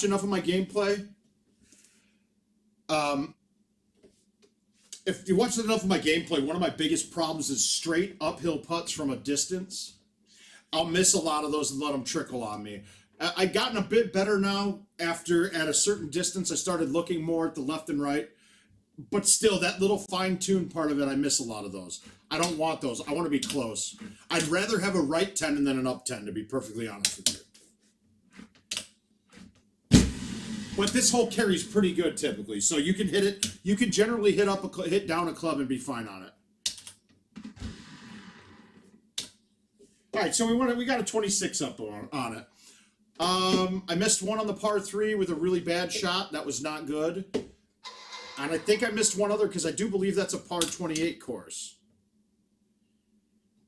enough of my gameplay, if you watch enough of my gameplay, one of my biggest problems is straight uphill putts from a distance. I'll miss a lot of those and let them trickle on me. I've gotten a bit better now after, at a certain distance, I started looking more at the left and right. But still, that little fine-tuned part of it, I miss a lot of those. I don't want those. I want to be close. I'd rather have a right 10 than an up 10, to be perfectly honest with you. But this hole carries pretty good typically, so you can hit it. You can generally hit down a club and be fine on it. All right, so we got a 26 up on it. I missed one on the par 3 with a really bad shot. That was not good. And I think I missed one other because I do believe that's a par 28 course.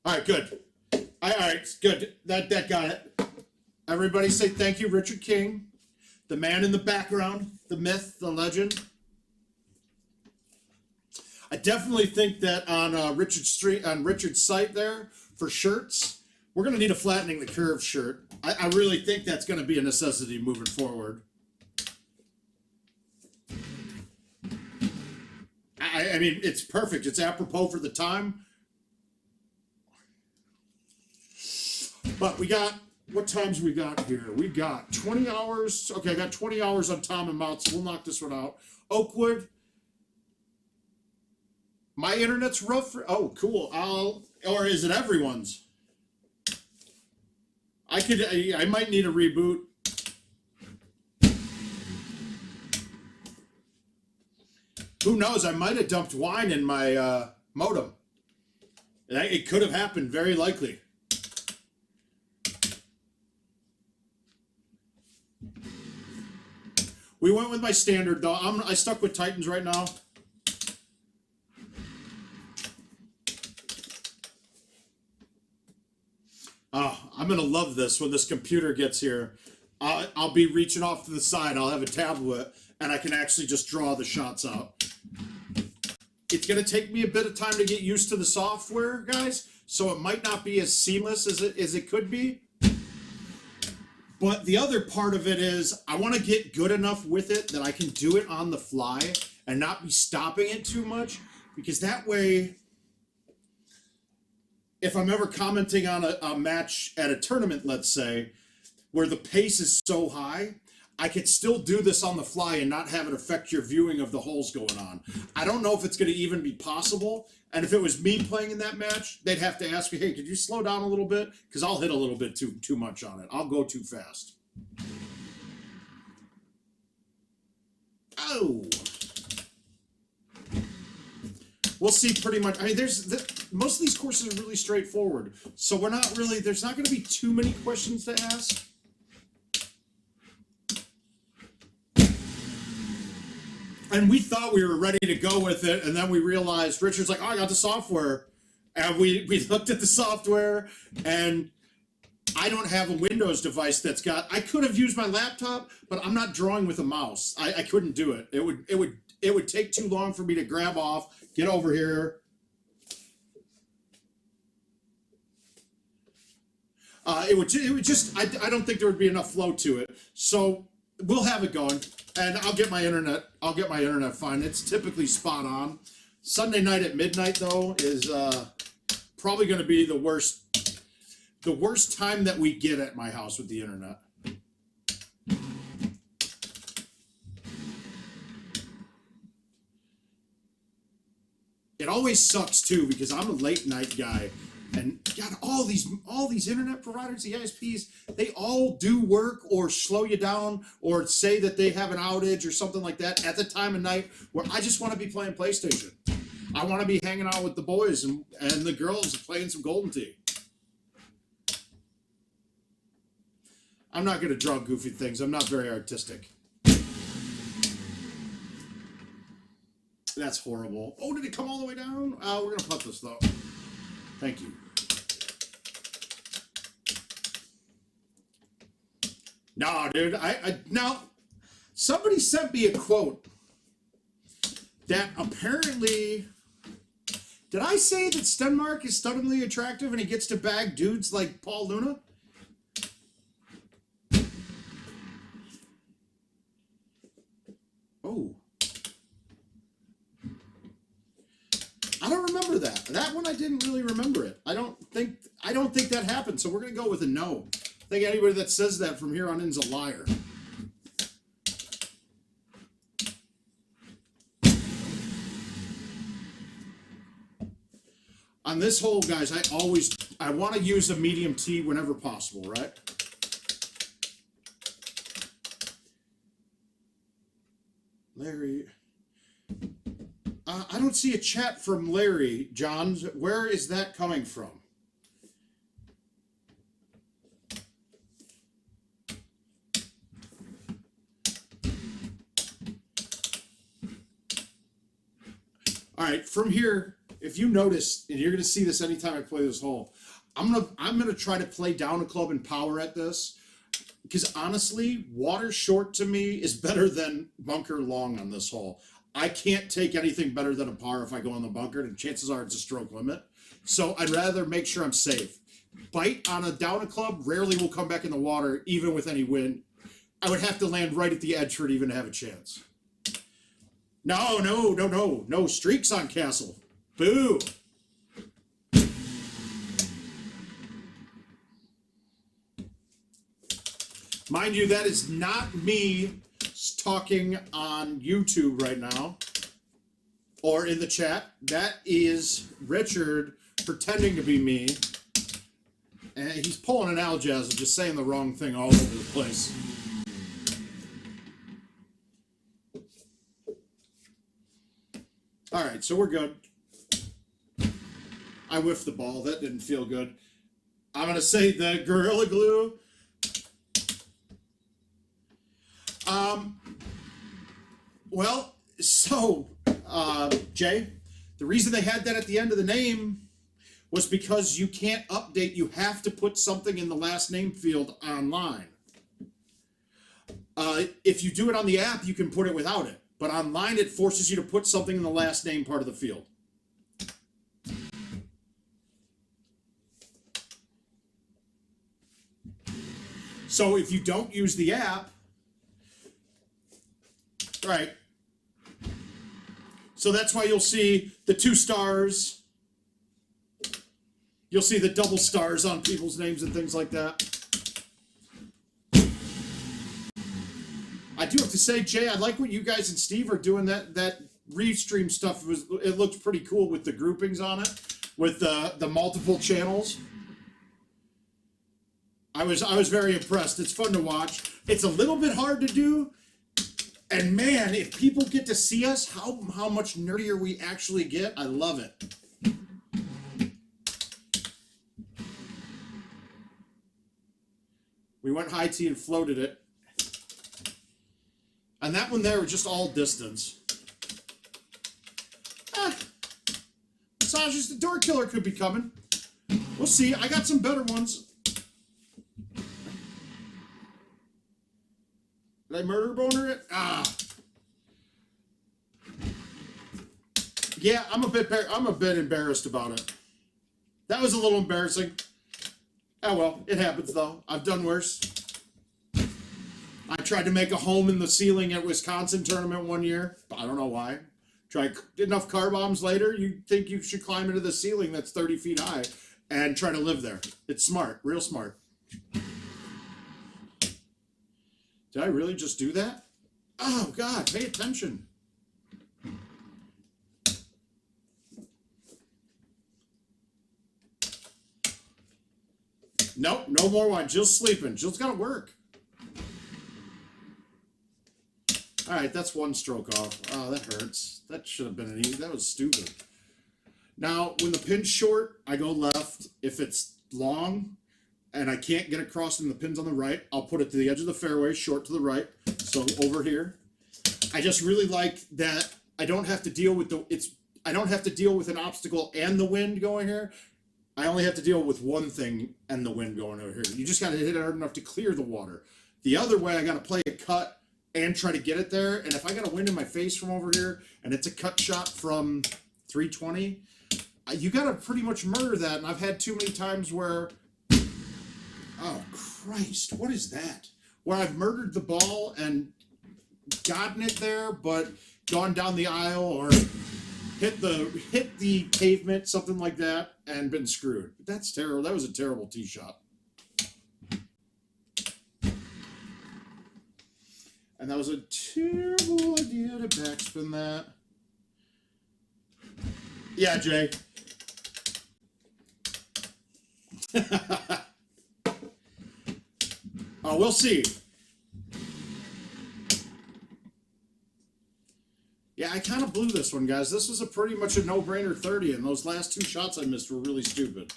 All right, good. All right, good. That got it. Everybody say thank you, Richard King, the man in the background, the myth, the legend. I definitely think that on Richard's site there for shirts, we're going to need a flattening the curve shirt. I really think that's going to be a necessity moving forward. I mean, it's perfect. It's apropos for the time. But we got, what times we got here? We got 20 hours. Okay, I got 20 hours on Tom and Mount, so we'll knock this one out. Oakwood. My internet's rough. Oh, cool. Or is it everyone's? I might need a reboot. Who knows? I might have dumped wine in my modem. It could have happened, very likely. We went with my standard, though. I stuck with Titans right now. I'm going to love this when this computer gets here. I'll be reaching off to the side. I'll have a tablet, and I can actually just draw the shots out. It's going to take me a bit of time to get used to the software, guys, so it might not be as seamless as it could be. But the other part of it is I want to get good enough with it that I can do it on the fly and not be stopping it too much, because that way, if I'm ever commenting on a match at a tournament, let's say, where the pace is so high, I could still do this on the fly and not have it affect your viewing of the holes going on. I don't know if it's going to even be possible. And if it was me playing in that match, they'd have to ask me, hey, could you slow down a little bit? Because I'll hit a little bit too much on it. I'll go too fast. Oh. We'll see pretty much. I mean, most of these courses are really straightforward. So we're not really, there's not going to be too many questions to ask. And we thought we were ready to go with it, and then we realized, Richard's like, oh, I got the software. And we looked at the software, and I don't have a Windows device that's got, I could have used my laptop, but I'm not drawing with a mouse. I couldn't do it. It would take too long for me to grab off, get over here. It would just, I don't think there would be enough flow to it. So we'll have it going. And I'll get my internet fine. It's typically spot on. Sunday night at midnight, though, is probably going to be the worst time that we get at my house with the internet. It always sucks too, because I'm a late night guy. And God, all these internet providers, the ISPs, they all do work or slow you down or say that they have an outage or something like that at the time of night where I just want to be playing PlayStation. I want to be hanging out with the boys and the girls playing some Golden Tee. I'm not going to draw goofy things. I'm not very artistic. That's horrible. Oh, did it come all the way down? We're going to putt this, though. Thank you. No, dude. Now, somebody sent me a quote that apparently... Did I say that Stenmark is stunningly attractive and he gets to bag dudes like Paul Luna? Oh. I don't remember that. That one I didn't really remember it. I don't think that happened, so we're gonna go with a no. I think anybody that says that from here on in is a liar. On this hole, guys, I want to use a medium T whenever possible, right? Larry. I don't see a chat from Larry, John. Where is that coming from? All right, from here, if you notice, and you're going to see this anytime I play this hole, I'm gonna try to play down a club and power at this, because honestly, water short to me is better than bunker long on this hole. I can't take anything better than a par if I go in the bunker, and chances are it's a stroke limit. So I'd rather make sure I'm safe. Bite on a down a club rarely will come back in the water, even with any wind. I would have to land right at the edge for it even to have a chance. No streaks on Castle. Boo. Mind you, that is not me talking on YouTube right now or in the chat. That is Richard pretending to be me, and he's pulling an Aljaz, just saying the wrong thing all over the place. All right, so we're good. I whiffed the ball. That didn't feel good. I'm going to say the Gorilla Glue. Well, so, Jay, the reason they had that at the end of the name was because you can't update. You have to put something in the last name field online. If you do it on the app, you can put it without it. But online, it forces you to put something in the last name part of the field. So if you don't use the app, right, so that's why you'll see the 2 stars. You'll see the double stars on people's names and things like that. I do have to say, Jay, I like what you guys and Steve are doing. That restream stuff it looked pretty cool with the groupings on it, with the multiple channels. I was very impressed. It's fun to watch. It's a little bit hard to do. And man, if people get to see us, how much nerdier we actually get, I love it. We went high tee and floated it. And that one there was just all distance. Massages, the door killer could be coming. We'll see. I got some better ones. Did I murder boner it? Yeah, I'm a bit embarrassed about it. That was a little embarrassing. Oh well, it happens though. I've done worse. I tried to make a home in the ceiling at Wisconsin tournament one year. I don't know why. Tried enough car bombs later, you think you should climb into the ceiling that's 30 feet high and try to live there. It's smart, real smart. Did I really just do that? Oh, God, pay attention. Nope, no more wine. Jill's sleeping. Jill's got to work. All right, that's one stroke off. Oh, that hurts. That should have been an easy. That was stupid. Now, when the pin's short, I go left. If it's long and I can't get across and the pin's on the right, I'll put it to the edge of the fairway, short to the right. So over here. I just really like that I don't have to deal with I don't have to deal with an obstacle and the wind going here. I only have to deal with one thing and the wind going over here. You just got to hit it hard enough to clear the water. The other way, I got to play a cut and try to get it there. And if I got a wind in my face from over here and it's a cut shot from 320, you got to pretty much murder that. And I've had too many times where, oh Christ, what is that? Where I've murdered the ball and gotten it there, but gone down the aisle or hit the pavement, something like that, and been screwed. That's terrible. That was a terrible tee shot. And that was a terrible idea to backspin that. Yeah, Jay. Oh, we'll see. Yeah, I kind of blew this one, guys. This was a pretty much a no-brainer 30, and those last 2 shots I missed were really stupid.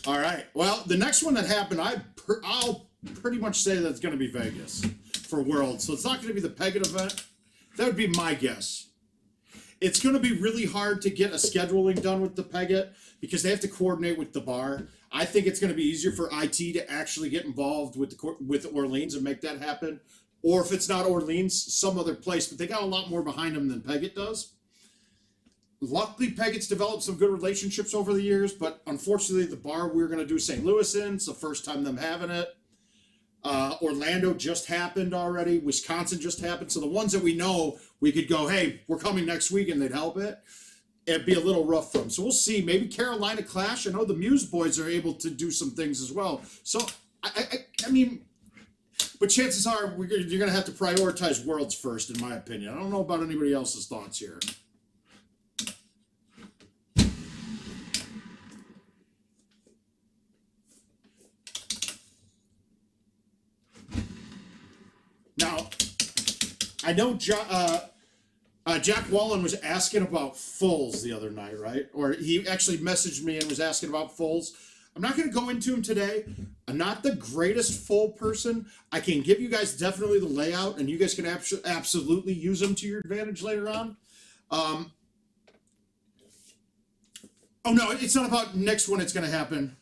All right. Well, the next one that happened, I'll pretty much say that's going to be Vegas for Worlds. So it's not going to be the Peggett event. That would be my guess. It's going to be really hard to get a scheduling done with the Peggett because they have to coordinate with the bar. I think it's going to be easier for IT to actually get involved with Orleans and make that happen. Or if it's not Orleans, some other place. But they got a lot more behind them than Peggett does. Luckily, Peggett's developed some good relationships over the years, but unfortunately, the bar we're going to do St. Louis in, it's the first time them having it. Orlando just happened already. Wisconsin just happened. So the ones that we know, we could go, hey, we're coming next week, and they'd help it. It'd be a little rough for them. So we'll see. Maybe Carolina Clash. I know the Muse boys are able to do some things as well. So, I mean, but chances are you're going to have to prioritize Worlds first, in my opinion. I don't know about anybody else's thoughts here. Now, I know Jack Wallen was asking about fulls the other night, right? Or he actually messaged me and was asking about fulls. I'm not going to go into them today. I'm not the greatest full person. I can give you guys definitely the layout, and you guys can absolutely use them to your advantage later on. Oh, no, it's not about next one it's going to happen.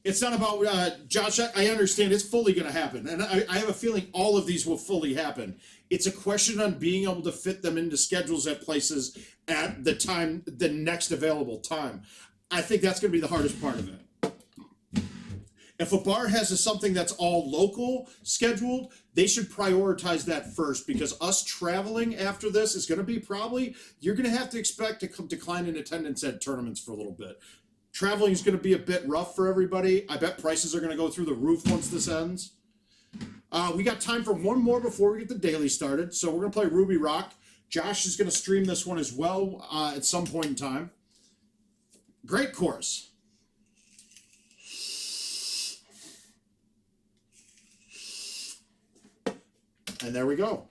It's not about, Josh, I understand it's fully going to happen. And I have a feeling all of these will fully happen. It's a question on being able to fit them into schedules at places at the next available time. I think that's going to be the hardest part of it. If a bar has something that's all local scheduled, they should prioritize that first, because us traveling after this is going to be probably, you're going to have to expect a decline in attendance at tournaments for a little bit. Traveling is going to be a bit rough for everybody. I bet prices are going to go through the roof once this ends. We got time for one more before we get the daily started. So we're going to play Ruby Rock. Josh is going to stream this one as well at some point in time. Great course. And there we go.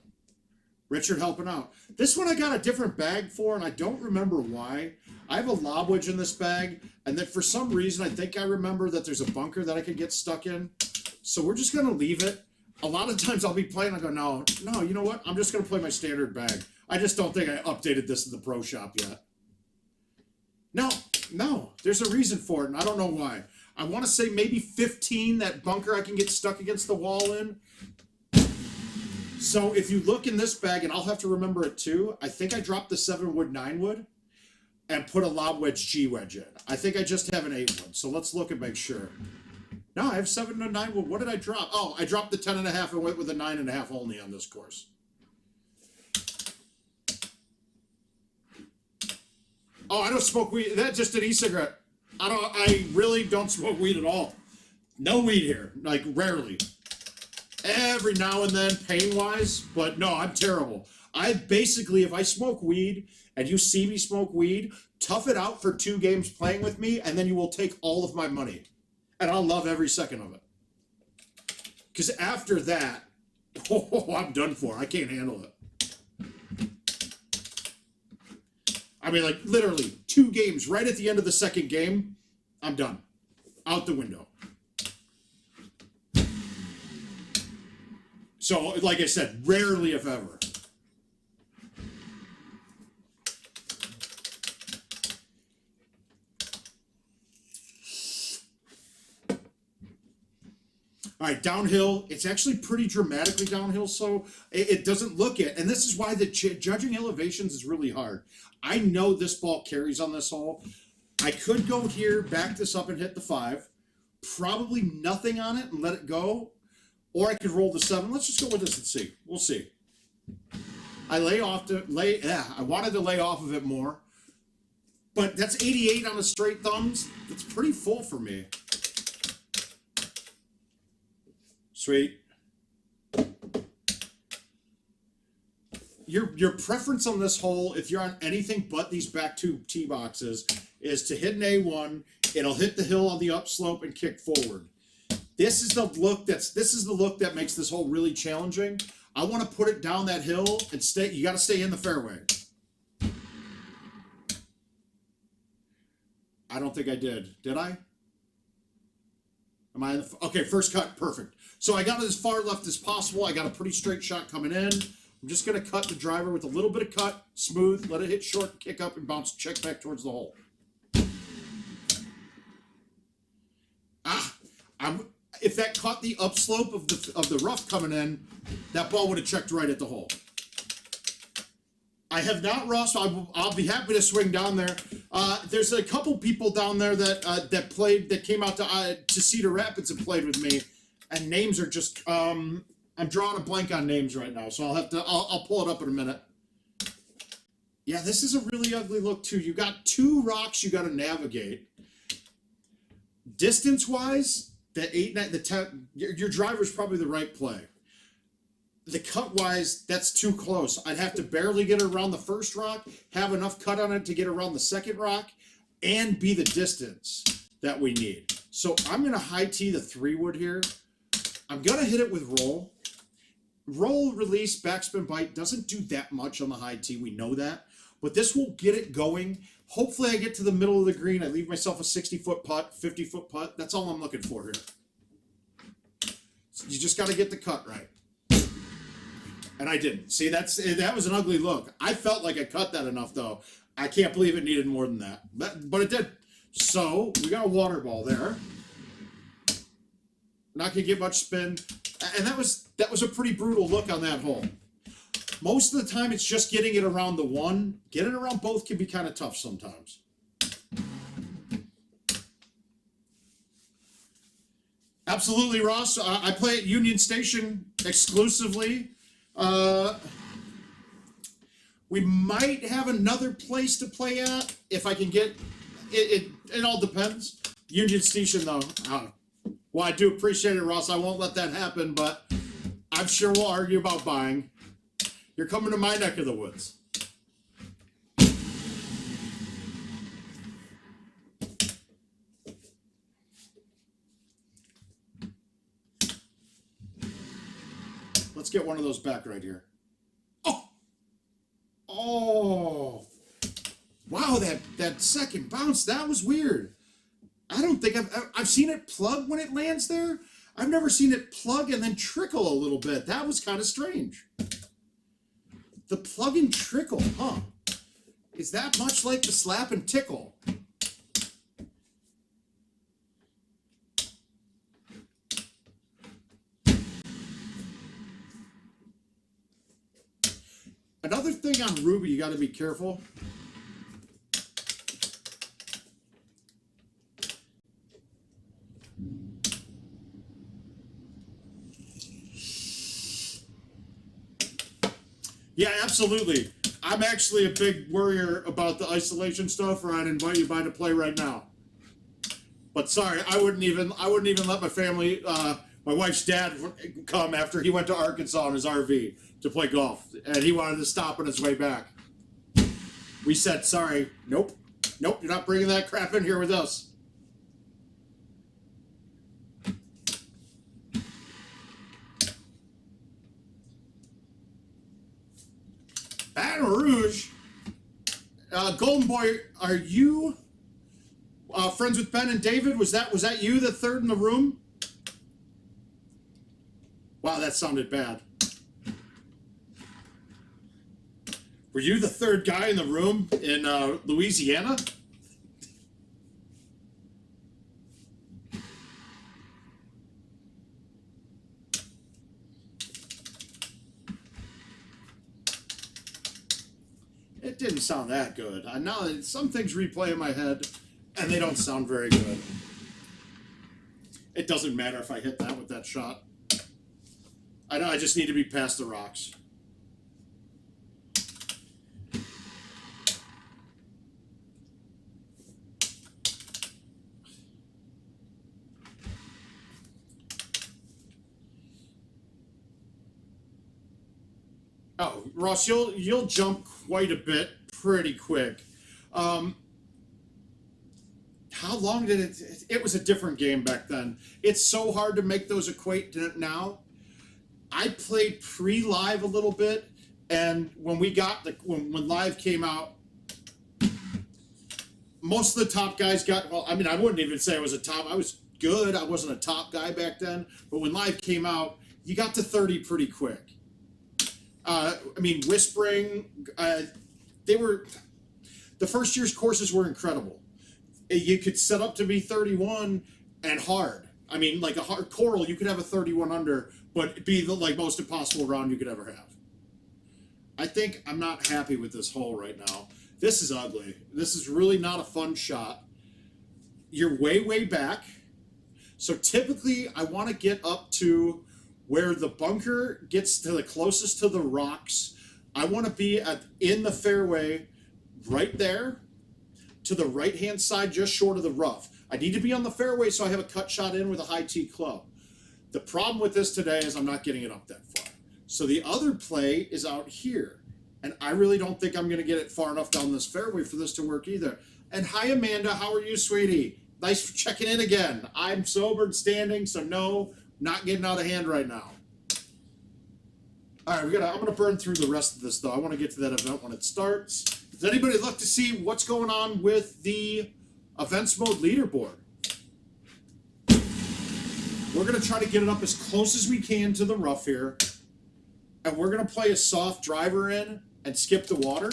Richard helping out. This one I got a different bag for, and I don't remember why. I have a lob wedge in this bag, and then for some reason, I think I remember that there's a bunker that I could get stuck in. So we're just going to leave it. A lot of times I'll be playing, I go, no, you know what? I'm just going to play my standard bag. I just don't think I updated this in the pro shop yet. No, there's a reason for it, and I don't know why. I want to say maybe 15, that bunker I can get stuck against the wall in. So if you look in this bag, and I'll have to remember it too, I think I dropped the 7-wood, 9-wood, and put a lob wedge G wedge in. I think I just have an 8-wood, so let's look and make sure. No, I have 7 and 9 wood. What did I drop? Oh, I dropped the 10.5 and went with a 9.5 only on this course. Oh, I don't smoke weed. That's just an e-cigarette. I really don't smoke weed at all. No weed here, like rarely. Every now and then, pain-wise, but no, I'm terrible. I basically, if I smoke weed and you see me smoke weed, tough it out for 2 games playing with me, and then you will take all of my money. And I'll love every second of it. Because after that, I'm done for. I can't handle it. I mean, like, literally, 2 games, right at the end of the second game, I'm done. Out the window. So, like I said, rarely if ever. All right, downhill. It's actually pretty dramatically downhill, so it doesn't look it. And this is why the judging elevations is really hard. I know this ball carries on this hole. I could go here, back this up and hit the 5. Probably nothing on it and let it go. Or I could roll the 7. Let's just go with this and see. We'll see. I wanted to lay off of it more. But that's 88 on the straight thumbs. That's pretty full for me. Sweet. Your preference on this hole, if you're on anything but these back two tee boxes, is to hit an A1. It'll hit the hill on the upslope and kick forward. This is the look that makes this hole really challenging. I want to put it down that hill and stay. You got to stay in the fairway. I don't think I did. Did I? Am I in the, okay, first cut, perfect. So I got it as far left as possible. I got a pretty straight shot coming in. I'm just going to cut the driver with a little bit of cut, smooth, let it hit short, kick up, and bounce, check back towards the hole. If that caught the upslope of the rough coming in, that ball would have checked right at the hole. I have not, Ross. I'll be happy to swing down there. There's a couple people down there that came out to Cedar Rapids and played with me, and names are just I'm drawing a blank on names right now, so I'll pull it up in a minute. Yeah, this is a really ugly look too. You got 2 rocks you got to navigate. Distance wise, the 8, 9, the 10, your driver's probably the right play. The cut wise, that's too close. I'd have to barely get it around the first rock, have enough cut on it to get around the second rock, and be the distance that we need. So I'm going to high tee the 3-wood here. I'm going to hit it with roll. Roll, release, backspin, bite doesn't do that much on the high tee. We know that. But this will get it going. Hopefully I get to the middle of the green. I leave myself a 60-foot putt, 50-foot putt. That's all I'm looking for here. So you just got to get the cut right. And I didn't. See, that was an ugly look. I felt like I cut that enough, though. I can't believe it needed more than that. But it did. So we got a water ball there. Not going to get much spin. And that was a pretty brutal look on that hole. Most of the time, it's just getting it around the 1. Getting around both can be kind of tough sometimes. Absolutely, Ross. I play at Union Station exclusively. We might have another place to play at if I can get it. It all depends. Union Station, though. Well, I do appreciate it, Ross. I won't let that happen, but I'm sure we'll argue about buying. You're coming to my neck of the woods. Let's get one of those back right here. Oh, wow! That second bounce, that was weird. I don't think I've seen it plug when it lands there. I've never seen it plug and then trickle a little bit. That was kind of strange. The plug and trickle, huh? Is that much like the slap and tickle? Another thing on Ruby, you got to be careful. Yeah, absolutely. I'm actually a big worrier about the isolation stuff, or I'd invite you by to play right now. But sorry, I wouldn't even let my family, my wife's dad, come after he went to Arkansas in his RV to play golf, and he wanted to stop on his way back. We said, sorry, nope, you're not bringing that crap in here with us. Baton Rouge. Golden Boy, are you friends with Ben and David? Was that you, the third in the room? Wow, that sounded bad. Were you the third guy in the room in Louisiana? It didn't sound that good. Now some things replay in my head, And they don't sound very good. It doesn't matter if I hit that with that shot. I know I just need to be past the rocks. Oh, Ross, you'll jump quite a bit pretty quick. How long did it? It was a different game back then. It's so hard to make those equate to now. I played pre-live a little bit, and when we got when live came out, most of the top guys got. Well, I mean, I wouldn't even say I was a top. I was good. I wasn't a top guy back then. But when live came out, you got to 30 pretty quick. I mean, Whispering, they were, the first year's courses were incredible. You could set up to be 31 and hard. I mean, like a hard Coral, you could have a 31 under, but it'd be the like most impossible round you could ever have. I think I'm not happy with this hole right now. This is ugly. This is really not a fun shot. You're way, way back. So typically I want to get up to where the bunker gets to the closest to the rocks. I want to be in the fairway right there to the right-hand side, just short of the rough. I need to be on the fairway so I have a cut shot in with a high tee club. The problem with this today is I'm not getting it up that far. So the other play is out here. And I really don't think I'm going to get it far enough down this fairway for this to work either. And hi, Amanda. How are you, sweetie? Nice for checking in again. I'm sober and standing, so no, not getting out of hand right now. All right, I'm going to burn through the rest of this, though. I want to get to that event when it starts. Does anybody look to see what's going on with the events mode leaderboard? We're going to try to get it up as close as we can to the rough here. And we're going to play a soft driver in and skip the water.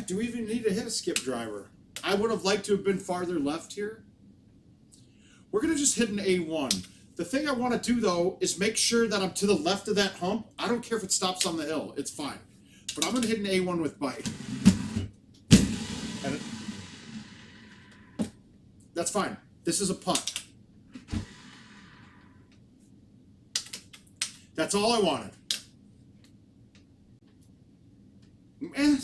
Do we even need to hit a skip driver? I would have liked to have been farther left here. We're going to just hit an A1. The thing I want to do, though, is make sure that I'm to the left of that hump. I don't care if it stops on the hill. It's fine. But I'm going to hit an A1 with bite. And that's fine. This is a putt. That's all I wanted. Man.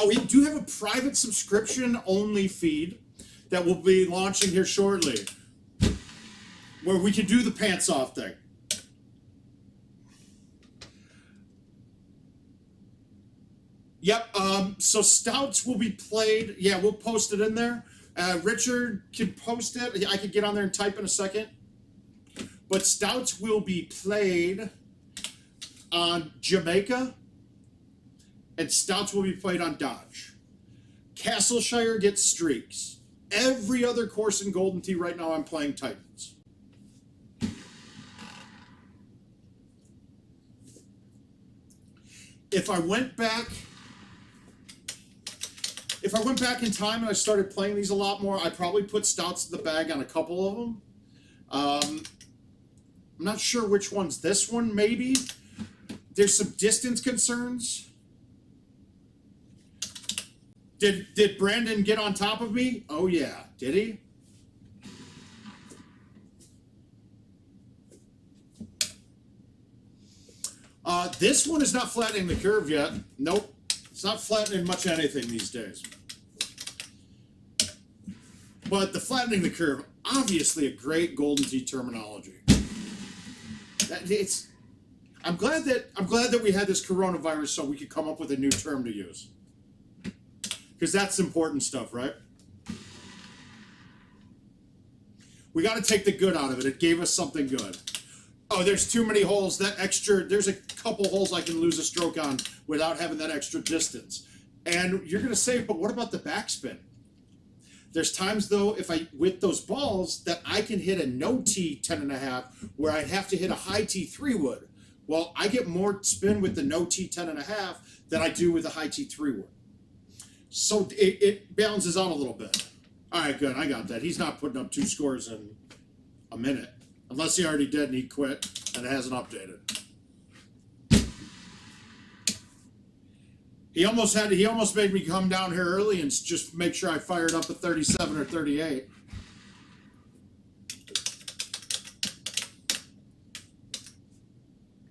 We do have a private subscription-only feed that will be launching here shortly, where we can do the pants-off thing. Yep, so Stouts will be played. Yeah, we'll post it in there. Richard can post it. I could get on there and type in a second. But Stouts will be played on Jamaica, and Stouts will be played on Dodge. Castleshire gets streaks. Every other course in Golden Tee right now, I'm playing Titans. If I went back in time and I started playing these a lot more, I'd probably put Stouts in the bag on a couple of them. I'm not sure which one's this one, maybe. There's some distance concerns. Did Brandon get on top of me? Oh, yeah. Did he? This one is not flattening the curve yet. Nope. It's not flattening much anything these days. But the flattening the curve, obviously a great Golden Tee terminology. I'm glad that we had this coronavirus so we could come up with a new term to use. Because that's important stuff, right? We got to take the good out of it. It gave us something good. Oh, there's too many holes. There's a couple holes I can lose a stroke on without having that extra distance. And you're going to say, but what about the backspin? There's times, though, with those balls, that I can hit a no-tee 10.5 where I'd have to hit a high tee 3 wood. Well, I get more spin with the no-tee 10.5 than I do with a high tee 3 wood. So it balances out a little bit. All right, good. I got that. He's not putting up 2 scores in a minute. Unless he already did and he quit and it hasn't updated. He almost made me come down here early and just make sure I fired up a 37 or 38.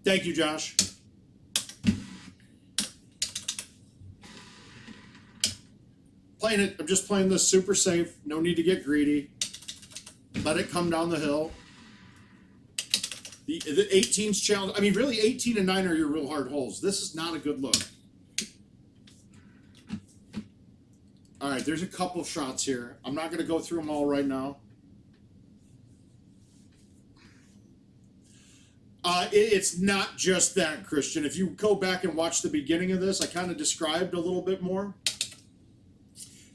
Thank you, Josh. I'm just playing this super safe. No need to get greedy. Let it come down the hill. The 18's challenge. I mean, really, 18 and 9 are your real hard holes. This is not a good look. All right, there's a couple shots here. I'm not going to go through them all right now. It's not just that, Christian. If you go back and watch the beginning of this, I kind of described a little bit more.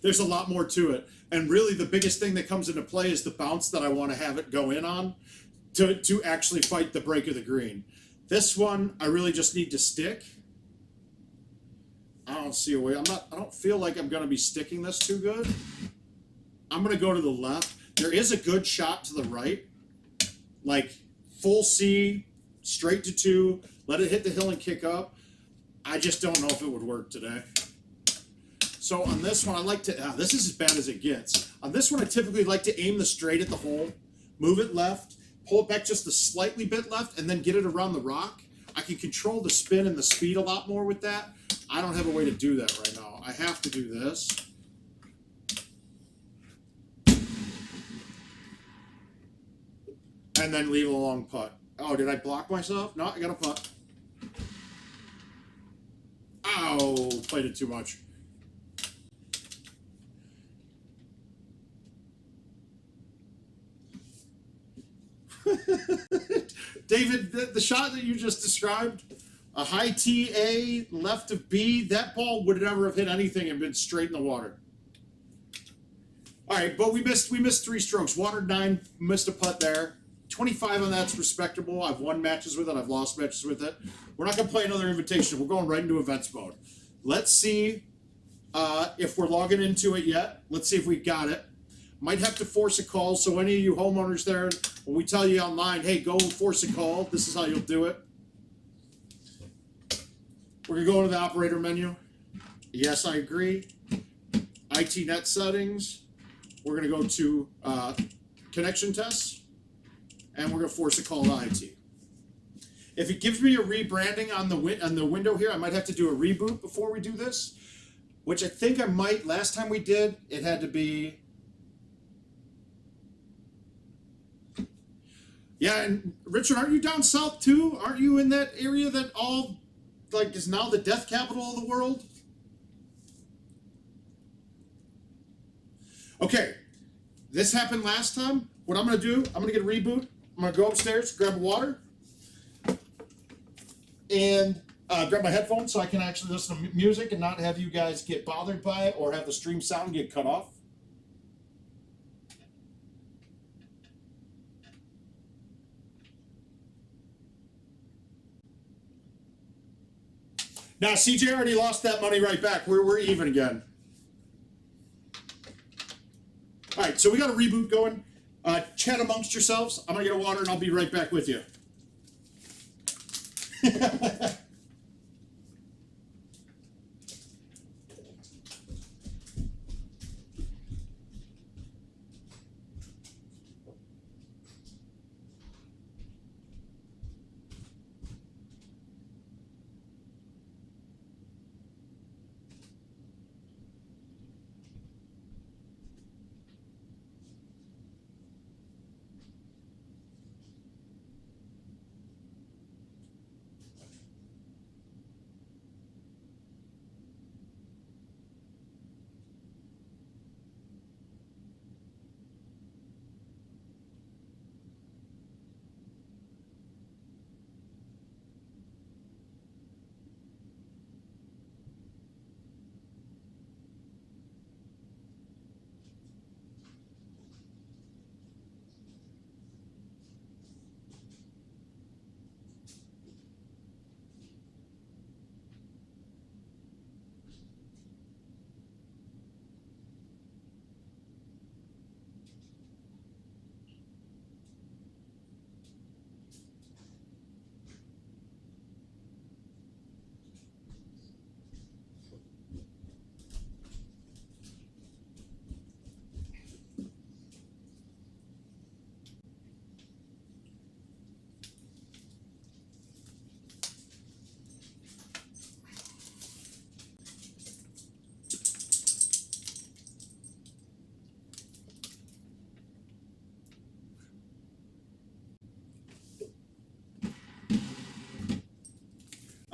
There's a lot more to it. And really the biggest thing that comes into play is the bounce that I want to have it go in on to actually fight the break of the green. This one, I really just need to stick. I don't see a way. I don't feel like I'm going to be sticking this too good. I'm going to go to the left. There is a good shot to the right. Like full C, straight to 2, let it hit the hill and kick up. I just don't know if it would work today. So on this one, I like to, this is as bad as it gets. On this one, I typically like to aim the straight at the hole, move it left, pull it back just a slightly bit left, and then get it around the rock. I can control the spin and the speed a lot more with that. I don't have a way to do that right now. I have to do this. And then leave a long putt. Oh, did I block myself? No, I got a putt. Ow, played it too much. David, the shot that you just described, a high TA, left of B, that ball would never have hit anything and been straight in the water. All right, but we missed 3 strokes. Water 9, missed a putt there. 25 on that's respectable. I've won matches with it. I've lost matches with it. We're not going to play another invitation. We're going right into events mode. Let's see if we're logging into it yet. Let's see if we got it. Might have to force a call. So any of you homeowners there, when we tell you online, hey, go force a call, this is how you'll do it. We're going to go into the operator menu. Yes, I agree. IT net settings. We're going to go to connection tests. And we're going to force a call to IT. If it gives me a rebranding on the window here, I might have to do a reboot before we do this, which I think I might. Last time we did, it had to be. Yeah, and Richard, aren't you down south too? Aren't you in that area that all, like, is now the death capital of the world? Okay, this happened last time. What I'm going to do, I'm going to get a reboot. I'm going to go upstairs, grab a water, and grab my headphones so I can actually listen to music and not have you guys get bothered by it or have the stream sound get cut off. Now, CJ already lost that money right back. We're even again. All right, so we got a reboot going. Chat amongst yourselves. I'm going to get a water and I'll be right back with you.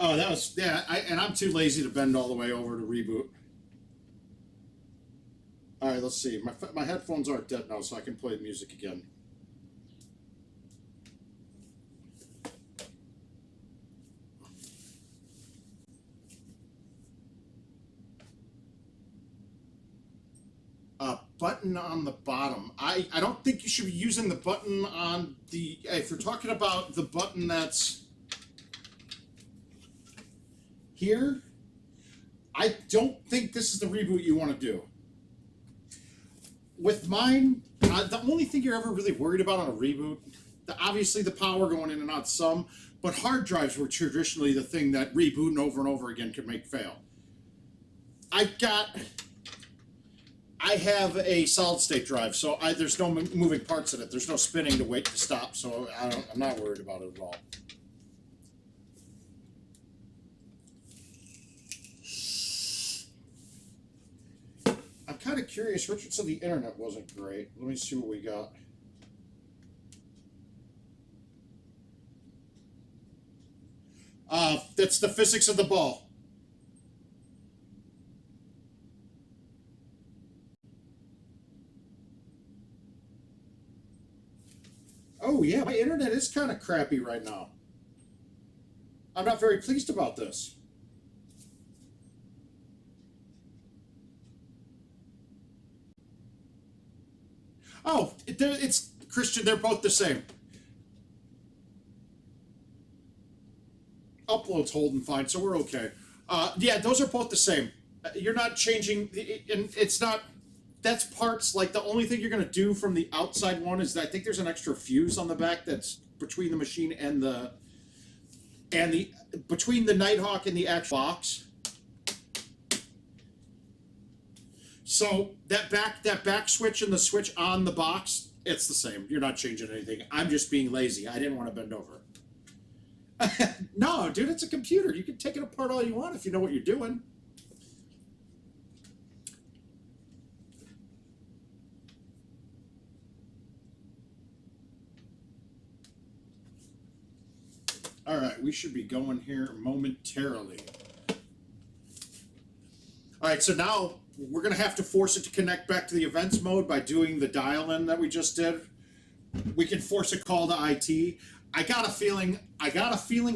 Oh, that was yeah. And I'm too lazy to bend all the way over to reboot. All right, let's see. My headphones aren't dead now, so I can play music again. Button on the bottom. I don't think you should be using the button on the. If you're talking about the button that's here, I don't think this is the reboot you want to do. With mine, the only thing you're ever really worried about on a reboot, obviously the power going in and out some, but hard drives were traditionally the thing that rebooting over and over again could make fail. I have a solid state drive, so there's no moving parts in it. There's no spinning to wait to stop, so I'm not worried about it at all. I'm kind of curious. Richard said the internet wasn't great. Let me see what we got. That's the physics of the ball. Oh, yeah, my internet is kind of crappy right now. I'm not very pleased about this. Oh, it's Christian, they're both the same. Upload's holding fine, so we're okay. Yeah, those are both the same. You're not changing, and it's not. That's parts, like the only thing you're going to do from the outside one is that I think there's an extra fuse on the back that's between the machine and the between the Nighthawk and the actual box. So that back switch and the switch on the box, it's the same. You're not changing anything. I'm just being lazy. I didn't want to bend over. No, dude, it's a computer. You can take it apart all you want if you know what you're doing. All right, we should be going here momentarily. All right, so now we're going to have to force it to connect back to the events mode by doing the dial-in that we just did. We can force a call to IT. I got a feeling,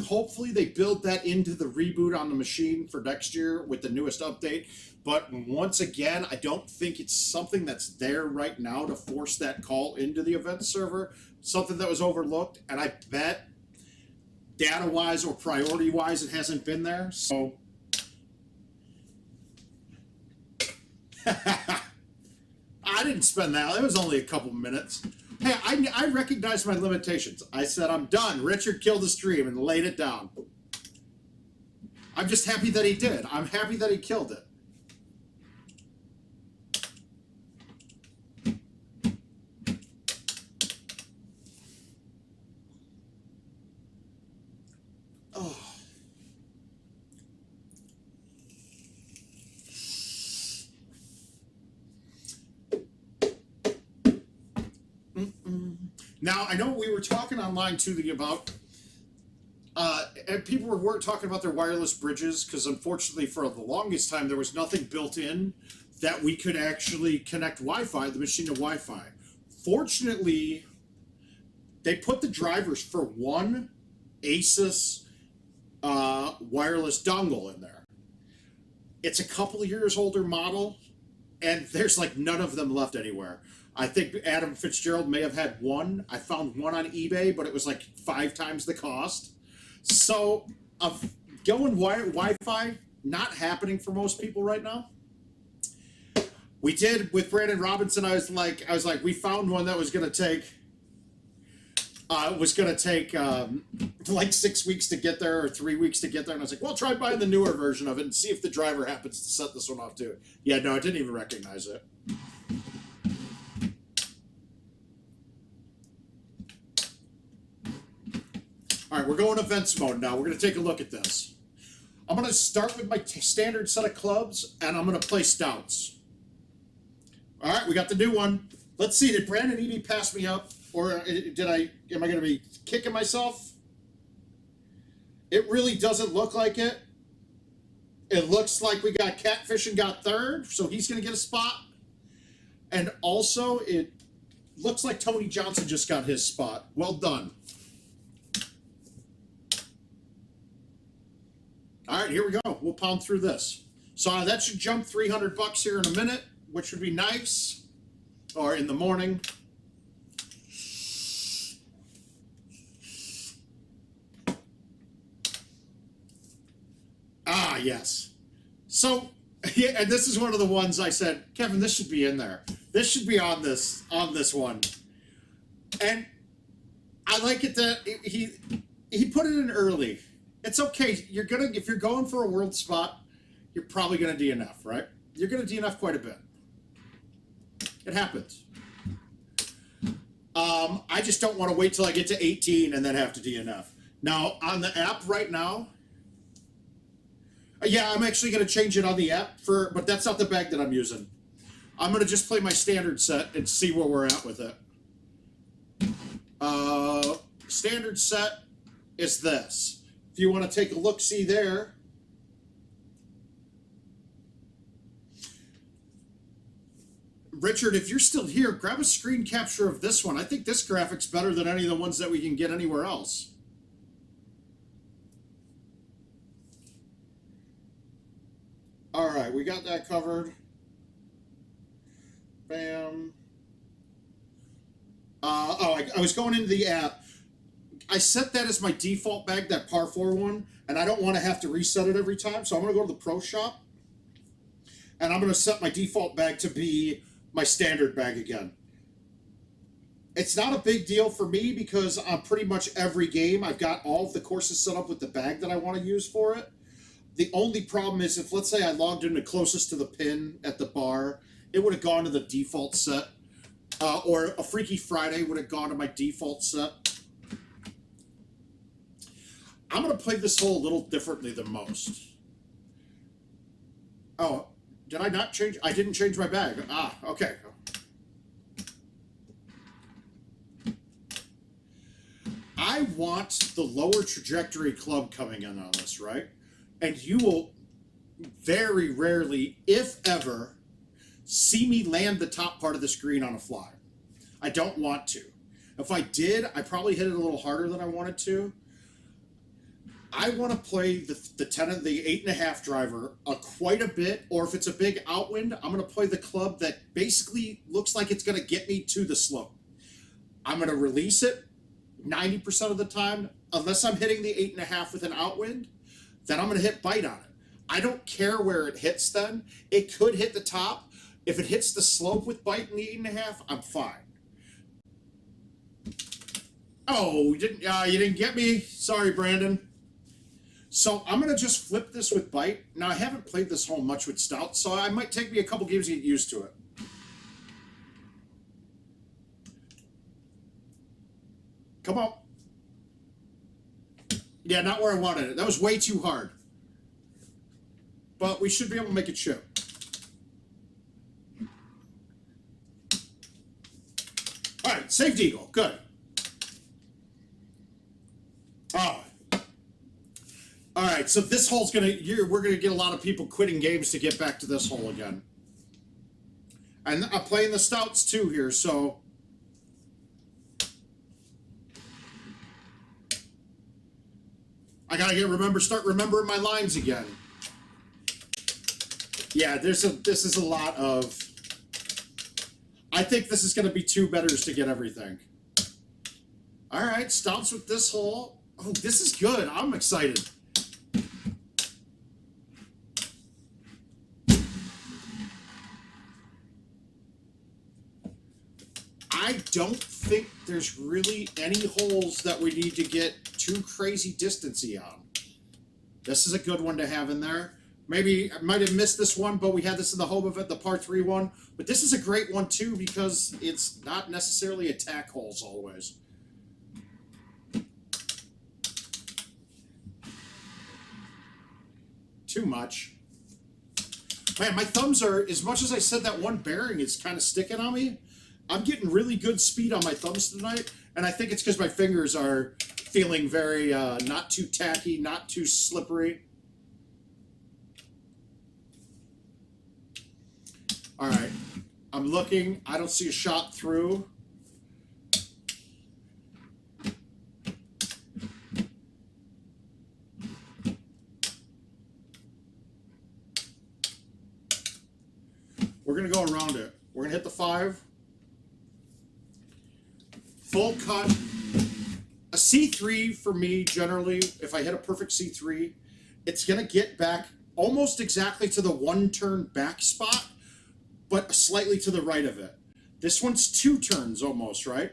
hopefully they build that into the reboot on the machine for next year with the newest update. But once again, I don't think it's something that's there right now to force that call into the event server. Something that was overlooked, and I bet data-wise or priority-wise it hasn't been there. So I didn't spend that. It was only a couple minutes. Hey, I recognized my limitations. I said, I'm done. Richard killed the stream and laid it down. I'm just happy that he did. I'm happy that he killed it. Oh. Now, I know we were talking online too about, and people were talking about their wireless bridges because unfortunately for the longest time there was nothing built in that we could actually connect Wi-Fi, the machine to Wi-Fi. Fortunately, they put the drivers for one Asus wireless dongle in there. It's a couple of years older model, and there's like none of them left anywhere. I think Adam Fitzgerald may have had one. I found one on eBay, but it was like 5 times the cost. So, of going Wi-Fi, not happening for most people right now. We did with Brandon Robinson. I was like, we found one that was going to take. Like 6 weeks to get there or 3 weeks to get there, and I was like, well, try buying the newer version of it and see if the driver happens to set this one off too. Yeah, no, I didn't even recognize it. All right, we're going events mode now. We're going to take a look at this. I'm going to start with my standard set of clubs, and I'm going to play stouts. All right, we got the new one. Let's see, did Brandon Eby pass me up, or am I going to be kicking myself? It really doesn't look like it. It looks like we got Catfish and got third, so he's going to get a spot. And also, it looks like Tony Johnson just got his spot. Well done. All right, here we go. We'll pound through this. So that should jump $300 here in a minute, which would be nice. Or in the morning. Ah, yes. So, yeah, and this is one of the ones I said, Kevin, this should be in there. This should be on this one. And I like it that he put it in early. It's okay. If you're going for a world spot, you're probably gonna DNF, right? You're gonna DNF quite a bit. It happens. I just don't want to wait till I get to 18 and then have to DNF. Now on the app right now, yeah, I'm actually gonna change it on the app but that's not the bag that I'm using. I'm gonna just play my standard set and see where we're at with it. Standard set is this. If you want to take a look, see there. Richard, if you're still here, grab a screen capture of this one. I think this graphic's better than any of the ones that we can get anywhere else. All right, we got that covered. Bam. I was going into the app. I set that as my default bag, that par 4 one, and I don't want to have to reset it every time. So I'm going to go to the Pro Shop, and I'm going to set my default bag to be my standard bag again. It's not a big deal for me because on pretty much every game, I've got all of the courses set up with the bag that I want to use for it. The only problem is if, let's say, I logged in the closest to the pin at the bar, it would have gone to the default set. Or a Freaky Friday would have gone to my default set. I'm going to play this hole a little differently than most. Oh, did I not change? I didn't change my bag. Ah, okay. I want the lower trajectory club coming in on this, right? And you will very rarely, if ever, see me land the top part of the screen on a fly. I don't want to. If I did, I probably hit it a little harder than I wanted to. I want to play the 8.5 driver quite a bit, or if it's a big outwind, I'm going to play the club that basically looks like it's going to get me to the slope. I'm going to release it 90% of the time, unless I'm hitting the 8.5 with an outwind, then I'm going to hit bite on it. I don't care where it hits then. It could hit the top. If it hits the slope with bite in the 8.5, I'm fine. Oh, you didn't get me. Sorry, Brandon. So I'm going to just flip this with bite. Now, I haven't played this hole much with stout, so it might take me a couple games to get used to it. Come on. Yeah, not where I wanted it. That was way too hard. But we should be able to make it show. All right, saved eagle. Good. Oh. All right, so this hole's we're gonna get a lot of people quitting games to get back to this hole again. And I'm playing the stouts too here, so. I gotta start remembering my lines again. Yeah, this is a lot of. I think this is gonna be 2 betters to get everything. All right, stouts with this hole. Oh, this is good. I'm excited. I don't think there's really any holes that we need to get too crazy distancey on. This is a good one to have in there. Maybe I might have missed this one, but we had this in the home event, the par 3 one. But this is a great one too because it's not necessarily attack holes always. Too much. Man, my thumbs are, as much as I said that one bearing is kind of sticking on me, I'm getting really good speed on my thumbs tonight, and I think it's because my fingers are feeling very not too tacky, not too slippery. All right, I'm looking. I don't see a shot through. We're going to go around it. We're going to hit the 5. Full cut. A C3 for me, generally, if I hit a perfect C3, it's going to get back almost exactly to the 1 turn back spot, but slightly to the right of it. This one's 2 turns almost, right?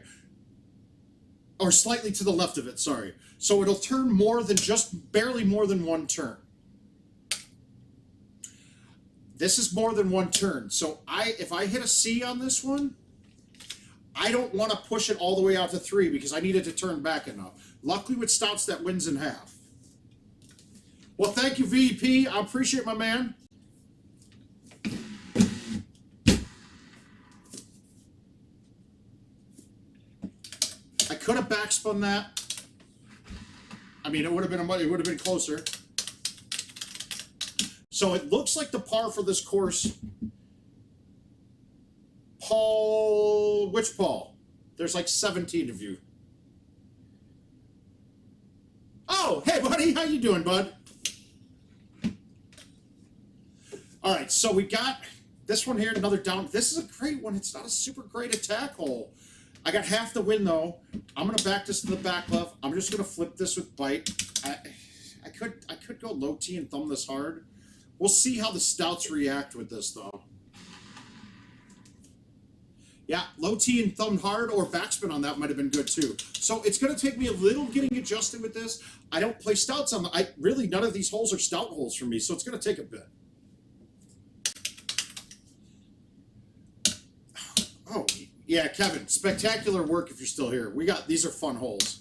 Or slightly to the left of it, sorry. So it'll turn more than just barely more than 1 turn. This is more than 1 turn. So if I hit a C on this one, I don't want to push it all the way out to 3 because I need it to turn back enough. Luckily with stouts, that wins in half. Well, thank you, VEP. I appreciate my man. I could have backspun that. I mean, it would have been closer. So it looks like the par for this course. Paul, which Paul? There's like 17 of you. Oh, hey buddy, how you doing, bud? All right, so we got this one here, another down. This is a great one. It's not a super great attack hole. I got half the win though. I'm gonna back this to the back left. I'm just gonna flip this with bite. I could go low tee and thumb this hard. We'll see how the stouts react with this though. Yeah, low tee and thumb hard or backspin on that might have been good too. So it's going to take me a little getting adjusted with this. I don't play stouts on the... really, none of these holes are stout holes for me, so it's going to take a bit. Oh, yeah, Kevin, spectacular work if you're still here. These are fun holes.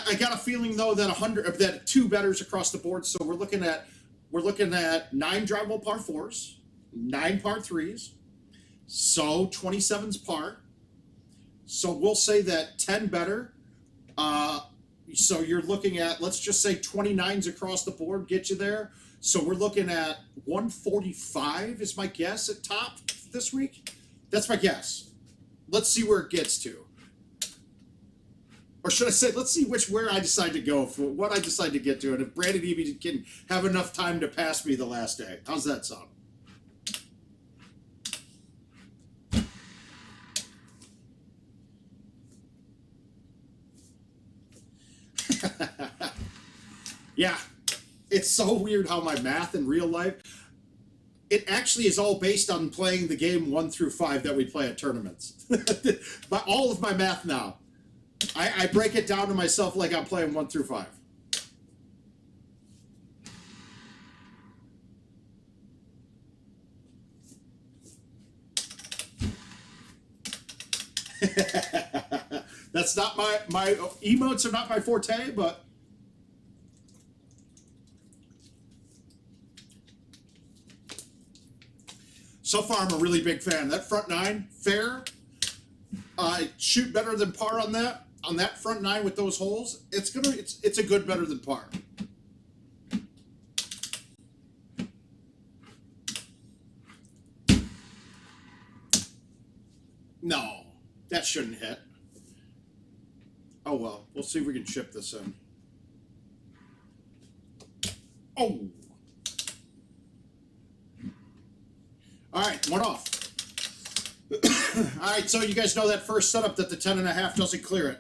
I got a feeling though that 2 betters across the board. So we're looking at 9 drivable par 4s, 9 par 3s. So 27's par. So we'll say that 10 better. So you're looking at, let's just say 29's across the board get you there. So we're looking at 145 is my guess at top this week. That's my guess. Let's see where it gets to. Or should I say, let's see where I decide to go for what I decide to get to, and if Brandon Eby can have enough time to pass me the last day. How's that sound? Yeah, it's so weird how my math in real life, it actually is all based on playing the game 1 through 5 that we play at tournaments. But all of my math now, I break it down to myself like I'm playing 1 through 5. That's not my emotes are not my forte, but so far I'm a really big fan. That front 9, fair. Shoot better than par on that front 9 with those holes. It's a good better than par. No, that shouldn't hit. Oh well, we'll see if we can chip this in. Oh. All right, one off. All right, so you guys know that first setup that the 10.5 doesn't clear it.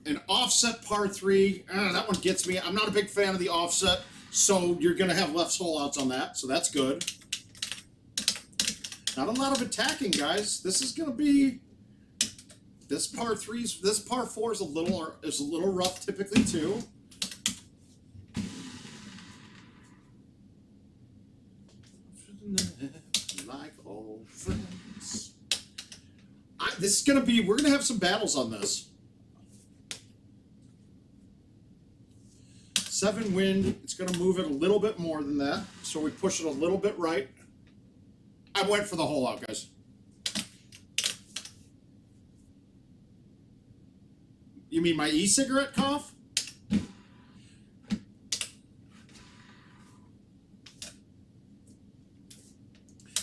An offset par 3, that one gets me. I'm not a big fan of the offset, so you're going to have left hole outs on that, so that's good. Not a lot of attacking, guys. This is going to be... This par 4 is a little rough typically, too. Like old friends. This is going to be... We're going to have some battles on this. 7 wind, it's going to move it a little bit more than that, so we push it a little bit right. I went for the hole out, guys. You mean my e-cigarette cough?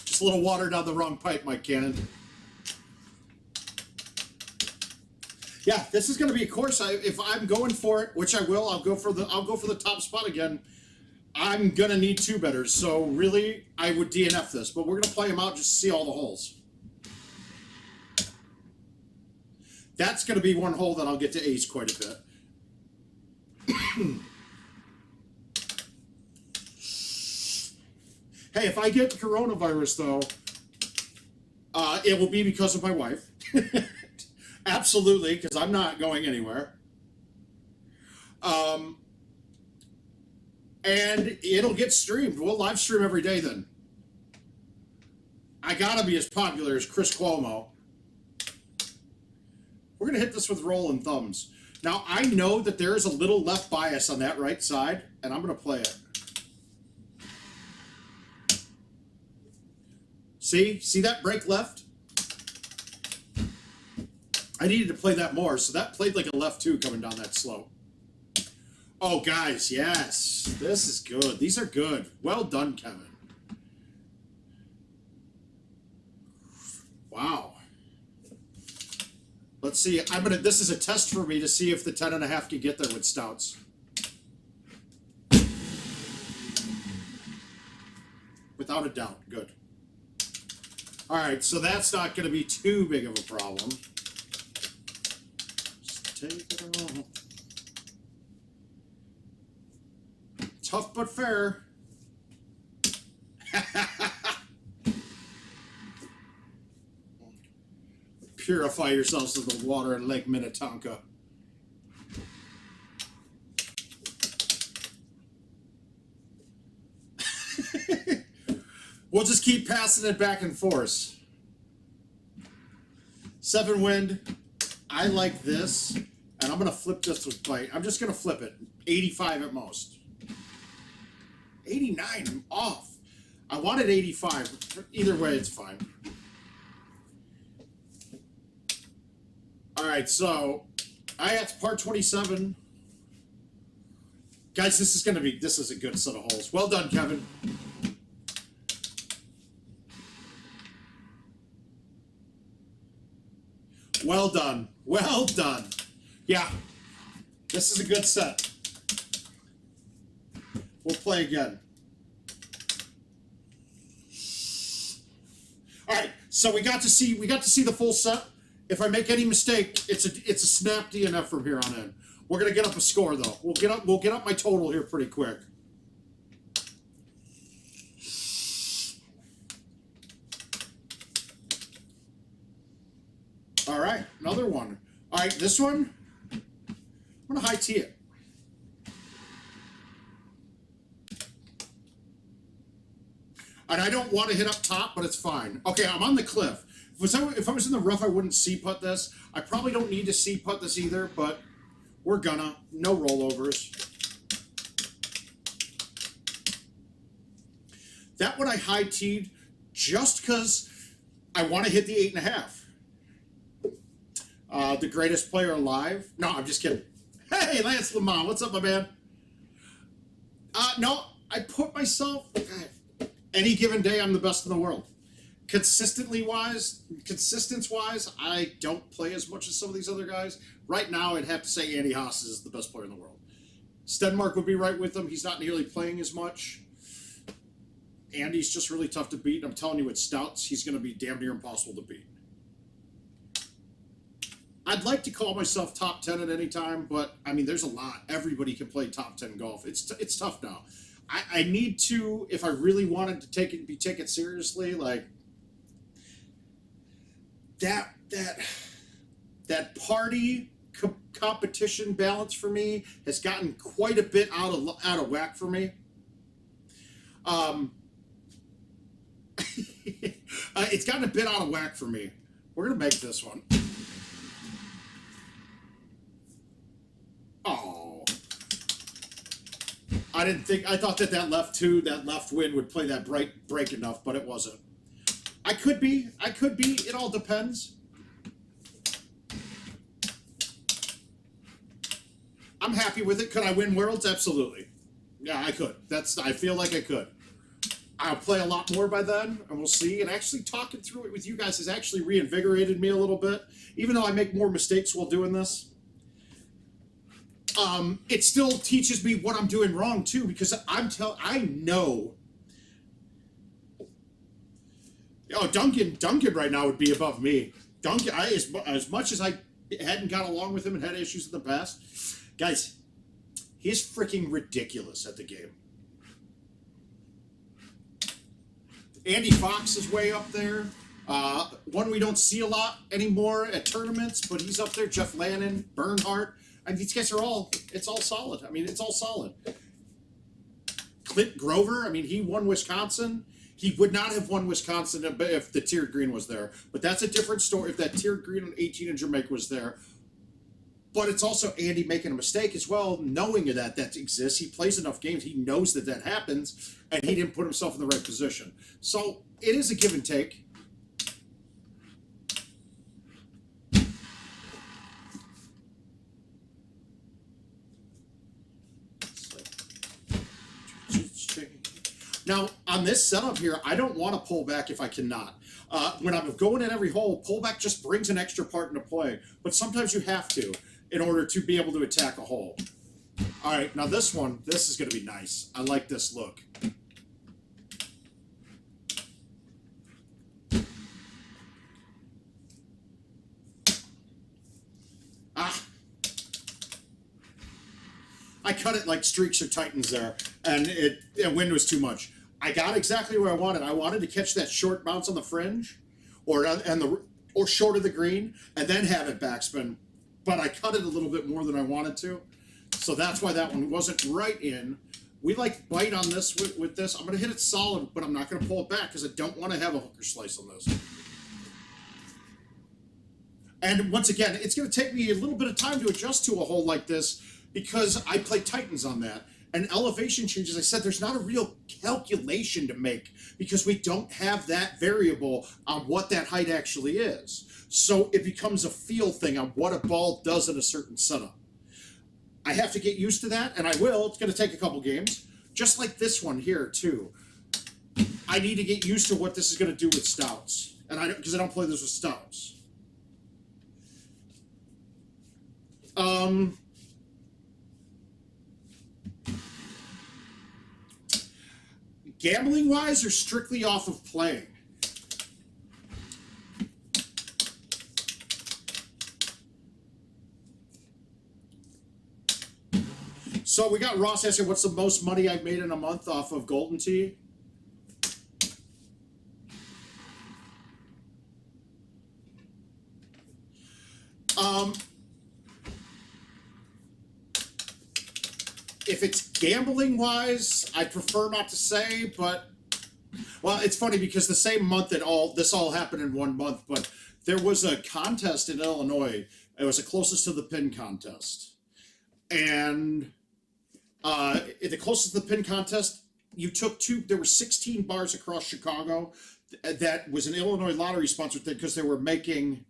Just a little water down the wrong pipe, Mike Cannon. Yeah, this is going to be a course. If I'm going for it, which I will, I'll go for the top spot again. I'm going to need two betters. So really, I would DNF this, but we're going to play them out just to see all the holes. That's going to be one hole that I'll get to ace quite a bit. Hey, if I get coronavirus, though, it will be because of my wife. Absolutely, because I'm not going anywhere. And it'll get streamed. We'll live stream every day then. I gotta be as popular as Chris Cuomo. We're gonna hit this with rolling thumbs. Now, I know that there is a little left bias on that right side, and I'm gonna play it. See that break left? I needed to play that more, so that played like a left two coming down that slope. Oh, guys, yes. This is good. These are good. Well done, Kevin. Wow. Let's see. This is a test for me to see if the 10.5 can get there with stouts. Without a doubt. Good. All right, so that's not going to be too big of a problem. Just take it all. Tough but fair. Purify yourselves in the water in Lake Minnetonka. We'll just keep passing it back and forth. 7 wind. I like this, and I'm going to flip this with bite. I'm just going to flip it. 85 at most. 89, I'm off. I wanted 85. Either way, it's fine. All right, so I got to par 27. Guys, this is a good set of holes. Well done, Kevin. Well done. Well done. Yeah, this is a good set. We'll play again. All right, so we got to see the full set. If I make any mistake, it's a snap DNF from here on in. We're gonna get up a score though. We'll get up my total here pretty quick. All right, another one. All right, this one, I'm gonna high tee it. And I don't want to hit up top, but it's fine. Okay, I'm on the cliff. If I was in the rough, I wouldn't C-putt this. I probably don't need to C-putt this either, but we're gonna. No rollovers. That one I high-teed just because I want to hit the 8.5. The greatest player alive. No, I'm just kidding. Hey, Lance Lamont, what's up, my man? No, I put myself... Any given day, I'm the best in the world. Consistence-wise, I don't play as much as some of these other guys. Right now, I'd have to say Andy Haas is the best player in the world. Stenmark would be right with him. He's not nearly playing as much. Andy's just really tough to beat. I'm telling you, with stouts, he's going to be damn near impossible to beat. I'd like to call myself top 10 at any time, but, I mean, there's a lot. Everybody can play top 10 golf. It's tough now. I need to, if I really wanted to take it seriously, like that party competition balance for me has gotten quite a bit out of whack for me. It's gotten a bit out of whack for me. We're gonna make this one. Oh. I thought that left wind would play that break enough, but it wasn't. I could be. It all depends. I'm happy with it. Could I win Worlds? Absolutely. Yeah, I could. I feel like I could. I'll play a lot more by then, and we'll see. And actually talking through it with you guys has actually reinvigorated me a little bit. Even though I make more mistakes while doing this, it still teaches me what I'm doing wrong too, because I know. Oh, Duncan right now would be above me. Duncan, as much as I hadn't got along with him and had issues in the past, guys, he's freaking ridiculous at the game. Andy Fox is way up there. One we don't see a lot anymore at tournaments, but he's up there. Jeff Lannon, Bernhardt. I mean, these guys are it's all solid. I mean, it's all solid. Clint Grover, I mean, he won Wisconsin. He would not have won Wisconsin if the tiered green was there. But that's a different story if that tiered green on 18 in Jamaica was there. But it's also Andy making a mistake as well, knowing that exists. He plays enough games. He knows that happens, and he didn't put himself in the right position. So it is a give and take. Now, on this setup here, I don't want to pull back if I cannot. When I'm going in every hole, pullback just brings an extra part into play. But sometimes you have to in order to be able to attack a hole. All right, now this is going to be nice. I like this look. I cut it like streaks or titans there, and the wind was too much. I got exactly where I wanted. I wanted to catch that short bounce on the fringe, or short of the green, and then have it backspin. But I cut it a little bit more than I wanted to, so that's why that one wasn't right in. We like bite on this with this. I'm going to hit it solid, but I'm not going to pull it back because I don't want to have a hooker slice on this. And once again, it's going to take me a little bit of time to adjust to a hole like this, because I play Titans on that. And elevation changes, I said, there's not a real calculation to make because we don't have that variable on what that height actually is. So it becomes a feel thing on what a ball does in a certain setup. I have to get used to that, and I will. It's going to take a couple games. Just like this one here, too. I need to get used to what this is going to do with stouts. And because I don't play this with stouts. Gambling wise or strictly off of playing? So we got Ross asking, what's the most money I've made in a month off of Golden Tee? If it's gambling wise, I prefer not to say, but well, it's funny because the same month that this all happened in 1 month, but there was a contest in Illinois. It was the closest to the pin contest, and the closest to the pin contest, there were 16 bars across Chicago. That was an Illinois lottery sponsored thing because they were making.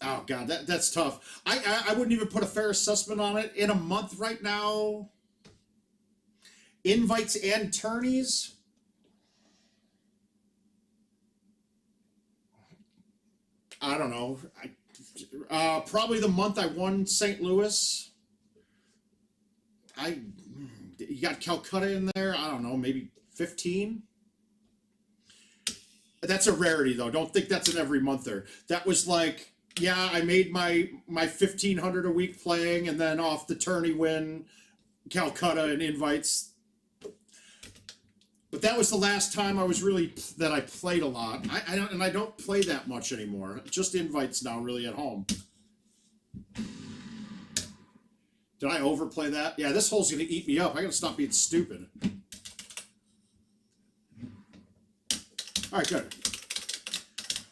Oh God, that's tough. I wouldn't even put a fair assessment on it. In a month right now, invites and tourneys. I don't know. Probably the month I won St. Louis. You got Calcutta in there. I don't know, maybe 15. That's a rarity though. Don't think that's an every monther. That was like. Yeah, I made my 1,500 a week playing, and then off the tourney win, Calcutta and invites. But that was the last time I played a lot. I don't play that much anymore. Just invites now, really at home. Did I overplay that? Yeah, this hole's gonna eat me up. I gotta stop being stupid. All right, good.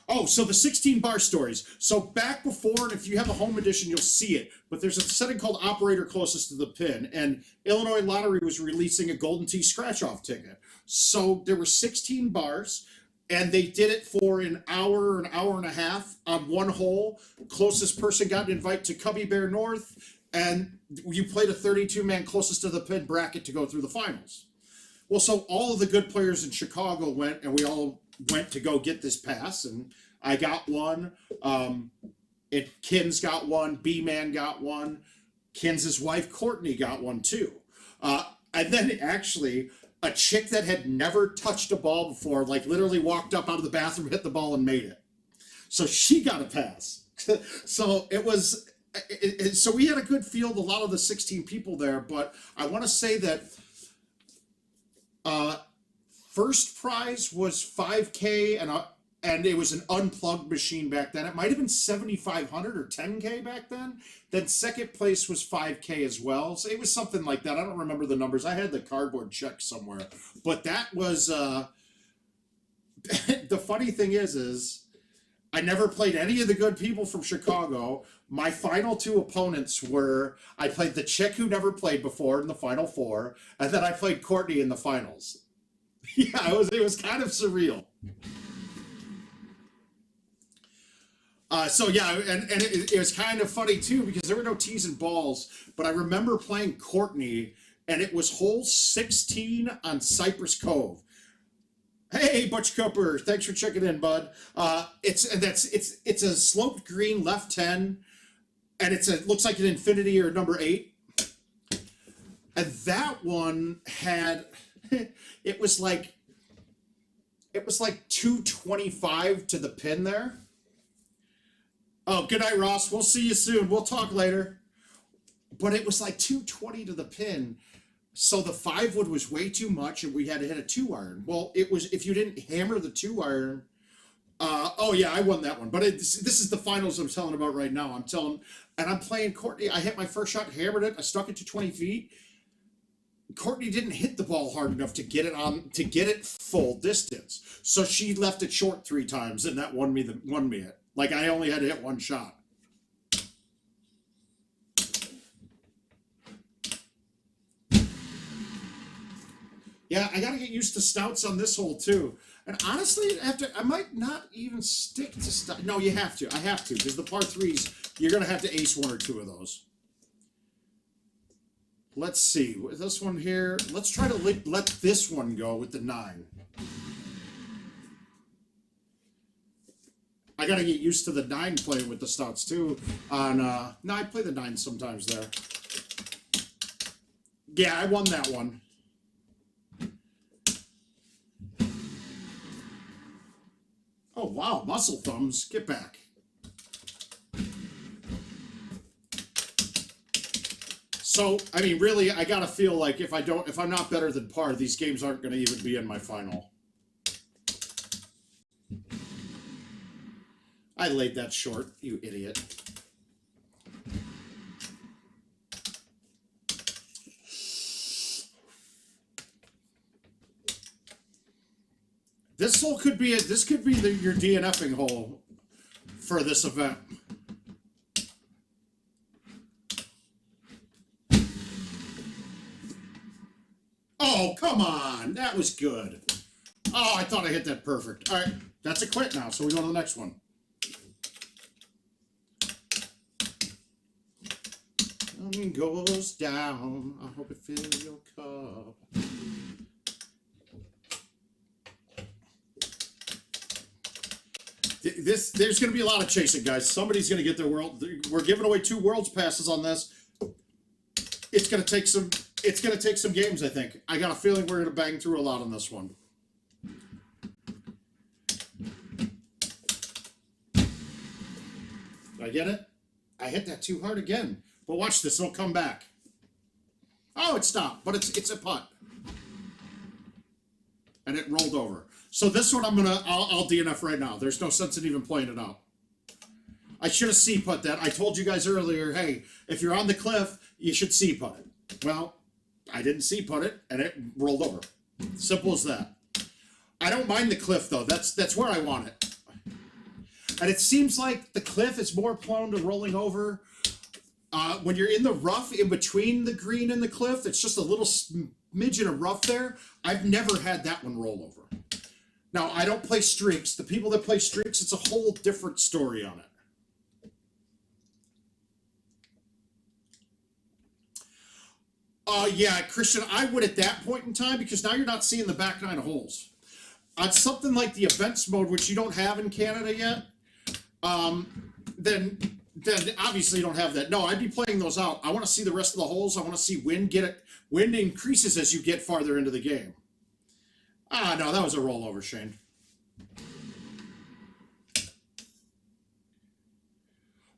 Oh, so the 16 bar stories. So back before, and if you have a home edition, you'll see it. But there's a setting called Operator Closest to the Pin, and Illinois Lottery was releasing a Golden Tee scratch-off ticket. So there were 16 bars, and they did it for an hour and a half on one hole. Closest person got an invite to Cubby Bear North, and you played a 32-man closest to the pin bracket to go through the finals. Well, so all of the good players in Chicago went, and we all went to go get this pass, and I got one. Kins got one. B-Man got one. Kins' wife, Courtney, got one too. And then actually, a chick that had never touched a ball before, like literally walked up out of the bathroom, hit the ball, and made it. So she got a pass. So it was, so we had a good field, a lot of the 16 people there, but I want to say that first prize was $5K, and it was an unplugged machine back then. It might have been $7,500 or $10K back then. Then second place was $5K as well. So it was something like that. I don't remember the numbers. I had the cardboard check somewhere. But that was the funny thing is I never played any of the good people from Chicago. My final two opponents were, I played the chick who never played before in the Final Four, and then I played Courtney in the finals. Yeah, it was kind of surreal. So yeah, and it was kind of funny too because there were no tees and balls, but I remember playing Courtney, and it was hole 16 on Cypress Cove. Hey, Butch Cooper, thanks for checking in, bud. It's a sloped green left 10, and it looks like an infinity or number 8, and that one had it was like 225 to the pin there. Oh, good night, Ross. We'll see you soon. We'll talk later. But it was like 220 to the pin. So the 5-wood was way too much, and we had to hit a 2-iron. Well, it was, if you didn't hammer the 2-iron, oh yeah, I won that one. But this is the finals I'm telling about right now. And I'm playing Courtney. I hit my first shot, hammered it. I stuck it to 20 feet. Courtney didn't hit the ball hard enough to get it full distance. So she left it short 3 times, and that won me it. Like, I only had to hit one shot. Yeah, I got to get used to stouts on this hole, too. And honestly, I might not even stick to stout. No, you have to. I have to, because the par 3s, you're going to have to ace 1 or 2 of those. Let's see. With this one here, let's try to let this one go with the 9. I gotta get used to the 9 playing with the stouts too. No, I play the 9 sometimes there. Yeah, I won that one. Oh wow, muscle thumbs, get back. So, I mean, really, I gotta feel like if I'm not better than par, these games aren't gonna even be in my final. I laid that short, you idiot. This hole could be your DNFing hole for this event. Oh, come on. That was good. Oh, I thought I hit that perfect. All right, that's a quit now, so we go to the next one. Sun goes down. I hope it fills your cup. There's going to be a lot of chasing, guys. Somebody's going to get their world. We're giving away 2 worlds passes on this. It's going to take some. It's going to take some games, I think. I got a feeling we're going to bang through a lot on this one. Did I get it? I hit that too hard again. But watch this; it'll come back. Oh, it stopped, but it's a putt, and it rolled over. So this one I'll DNF right now. There's no sense in even playing it out. I should have C-putt that. I told you guys earlier, hey, if you're on the cliff, you should C-putt it. Well, I didn't C-putt it, and it rolled over. Simple as that. I don't mind the cliff, though. That's where I want it. And it seems like the cliff is more prone to rolling over. When you're in the rough in between the green and the cliff, it's just a little smidgen of rough there. I've never had that one roll over. Now, I don't play streaks. The people that play streaks, it's a whole different story on it. Yeah, Christian, I would at that point in time, because now you're not seeing the back 9 holes. On something like the events mode, which you don't have in Canada yet, then obviously you don't have that. No, I'd be playing those out. I want to see the rest of the holes. I want to see wind Wind increases as you get farther into the game. No, that was a rollover, Shane.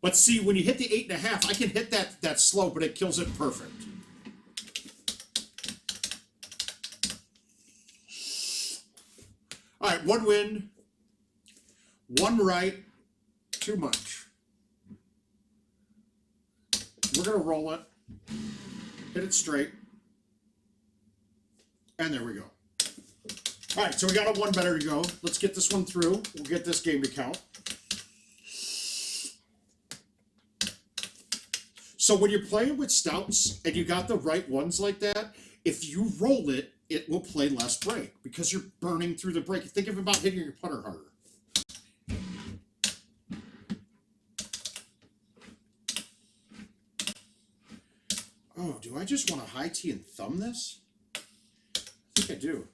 But see, when you hit the 8.5, I can hit that slope, but it kills it perfect. All right, one wind, one right, too much. We're going to roll it, hit it straight, and there we go. All right, so we got a one better to go. Let's get this one through. We'll get this game to count. So when you're playing with stouts and you got the right ones like that, if you roll it, it will play less break because you're burning through the break. Think about hitting your putter harder. Oh, do I just want to high tee and thumb this? I think I do.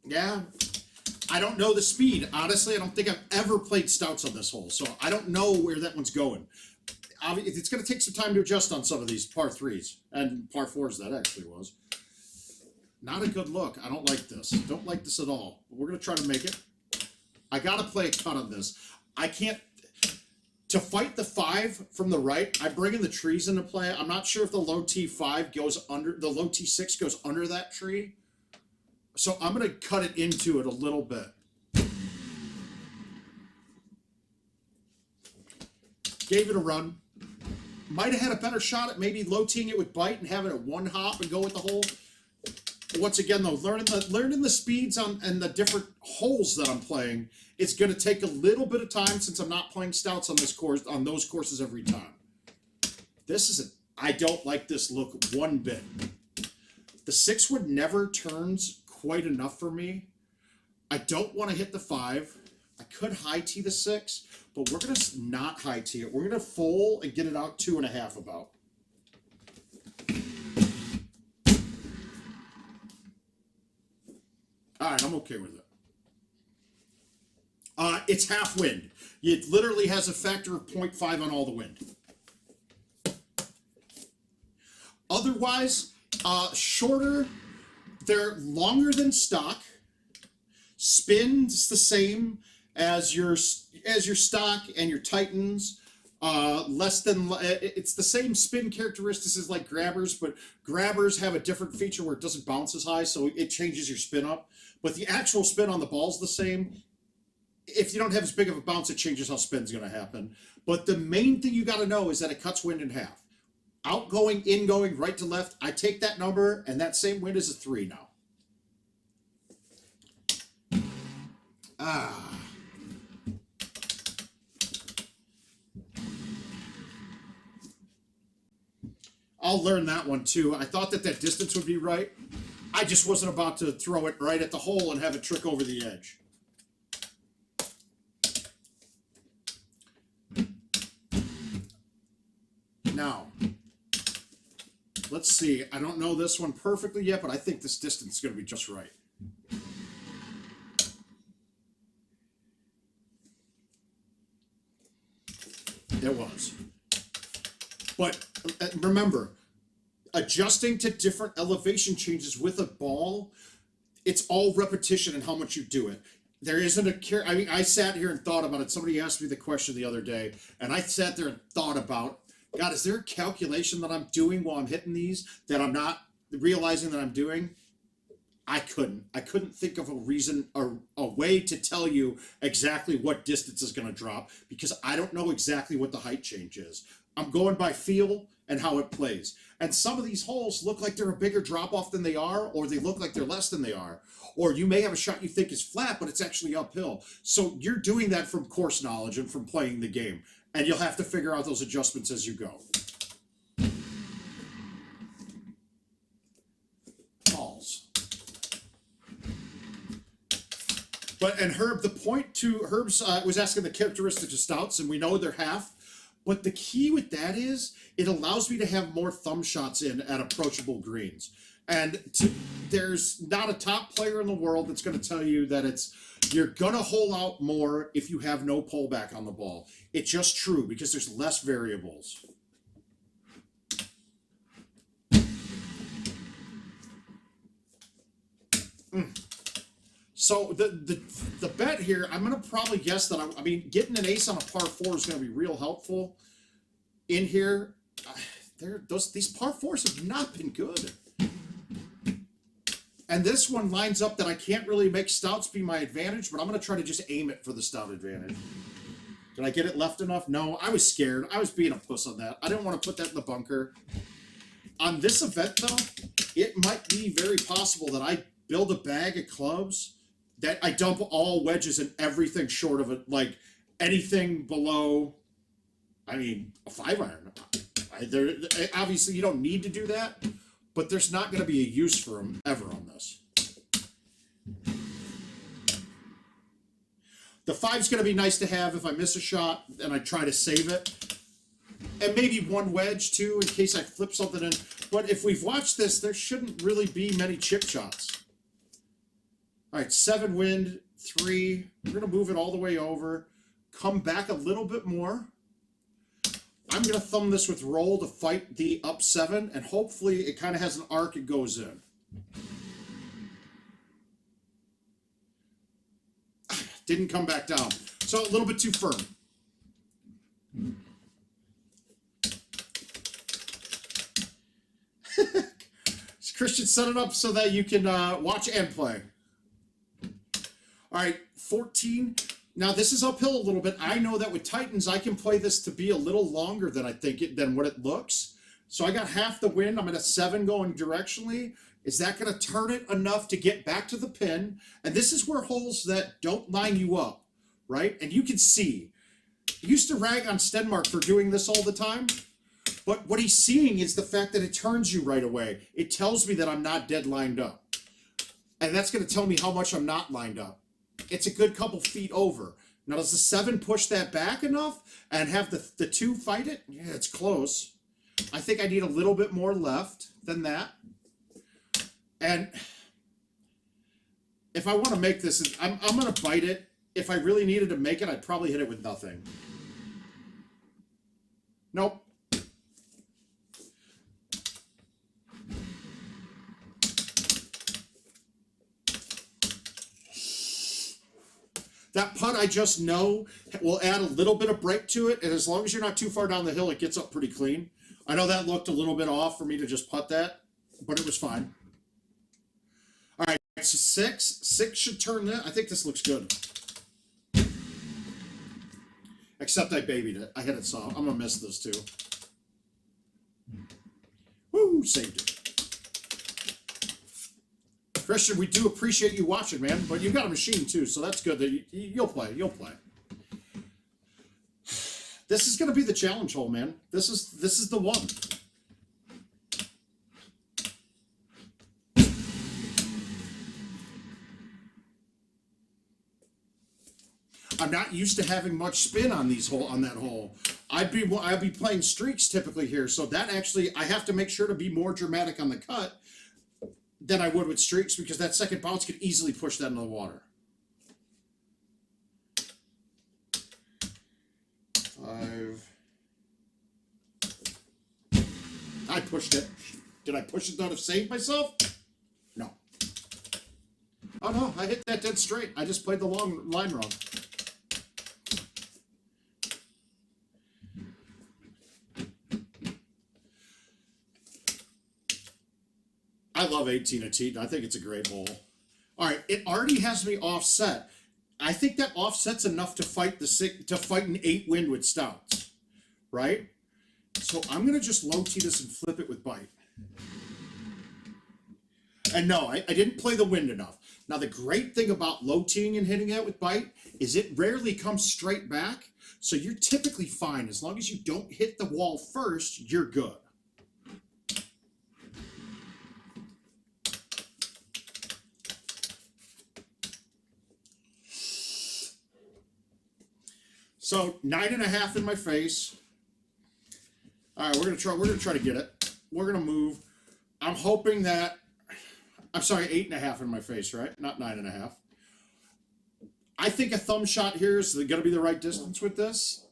Yeah, I don't know the speed. Honestly, I don't think I've ever played stouts on this hole, so I don't know where that one's going. It's going to take some time to adjust on some of these par 3s and par 4s that actually was. Not a good look. I don't like this. Don't like this at all. But we're going to try to make it. I got to play a cut on this. I can't... To fight the 5 from the right, I bring in the trees into play. I'm not sure if the low T5 goes under... The low T6 goes under that tree. So I'm going to cut it into it a little bit. Gave it a run. Might have had a better shot at maybe low-teeing it with bite and having it one hop and go with the hole. Once again, though, learning the speeds and the different holes that I'm playing, it's going to take a little bit of time since I'm not playing stouts on this course, on those courses every time. I don't like this look one bit. The 6-wood never turns quite enough for me. I don't want to hit the 5. I could high tee the 6, but we're going to not high tee it. We're going to full and get it out 2.5 about. All right, I'm okay with it. It's half wind. It literally has a factor of 0.5 on all the wind. Otherwise, shorter. They're longer than stock. Spin's the same as your stock and your Titans. It's the same spin characteristics as like grabbers, but grabbers have a different feature where it doesn't bounce as high, so it changes your spin up. But the actual spin on the ball's the same. If you don't have as big of a bounce, it changes how spin's going to happen. But the main thing you got to know is that it cuts wind in half. Outgoing, ingoing, right to left, I take that number, and that same wind is a 3 now. I'll learn that one too. I thought that distance would be right. I just wasn't about to throw it right at the hole and have it trick over the edge. Now, let's see. I don't know this one perfectly yet, but I think this distance is going to be just right. It was. But remember, adjusting to different elevation changes with a ball, it's all repetition and how much you do it. There isn't a... I mean, I sat here and thought about it. Somebody asked me the question the other day, and I sat there and thought about, God, is there a calculation that I'm doing while I'm hitting these that I'm not realizing that I'm doing? I couldn't think of a reason or a way to tell you exactly what distance is going to drop because I don't know exactly what the height change is. I'm going by feel and how it plays. And some of these holes look like they're a bigger drop off than they are, or they look like they're less than they are. Or you may have a shot you think is flat, but it's actually uphill. So you're doing that from course knowledge and from playing the game. And you'll have to figure out those adjustments as you go. Balls. But, and Herb, the point to Herb's was asking the characteristics of stouts, and we know they're half. But the key with that is it allows me to have more thumb shots in at approachable greens. And there's not a top player in the world that's going to tell you that you're going to hole out more if you have no pullback on the ball. It's just true because there's less variables. So the bet here, I'm going to probably guess that, I mean, getting an ace on a par 4 is going to be real helpful in here. These par 4s have not been good. And this one lines up that I can't really make stouts be my advantage, but I'm going to try to just aim it for the stout advantage. Did I get it left enough? No, I was scared. I was being a puss on that. I didn't want to put that in the bunker. On this event, though, it might be very possible that I build a bag of clubs that I dump all wedges and everything short of it, like anything below, I mean, a 5-iron. Obviously, you don't need to do that, but there's not going to be a use for them ever on this. The 5's going to be nice to have if I miss a shot and I try to save it. And maybe one wedge, too, in case I flip something in. But if we've watched this, there shouldn't really be many chip shots. All right, 7 wind, 3. We're going to move it all the way over. Come back a little bit more. I'm going to thumb this with roll to fight the up 7, and hopefully it kind of has an arc and goes in. Didn't come back down. So a little bit too firm. Christian, set it up so that you can watch and play. All right, 14. Now, this is uphill a little bit. I know that with Titans, I can play this to be a little longer than than what it looks. So I got half the wind. I'm at a 7 going directionally. Is that going to turn it enough to get back to the pin? And this is where holes that don't line you up, right? And you can see. I used to rag on Stenmark for doing this all the time. But what he's seeing is the fact that it turns you right away. It tells me that I'm not dead lined up. And that's going to tell me how much I'm not lined up. It's a good couple feet over. Now, does the 7 push that back enough and have the 2 fight it? Yeah, it's close. I think I need a little bit more left than that. And if I want to make this, I'm going to bite it. If I really needed to make it, I'd probably hit it with nothing. Nope. That putt, I just know, will add a little bit of break to it, and as long as you're not too far down the hill, it gets up pretty clean. I know that looked a little bit off for me to just putt that, but it was fine. All right, so 6. 6 should turn that. I think this looks good. Except I babied it. I hit it soft. I'm going to miss this, too. Woo, saved it. Christian, we do appreciate you watching, man, but you've got a machine too, so that's good. That you'll play. You'll play. This is going to be the challenge hole, man. This is the one. I'm not used to having much spin on that hole. I'd be playing streaks typically here, so that actually I have to make sure to be more dramatic on the cut than I would with streaks, because that second bounce could easily push that into the water. 5. I pushed it. Did I push it though to save myself? No. Oh no, I hit that dead straight. I just played the long line wrong. I love 18 a tee. I think it's a great hole. All right, it already has me offset. I think that offsets enough to fight an 8 wind with stouts, right? So I'm going to just low tee this and flip it with bite. And no, I didn't play the wind enough. Now, the great thing about low teeing and hitting it with bite is it rarely comes straight back. So you're typically fine. As long as you don't hit the wall first, you're good. So 9.5 in my face. All right, we're gonna try to get it. We're gonna move. I'm hoping that. I'm sorry, 8.5 in my face, right? Not 9.5. I think a thumb shot here is going to be the right distance with this.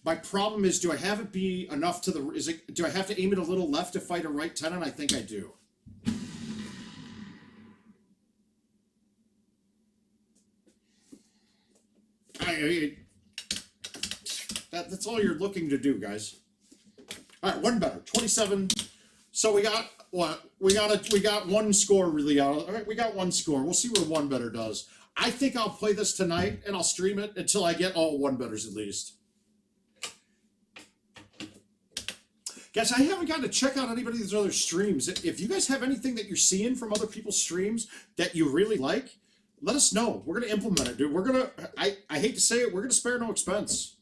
My problem is, do I have it be enough to the? Do I have to aim it a little left to fight a right 10? And I think I do. That's all you're looking to do, guys. All right, one better, 27. So we got what? We got one score really out. All right, we got one score. We'll see what one better does. I think I'll play this tonight and I'll stream it until I get all one betters at least. Guys, I haven't gotten to check out anybody's other streams. If you guys have anything that you're seeing from other people's streams that you really like, let us know. We're gonna implement it, dude. We're gonna. I hate to say it, we're gonna spare no expense.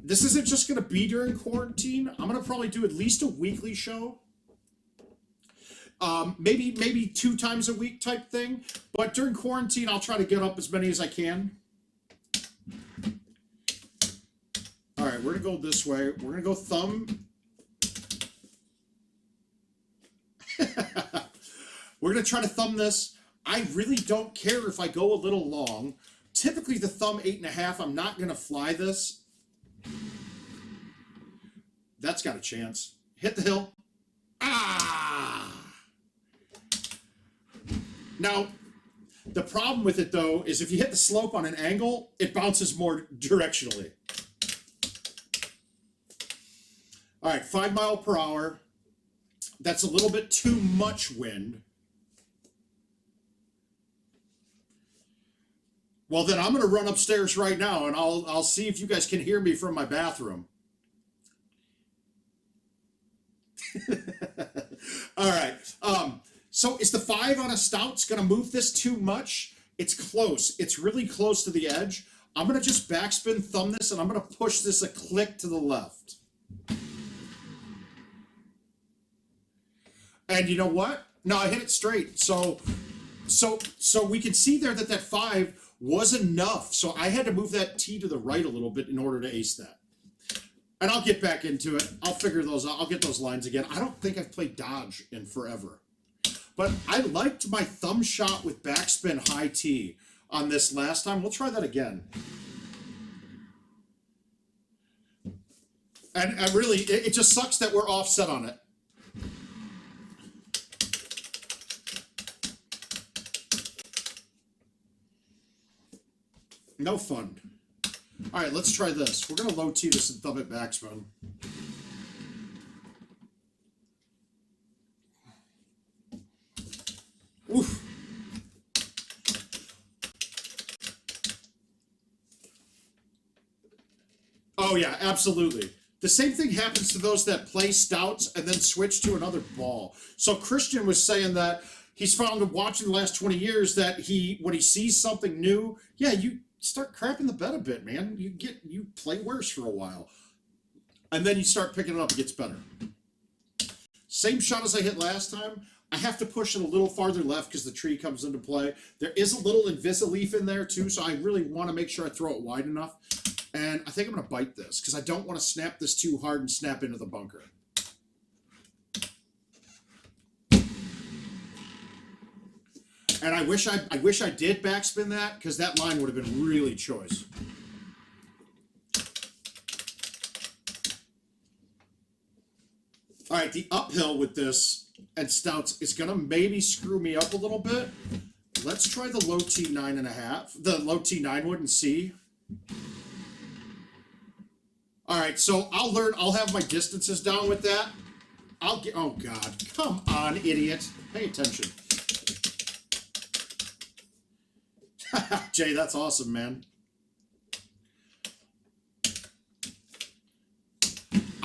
This isn't just gonna be during quarantine. I'm gonna probably do at least a weekly show. Maybe 2 times a week type thing. But during quarantine, I'll try to get up as many as I can. All right, we're gonna go this way. We're gonna go thumb. We're gonna try to thumb this. I really don't care if I go a little long. Typically the thumb 8.5, I'm not gonna fly this. That's got a chance. Hit the hill. Ah! Now, the problem with it though is if you hit the slope on an angle, it bounces more directionally. All right, 5 miles per hour. That's a little bit too much wind. Well, then I'm going to run upstairs right now, and I'll see if you guys can hear me from my bathroom. All right. So is the 5 on a stout's going to move this too much? It's close. It's really close to the edge. I'm going to just backspin thumb this, and I'm going to push this a click to the left. And you know what? No, I hit it straight. So we can see there that 5 was enough. So I had to move that T to the right a little bit in order to ace that. And I'll get back into it. I'll figure those out. I'll get those lines again. I don't think I've played dodge in forever. But I liked my thumb shot with backspin high T on this last time. We'll try that again. And really, it just sucks that we're offset on it. No fun. All right, let's try this. We're going to low T this and thumb it backspin. Oof. Oh, yeah, absolutely. The same thing happens to those that play stouts and then switch to another ball. So Christian was saying that he's found watching the last 20 years that when he sees something new, yeah, you start crapping the bed a bit, man. You play worse for a while. And then you start picking it up, it gets better. Same shot as I hit last time. I have to push it a little farther left because the tree comes into play. There is a little Invisaleaf in there too, so I really want to make sure I throw it wide enough. And I think I'm going to bite this because I don't want to snap this too hard and snap into the bunker. And I wish I did backspin that because that line would have been really choice. All right, the uphill with this and stouts is gonna maybe screw me up a little bit. Let's try the low T 9.5, the low T 9 wood and see. All right, so I'll have my distances down with that. Oh God, come on, idiot. Pay attention. Jay, that's awesome, man.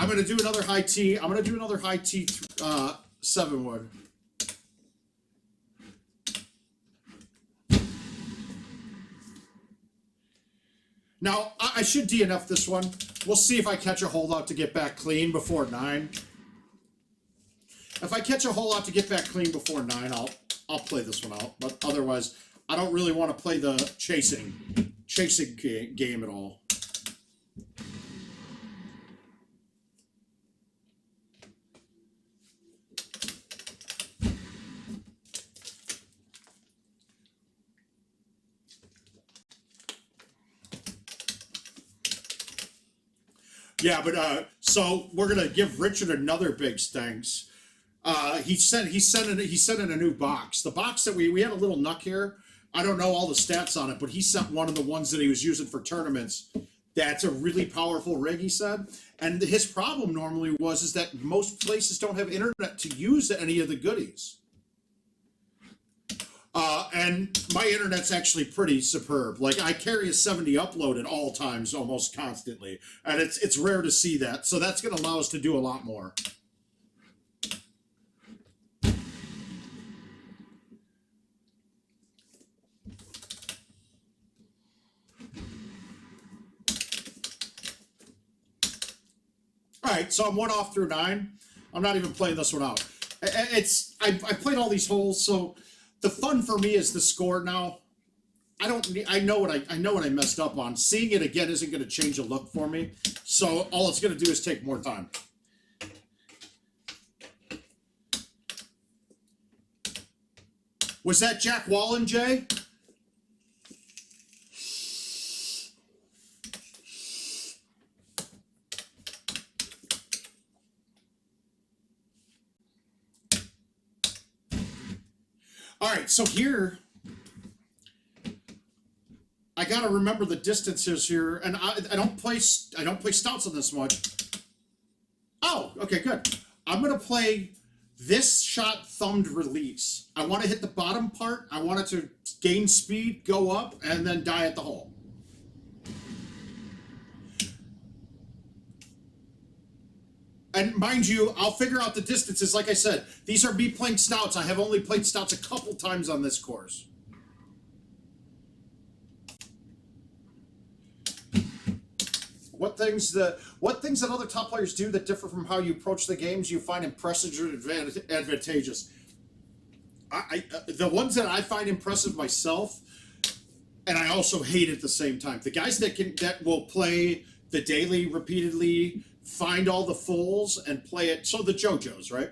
I'm going to do another high T. I'm going to do another high T 7 wood. Now, I should DNF this one. We'll see if I catch a holdout to get back clean before 9. If I catch a holdout to get back clean before 9, I'll play this one out. But otherwise, I don't really want to play the chasing game at all. Yeah, but so we're gonna give Richard another big thanks. He sent in a new box. The box that we had a little nuck here. I don't know all the stats on it, but he sent one of the ones that he was using for tournaments. That's a really powerful rig, he said. And his problem normally is that most places don't have internet to use any of the goodies. And my internet's actually pretty superb. Like, I carry a 70 upload at all times, almost constantly. And it's rare to see that. So that's going to allow us to do a lot more. All right, so I'm 1 off through 9. I'm not even playing this one out. I played all these holes, so the fun for me is the score now. I know what I messed up on. Seeing it again isn't going to change the look for me. So all it's going to do is take more time. Was that Jack Wallen, Jay? All right, so here, I gotta remember the distances here, and I don't play stouts on this much. Oh, okay, good. I'm gonna play this shot thumbed release. I want to hit the bottom part. I want it to gain speed, go up, and then die at the hole. And mind you, I'll figure out the distances. Like I said, these are me playing stouts. I have only played stouts a couple times on this course. What things that other top players do that differ from how you approach the games you find impressive or advantageous? The ones that I find impressive myself, and I also hate at the same time, the guys that will play the daily repeatedly, find all the fulls and play it. So the JoJos, right?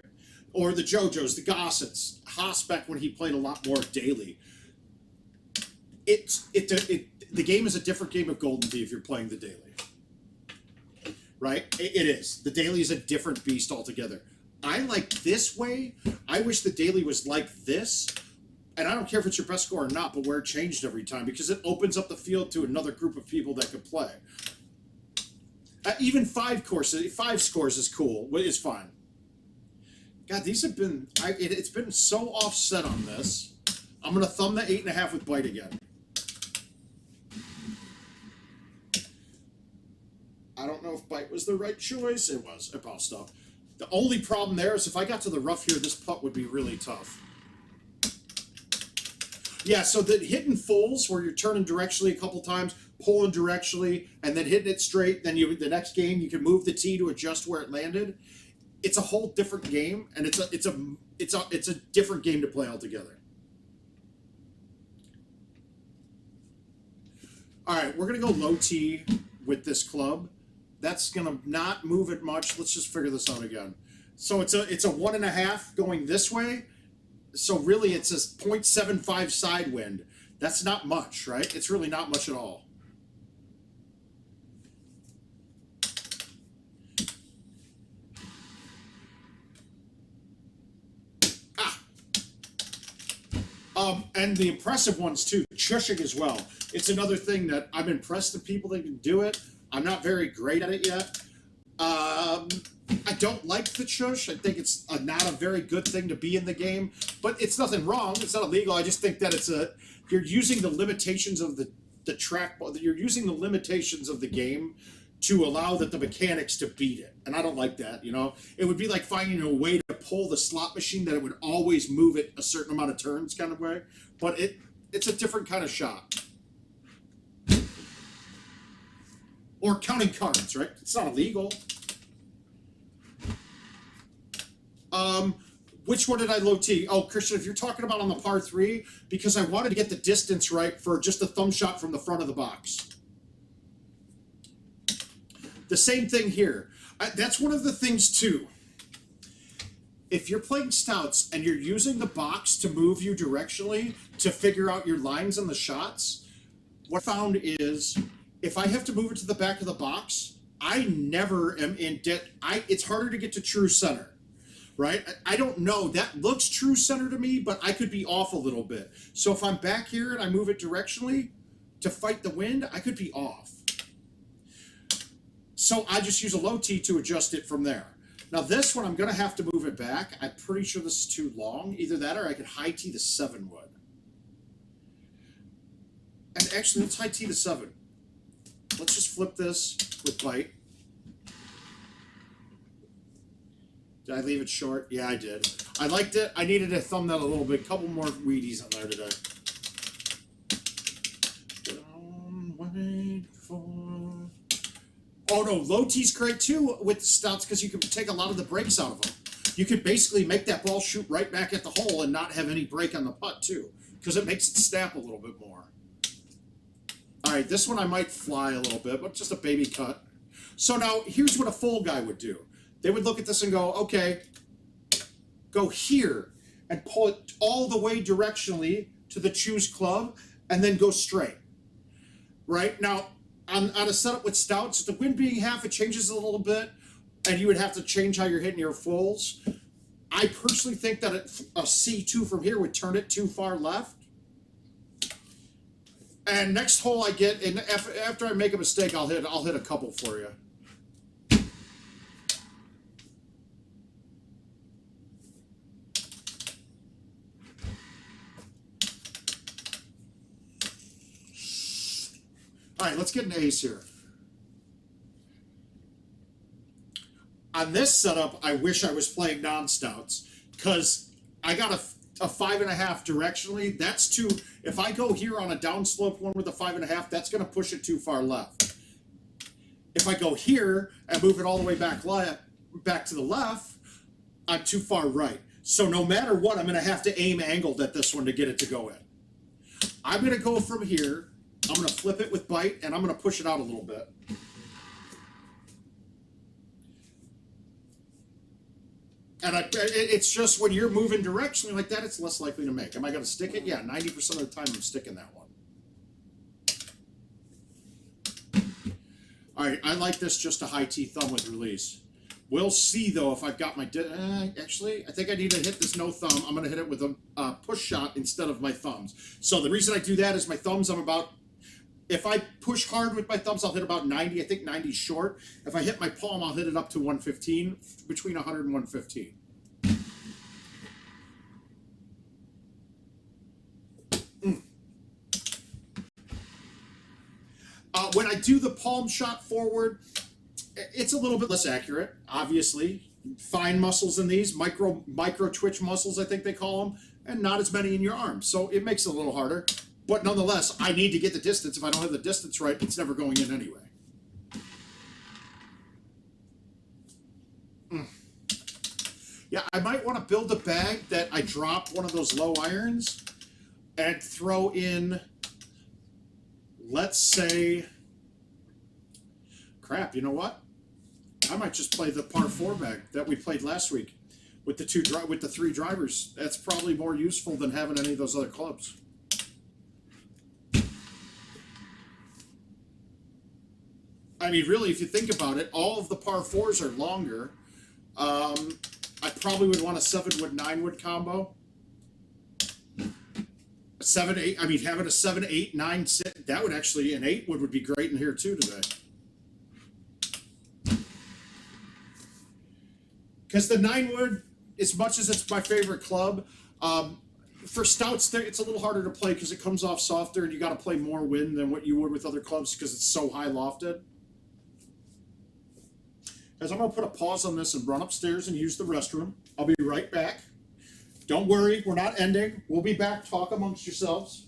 Or the JoJos, the Gossets, Hosbeck when he played a lot more daily. The game is a different game of Golden Tee if you're playing the daily. Right? It is. The daily is a different beast altogether. I like this way. I wish the daily was like this. And I don't care if it's your best score or not, but where it changed every time, because it opens up the field to another group of people that could play. Even 5 scores is cool. It's fine. God, these have been... it's been so offset on this. I'm going to thumb the 8.5 with bite again. I don't know if bite was the right choice. It was. It bounced up. The only problem there is if I got to the rough here, this putt would be really tough. Yeah, so the hitting fulls where you're turning directionally a couple times, pulling directionally, and then hitting it straight, then the next game you can move the tee to adjust where it landed. It's a whole different game, and it's a different game to play altogether. All right, we're gonna go low tee with this club. That's gonna not move it much. Let's just figure this out again. So it's a 1.5 going this way. So really it's a 0.75 side wind. That's not much, right? It's really not much at all. And the impressive ones too, chushing as well. It's another thing that I'm impressed with people that can do it. I'm not very great at it yet. I don't like the chush. I think it's not a very good thing to be in the game, but it's nothing wrong. It's not illegal. I just think that you're using the limitations of the track. You're using the limitations of the game to allow the mechanics to beat it. And I don't like that, you know? It would be like finding a way to pull the slot machine that it would always move it a certain amount of turns kind of way. But it's a different kind of shot. Or counting cards, right? It's not illegal. Which one did I low tee? Oh, Christian, if you're talking about on the par 3, because I wanted to get the distance right for just a thumb shot from the front of the box. The same thing here. That's one of the things, too. If you're playing stouts and you're using the box to move you directionally to figure out your lines on the shots, what I found is if I have to move it to the back of the box, I never am in debt. It's harder to get to true center, right? I don't know. That looks true center to me, but I could be off a little bit. So if I'm back here and I move it directionally to fight the wind, I could be off. So I just use a low tee to adjust it from there. Now this one, I'm going to have to move it back. I'm pretty sure this is too long. Either that or I could high tee the 7 wood. And actually, let's high tee the 7. Let's just flip this with bite. Did I leave it short? Yeah, I did. I liked it. I needed to thumb that a little bit. Couple more Wheaties in there today. Don't wait for... Oh no, low tee's great too with the stouts because you can take a lot of the breaks out of them. You could basically make that ball shoot right back at the hole and not have any break on the putt too, because it makes it snap a little bit more. All right, this one I might fly a little bit, but just a baby cut. So now here's what a full guy would do. They would look at this and go, okay, go here and pull it all the way directionally to the choose club and then go straight. Right? Now, on a setup with stouts, the wind being half, it changes a little bit, and you would have to change how you're hitting your fulls. I personally think that a C2 from here would turn it too far left. And next hole I get, and after I make a mistake, I'll hit a couple for you. All right, let's get an ace here. On this setup, I wish I was playing non-stouts because I got a 5.5 directionally. That's too. If I go here on a downslope one with a 5.5, that's going to push it too far left. If I go here and move it all the way back to the left, I'm too far right. So no matter what, I'm going to have to aim angled at this one to get it to go in. I'm going to go from here. I'm going to flip it with bite, and I'm going to push it out a little bit. And it's just when you're moving directionally like that, it's less likely to make. Am I going to stick it? Yeah, 90% of the time I'm sticking that one. All right, I like this just a high T thumb with release. We'll see, though, if I've got my... actually, I think I need to hit this no thumb. I'm going to hit it with a push shot instead of my thumbs. So the reason I do that is my thumbs, I'm about... If I push hard with my thumbs, I'll hit about 90. I think 90 is short. If I hit my palm, I'll hit it up to 115, between 100 and 115. When I do the palm shot forward, it's a little bit less accurate, obviously. Fine muscles in these, micro twitch muscles, I think they call them, and not as many in your arms. So it makes it a little harder. But nonetheless, I need to get the distance. If I don't have the distance right, it's never going in anyway. Yeah, I might want to build a bag that I drop one of those low irons and throw in, let's say, crap, you know what? I might just play the par 4 bag that we played last week with the 3 drivers. That's probably more useful than having any of those other clubs. I mean, really, if you think about it, all of the par 4s are longer. I probably would want a 7 wood, 9 wood combo. 7, 8. I mean, having a 7, 8, 9, 6. That would actually, an 8 wood be great in here too today. Because the 9 wood, as much as it's my favorite club, for stouts, it's a little harder to play because it comes off softer, and you got to play more wind than what you would with other clubs because it's so high lofted. Guys, I'm going to put a pause on this and run upstairs and use the restroom. I'll be right back. Don't worry, we're not ending. We'll be back. Talk amongst yourselves.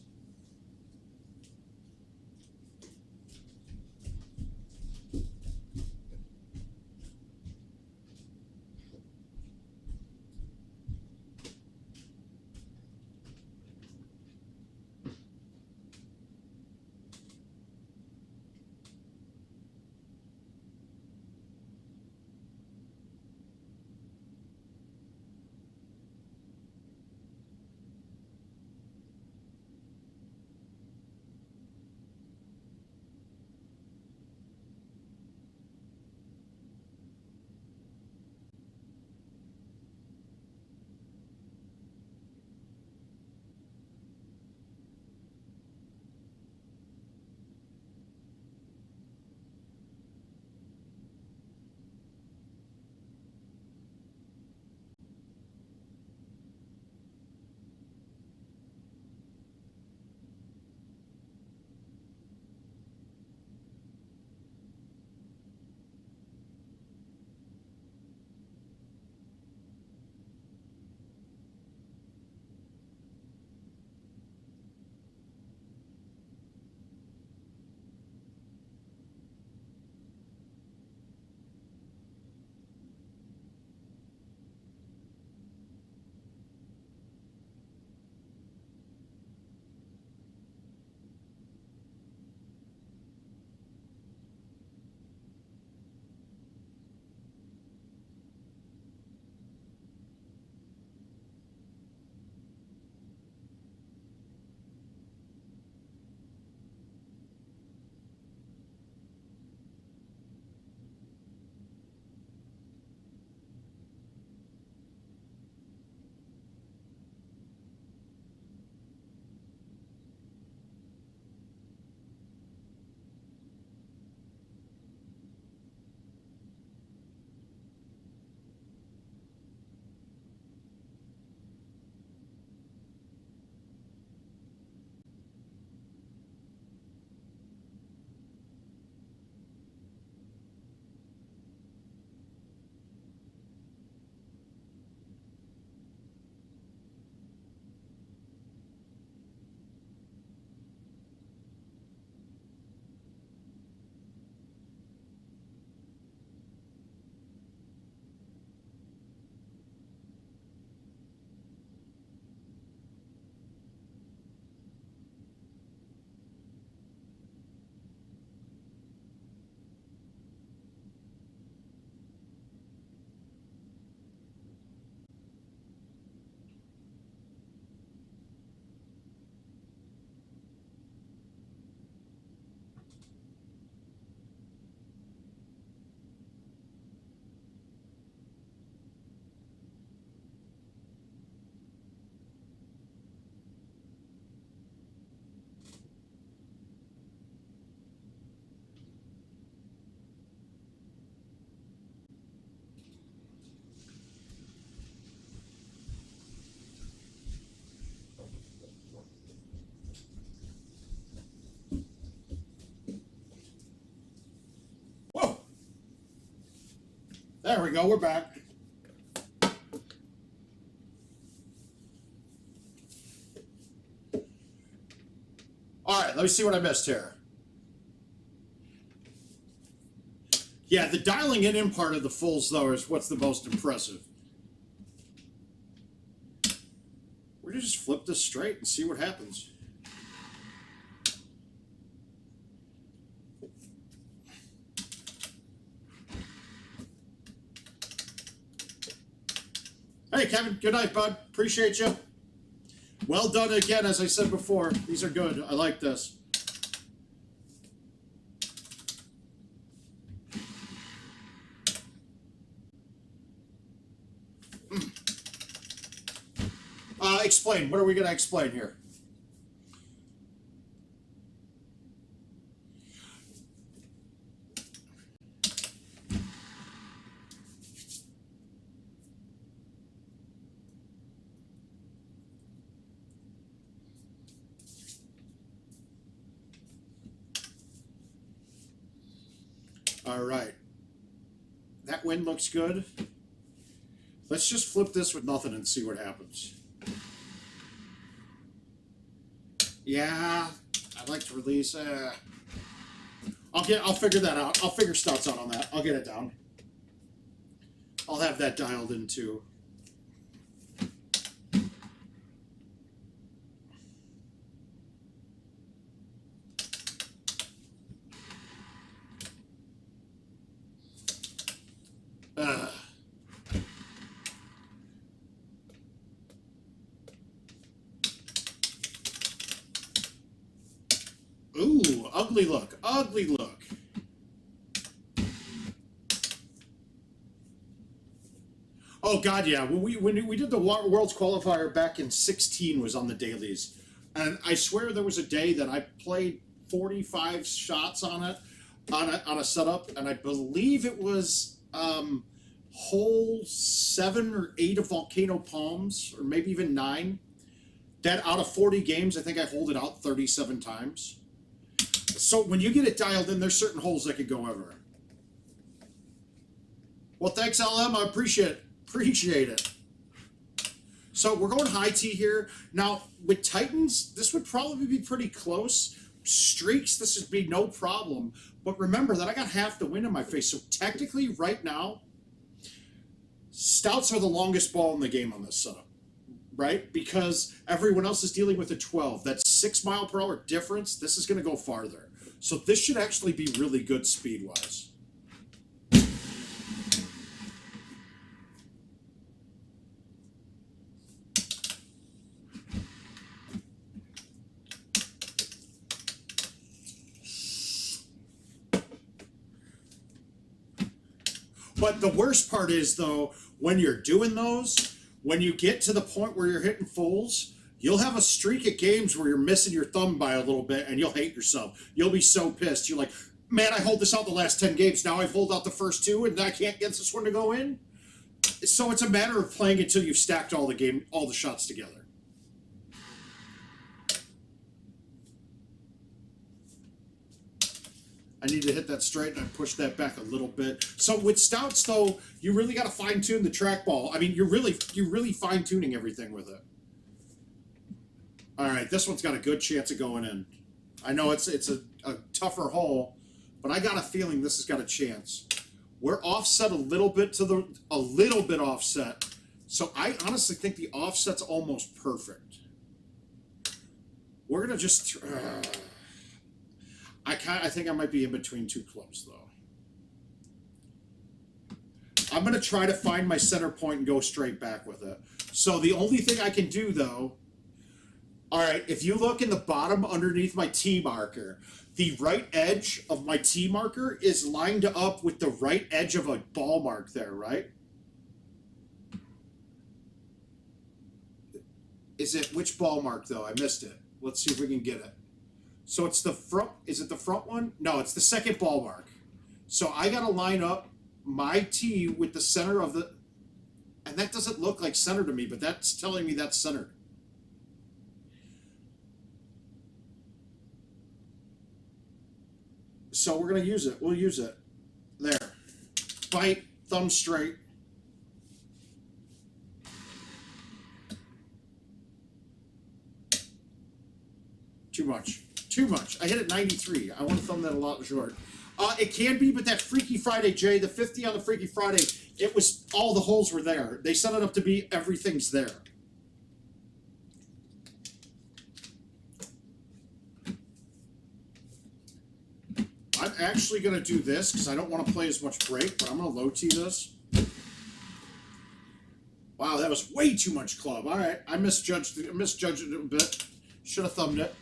Whoa! There we go, we're back. All right, let me see what I missed here. Yeah, the dialing it in part of the fulls, though, is what's the most impressive. We're going to just flip this straight and see what happens. Hey, Kevin, good night, bud. Appreciate you. Well done again, as I said before. These are good. I like this. Explain. What are we going to explain here? All right. That wind looks good. Let's just flip this with nothing and see what happens. Yeah, I'd like to release. I'll figure that out. I'll figure stouts out on that. I'll get it down. I'll have that dialed in too. Ooh, ugly look, ugly look. Oh God, yeah. When we did the World's Qualifier back in 16 was on the dailies, and I swear there was a day that I played 45 shots on it, on a setup, and I believe it was hole 7 or 8 of Volcano Palms, or maybe even 9. That out of 40 games, I think I hold it out 37 times. So when you get it dialed in, there's certain holes that could go over. Well, thanks, LM. I appreciate it. So we're going high T here. Now, with Titans, this would probably be pretty close. Streaks, this would be no problem. But remember that I got half the wind in my face. So technically, right now, stouts are the longest ball in the game on this setup. Right? Because everyone else is dealing with a 12. That's 6 mile per hour difference. This is going to go farther. So this should actually be really good speed-wise. But the worst part is, though, when you're doing those, when you get to the point where you're hitting fulls, you'll have a streak at games where you're missing your thumb by a little bit, and you'll hate yourself. You'll be so pissed. You're like, man, I hold this out the last 10 games. Now I've hold out the first 2, and I can't get this one to go in. So it's a matter of playing until you've stacked all the shots together. I need to hit that straight, and I push that back a little bit. So with stouts, though, you really got to fine tune the trackball. I mean, you're really fine tuning everything with it. All right, this one's got a good chance of going in. I know it's a tougher hole, but I got a feeling this has got a chance. We're offset a little bit offset. So I honestly think the offset's almost perfect. We're gonna just. I think I might be in between 2 clubs though. I'm gonna try to find my center point and go straight back with it. So the only thing I can do though. All right, if you look in the bottom underneath my T marker, the right edge of my T marker is lined up with the right edge of a ball mark there, right? Is it which ball mark though? I missed it. Let's see if we can get it. So it's the front, is it the front one? No, it's the second ball mark. So I gotta line up my T with the center of the, and that doesn't look like center to me, but that's telling me that's centered. So we're gonna use it, we'll use it. There, bite, thumb straight. Too much. I hit it 93. I want to thumb that a lot short. It can be, but that Freaky Friday, Jay, the 50 on the Freaky Friday, it was, all the holes were there. They set it up to be everything's there. I'm actually going to do this because I don't want to play as much break, but I'm going to low tee this. Wow, that was way too much club. All right, I misjudged it a bit. Should have thumbed it.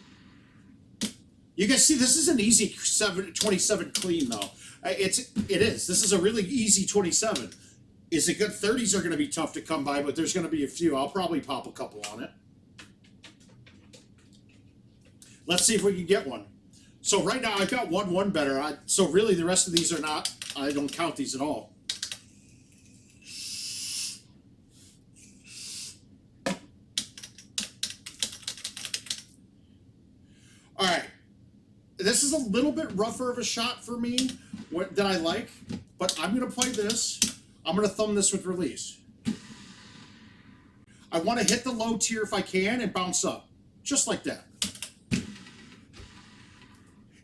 You guys see, this is an easy 27 clean, though. It is. This is a really easy 27. Is it good? 30s are going to be tough to come by, but there's going to be a few. I'll probably pop a couple on it. Let's see if we can get one. So right now, I've got one better. So really, the rest of these are not, I don't count these at all. All right. This is a little bit rougher of a shot for me that I like. But I'm going to play this. I'm going to thumb this with release. I want to hit the low tier if I can and bounce up. Just like that.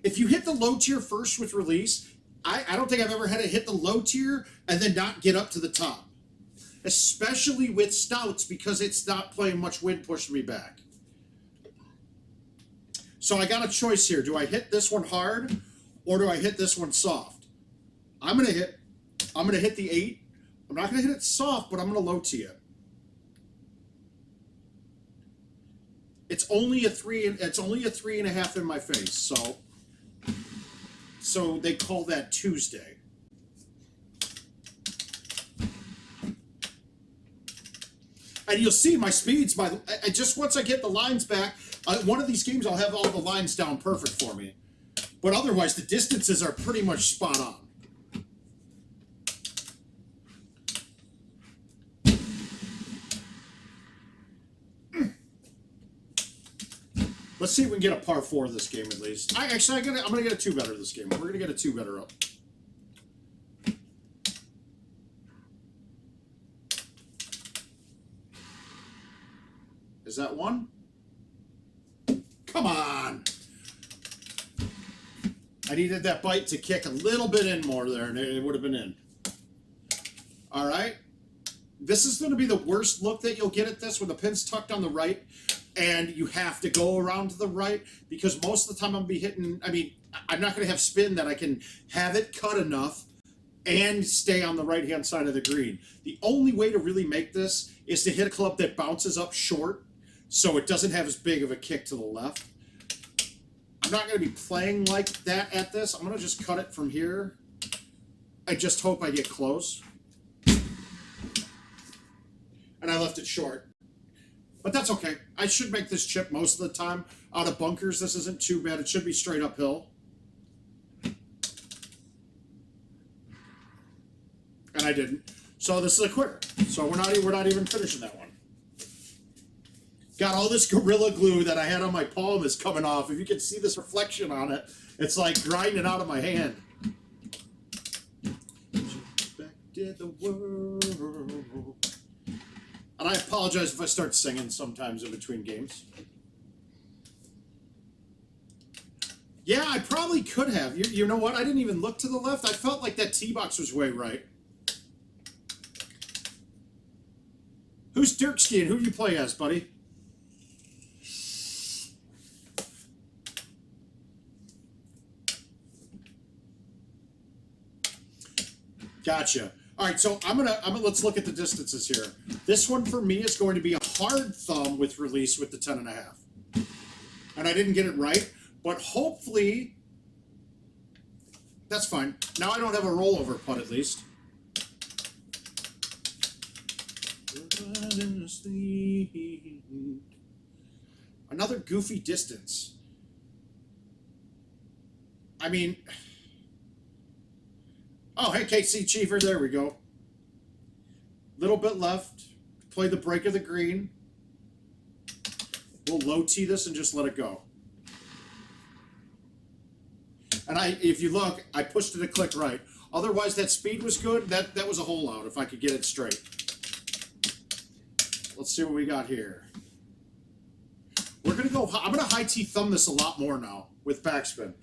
If you hit the low tier first with release, I don't think I've ever had it hit the low tier and then not get up to the top. Especially with stouts because it's not playing much wind pushing me back. So I got a choice here. Do I hit this one hard or do I hit this one soft? I'm gonna hit the 8. I'm not gonna hit it soft, but I'm gonna low tee it. It's only a 3.5 in my face, so they call that Tuesday. And you'll see my speeds just once I get the lines back. One of these games I'll have all the lines down perfect for me, but otherwise the distances are pretty much spot on. Let's see if we can get a par 4 this game at least. I'm gonna get a 2-better this game. We're gonna get a 2-better up. Is that one? Come on! I needed that bite to kick a little bit in more there, and it would have been in. All right. This is going to be the worst look that you'll get at this when the pin's tucked on the right and you have to go around to the right, because most of the time I'm going to be hitting, I'm not going to have spin that I can have it cut enough and stay on the right-hand side of the green. The only way to really make this is to hit a club that bounces up short so it doesn't have as big of a kick to the left. I'm not going to be playing like that at this. I'm going to just cut it from here. I just hope I get close. And I left it short. But that's okay. I should make this chip most of the time. Out of bunkers, this isn't too bad. It should be straight uphill. And I didn't. So this is a quitter. So we're not even finishing that one. Got all this Gorilla Glue that I had on my palm is coming off. If you can see this reflection on it, it's like grinding out of my hand. Back to the world. And I apologize if I start singing sometimes in between games. Yeah, I probably could have. You know what? I didn't even look to the left. I felt like that tee box was way right. Who's Dirkski and who do you play as, buddy? Gotcha. All right, so let's look at the distances here. This one for me is going to be a hard thumb with release with the 10.5. And I didn't get it right, but hopefully that's fine. Now I don't have a rollover putt at least. Another goofy distance. Oh, hey, KC Cheever, there we go. Little bit left. Play the break of the green. We'll low tee this and just let it go. And if you look, I pushed it a click right. Otherwise, that speed was good. That was a hole out if I could get it straight. Let's see what we got here. I'm going to high tee thumb this a lot more now with backspin.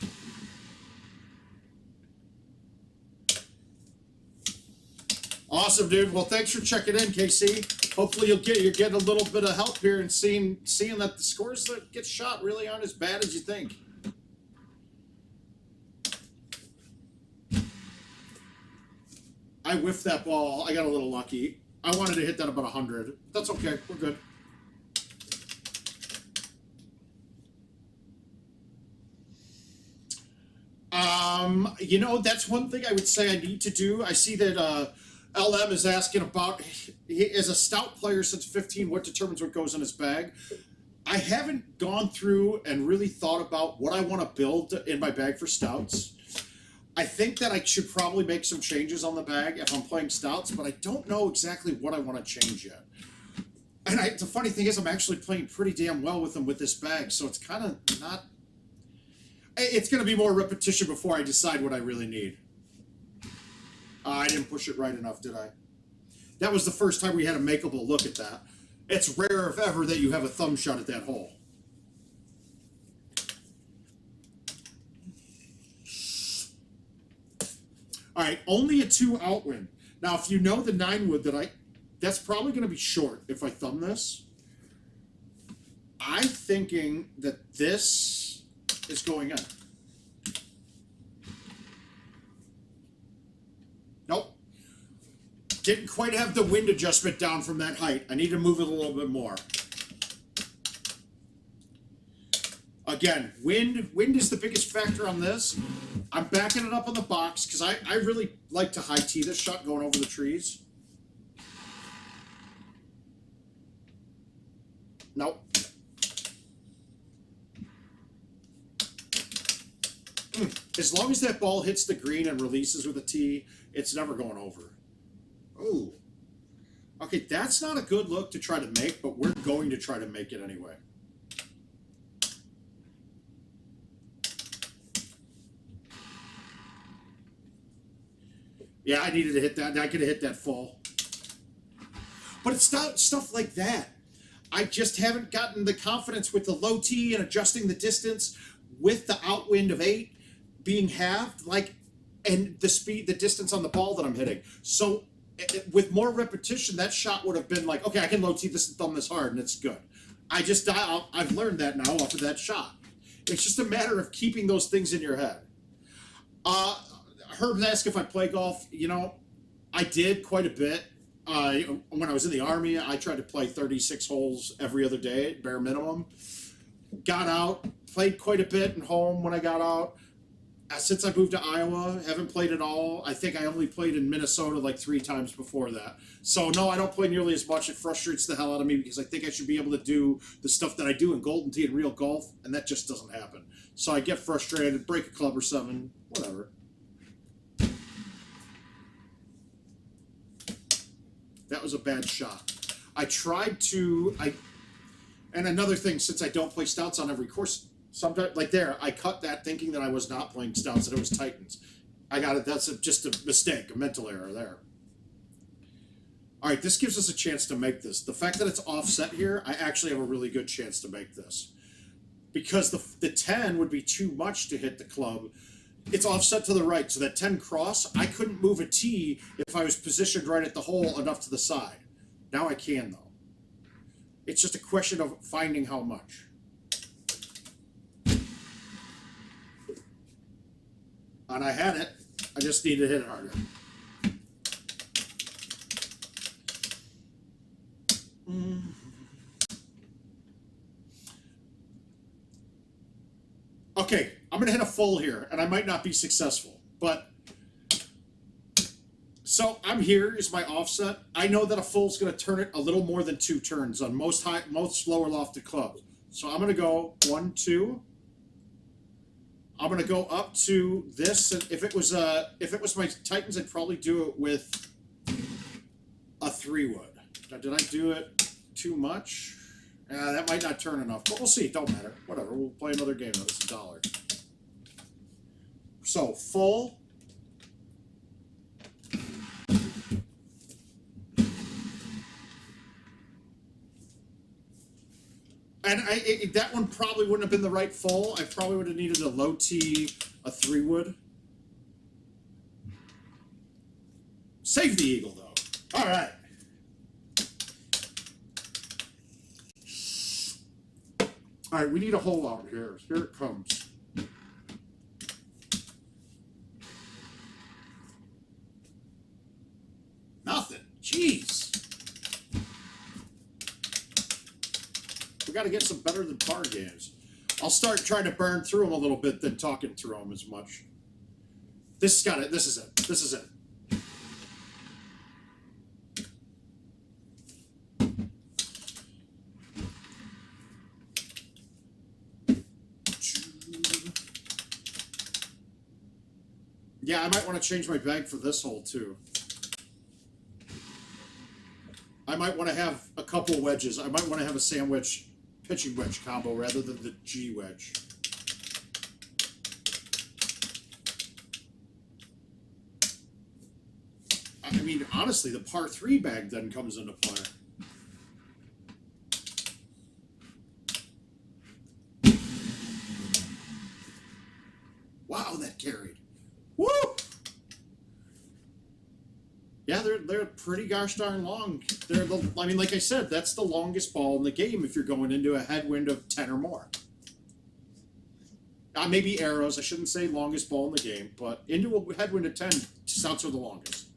Awesome, dude. Well, thanks for checking in, KC. Hopefully you're getting a little bit of help here and seeing that the scores that get shot really aren't as bad as you think. I whiffed that ball. I got a little lucky. I wanted to hit that about 100. That's okay. We're good. That's one thing I would say I need to do. I see that LM is asking about, as a stout player since 15, what determines what goes in his bag. I haven't gone through and really thought about what I want to build in my bag for stouts. I think that I should probably make some changes on the bag if I'm playing stouts, but I don't know exactly what I want to change yet. And the funny thing is I'm actually playing pretty damn well with them with this bag, so it's kind of not... It's going to be more repetition before I decide what I really need. I didn't push it right enough, did I? That was the first time we had a makeable look at that. It's rare, if ever, that you have a thumb shot at that hole. All right, only a 2 outwind. Now, if you know the 9 wood that's probably going to be short if I thumb this. I'm thinking that this is going in. Nope. Didn't quite have the wind adjustment down from that height. I need to move it a little bit more. Again, wind is the biggest factor on this. I'm backing it up on the box because I really like to high tee this shot going over the trees. Nope. As long as that ball hits the green and releases with a tee, it's never going over. Ooh. Okay, that's not a good look to try to make, but we're going to try to make it anyway. Yeah, I needed to hit that. I could have hit that full. But it's not stuff like that. I just haven't gotten the confidence with the low tee and adjusting the distance with the outwind of 8 being halved, and the speed, the distance on the ball that I'm hitting. So with more repetition, that shot would have been like, okay, I can low tee this and thumb this hard, and it's good. I've learned that now off of that shot. It's just a matter of keeping those things in your head. Herb asked if I play golf. You know, I did quite a bit. When I was in the Army, I tried to play 36 holes every other day, bare minimum. Got out, played quite a bit at home when I got out. Since I moved to Iowa, haven't played at all. I think I only played in Minnesota like 3 times before that. So no, I don't play nearly as much. It frustrates the hell out of me because I think I should be able to do the stuff that I do in Golden Tee and real golf, and that just doesn't happen. So I get frustrated, break a club or 7, whatever. That was a bad shot. And another thing, since I don't play stouts on every course, sometimes, like there, I cut that thinking that I was not playing stouts, that it was Titans. I got it. That's just a mistake, a mental error there. All right, this gives us a chance to make this. The fact that it's offset here, I actually have a really good chance to make this. Because the 10 would be too much to hit the club. It's offset to the right, so that 10 cross, I couldn't move a tee if I was positioned right at the hole enough to the side. Now I can, though. It's just a question of finding how much. And I had it. I just need to hit it harder. Okay, I'm going to hit a full here, and I might not be successful, but so I'm here is my offset. I know that a full's going to turn it a little more than 2 turns on most lower lofted clubs. So I'm going to go 1, 2. I'm going to go up to this. And if it was my Titans, I'd probably do it with a 3 wood. Now, did I do it too much? That might not turn enough, but we'll see. Don't matter. Whatever. We'll play another game. It's $1. So full. And that one probably wouldn't have been the right full. I probably would have needed a low tee, a 3 wood. Save the eagle, though. All right. All right, we need a hole out here. Here it comes. Nothing. Jeez. We got to get some better than par games. I'll start trying to burn through them a little bit than talking through them as much. This has got it. This is it. This is it. Yeah, I might want to change my bag for this hole, too. I might want to have a couple wedges. I might want to have a sandwich pitching wedge combo rather than the G wedge. I mean, honestly, the par 3 bag then comes into play. Wow, that carried. Woo! Yeah, they're pretty gosh darn long. I mean, like I said, that's the longest ball in the game if you're going into a headwind of 10 or more. Maybe arrows. I shouldn't say longest ball in the game, but into a headwind of 10 sounds are the longest.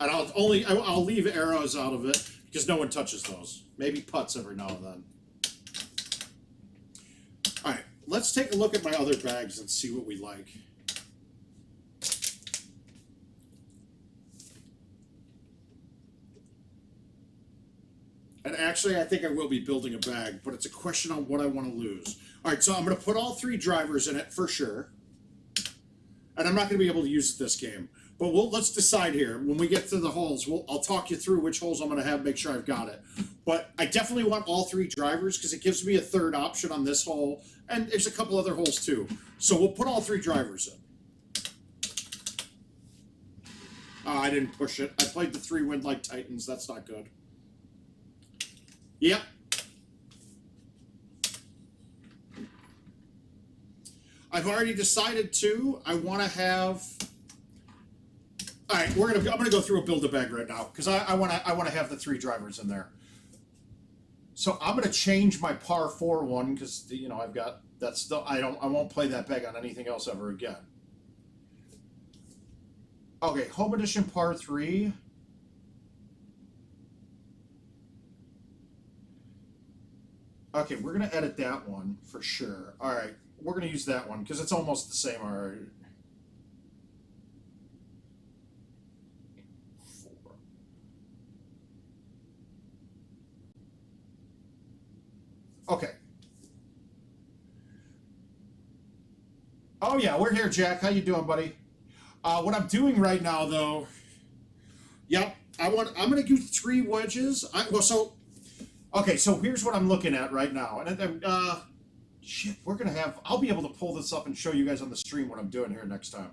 And I'll leave arrows out of it because no one touches those. Maybe putts every now and then. All right, let's take a look at my other bags and see what we like. And actually, I think I will be building a bag, but it's a question on what I want to lose. All right, so I'm going to put all 3 drivers in it for sure. And I'm not going to be able to use it this game. But let's decide here. When we get to the holes, I'll talk you through which holes I'm going to have, make sure I've got it. But I definitely want all 3 drivers because it gives me a third option on this hole. And there's a couple other holes too. So we'll put all 3 drivers in. I didn't push it. I played the 3 wind like Titans. That's not good. Yep. I've already decided to. I want to have. All right, I'm gonna go through a build a bag right now because I want to have the 3 drivers in there. So I'm gonna change my par 4 one because I've got I won't play that bag on anything else ever again. Okay, home edition par 3. Okay, we're going to edit that one for sure. All right, we're going to use that one because it's almost the same. All right. 4. Okay. Oh, yeah, we're here, Jack. How you doing, buddy? What I'm doing right now, though, yep, I'm going to do 3 wedges. Okay, so here's what I'm looking at right now. And shit, I'll be able to pull this up and show you guys on the stream what I'm doing here next time.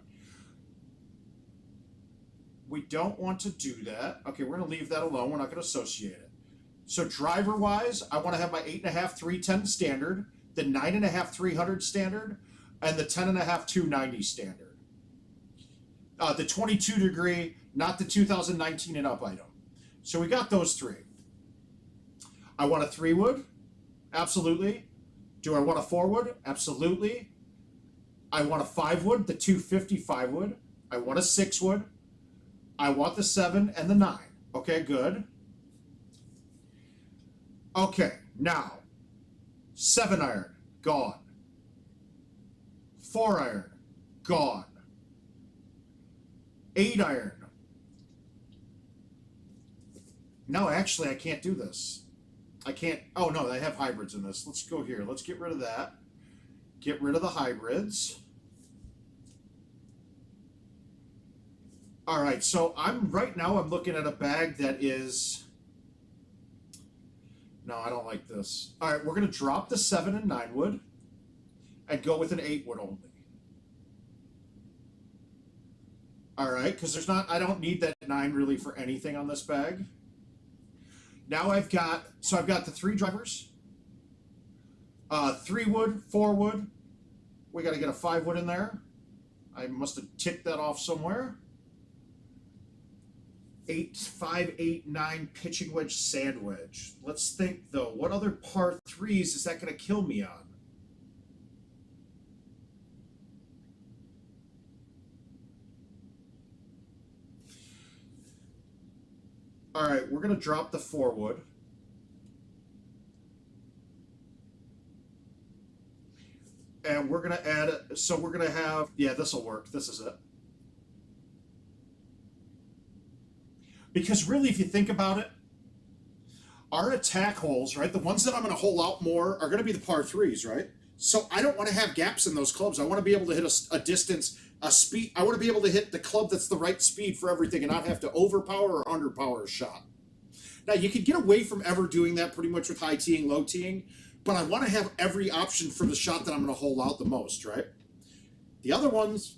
We don't want to do that. Okay, we're going to leave that alone. We're not going to associate it. So driver-wise, I want to have my 8.5 310 standard, the 9.5 300 standard, and the 10.5 290 standard. The 22 degree, not the 2019 and up item. So we got those 3. I want a 3 wood? Absolutely. Do I want a 4 wood? Absolutely. I want a 5 wood, the 255 wood. I want a 6 wood. I want the 7 and the 9. Okay, good. Okay, now 7 iron, gone. 4 iron, gone. 8 iron. No, actually, I can't do this. I can't. Oh, no, I have hybrids in this. Let's go here. Let's get rid of that. Get rid of the hybrids. All right, so right now I'm looking at a bag that is. No, I don't like this. All right, we're going to drop the 7 and 9 wood and go with an 8 wood only. All right, because I don't need that 9 really for anything on this bag. Now I've got the 3 drivers, 3 wood, 4 wood. We got to get a 5 wood in there. I must have ticked that off somewhere. 8, 5, 8, 9 pitching wedge, sand wedge. Let's think though, what other par 3s is that going to kill me on? All right, we're going to drop the 4 wood. And we're going to add, so we're going to have, yeah, this will work. This is it. Because really, if you think about it, our attack holes, right, the ones that I'm going to hole out more are going to be the par 3s, right? So I don't want to have gaps in those clubs. I want to be able to hit a distance, a speed. I want to be able to hit the club that's the right speed for everything and not have to overpower or underpower a shot. Now, you could get away from ever doing that pretty much with high teeing, low teeing, but I want to have every option for the shot that I'm going to hole out the most, right? The other ones,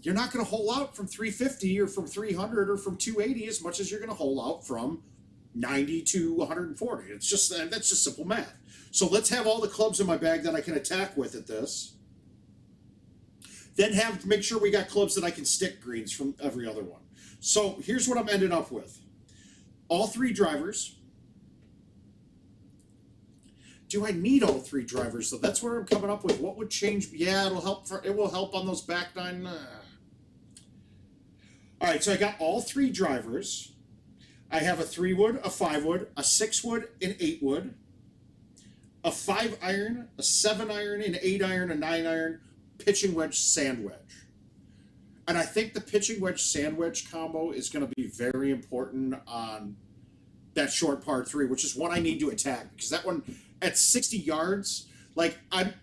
you're not going to hole out from 350 or from 300 or from 280 as much as you're going to hole out from 90 to 140. It's just, that's just simple math. So let's have all the clubs in my bag that I can attack with at this. Then make sure we got clubs that I can stick greens from every other one. So here's what I'm ending up with. All 3 drivers. Do I need all 3 drivers though? That's where I'm coming up with. What would change? Yeah, it will help on those back 9. All right, so I got all 3 drivers. I have a 3-wood, a 5-wood, a 6-wood, an 8-wood, a 5-iron, a 7-iron, an 8-iron, a 9-iron, pitching wedge, sand wedge. And I think the pitching wedge, sand wedge combo is going to be very important on that short par 3, which is what I need to attack. Because that one, at 60 yards, like I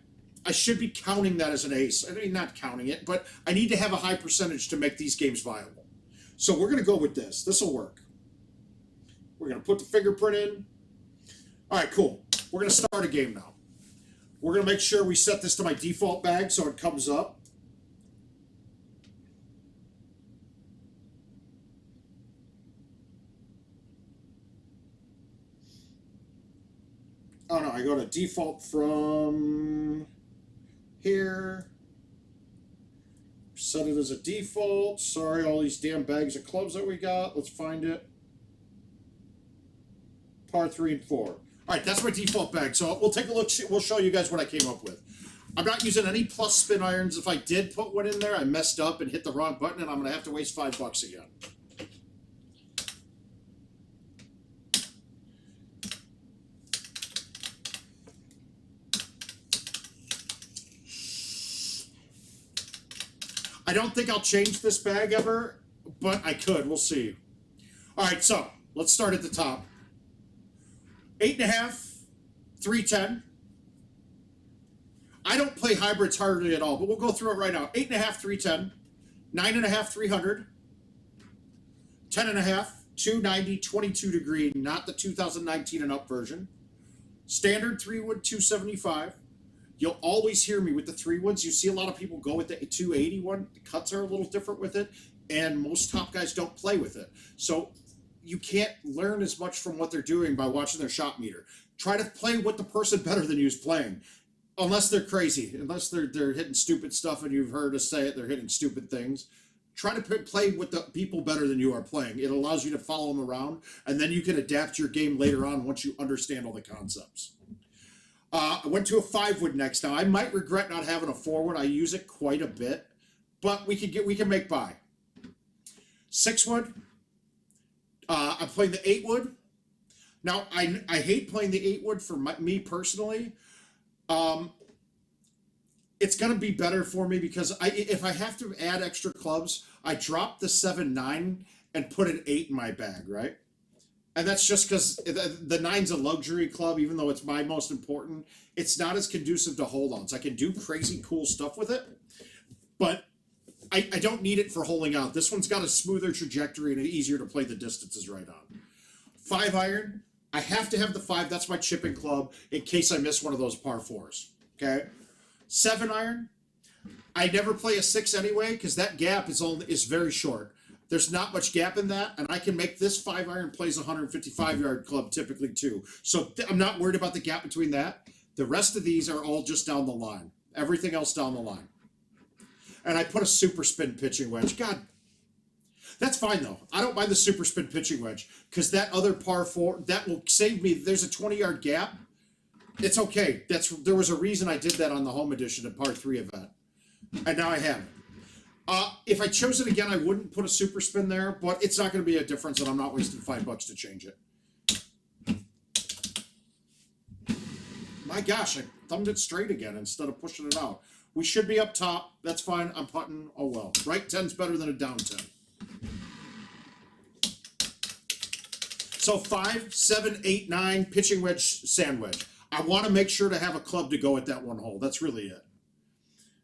should be counting that as an ace. I mean, not counting it, but I need to have a high percentage to make these games viable. So we're going to go with this. This will work. We're going to put the fingerprint in. All right, cool. We're going to start a game now. We're going to make sure we set this to my default bag so it comes up. Oh no, I go to default from here. Set it as a default. Sorry, all these damn bags of clubs that we got. Let's find it. Par 3 and 4. All right, that's my default bag. So we'll take a look. We'll show you guys what I came up with. I'm not using any plus spin irons. If I did put one in there, I messed up and hit the wrong button, and I'm going to have to waste $5 again. I don't think I'll change this bag ever, but I could. We'll see. All right, so let's start at the top. 8.5, 310. I don't play hybrids hardly at all, but we'll go through it right now. 8.5, 310. 9.5, 300. 10.5, 290, 22 degree, not the 2019 and up version. Standard 3-wood, 275. You'll always hear me with the 3-woods. You see a lot of people go with the 281. The cuts are a little different with it, and most top guys don't play with it. So you can't learn as much from what they're doing by watching their shot meter. Try to play what the person better than you is playing, unless they're crazy, unless they're hitting stupid stuff, and you've heard us say it, they're hitting stupid things. Try to play with the people better than you are playing. It allows you to follow them around, and then you can adapt your game later on once you understand all the concepts. I went to a 5-wood next. Now I might regret not having a 4-wood. I use it quite a bit, but we can make by. 6-wood. I'm playing the 8-wood. Now I hate playing the 8-wood for me personally. It's gonna be better for me because if I have to add extra clubs, I drop the 7-9 and put an 8 in my bag, right? And that's just because the 9's a luxury club, even though it's my most important. It's not as conducive to hold-ons. I can do crazy cool stuff with it, but I don't need it for holding out. This one's got a smoother trajectory and it's easier to play the distances right on. 5-iron, I have to have the 5. That's my chipping club in case I miss one of those par 4s, okay? 7-iron, I never play a 6 anyway because that gap is very short. There's not much gap in that, and I can make this 5-iron plays a 155-yard club typically too. So I'm not worried about the gap between that. The rest of these are all just down the line. Everything else down the line. And I put a super spin pitching wedge. God, that's fine though. I don't mind the super spin pitching wedge because that other par 4, that will save me. There's a 20-yard gap. It's okay. There was a reason I did that on the home edition at par 3 event. And now I have it. If I chose it again, I wouldn't put a super spin there, but it's not going to be a difference, and I'm not wasting $5 to change it. My gosh, I thumbed it straight again instead of pushing it out. We should be up top. That's fine. I'm putting. Oh, well. Right 10's better than a down 10. So 5, 7, 8, 9, pitching wedge, sand wedge. I want to make sure to have a club to go at that one hole. That's really it.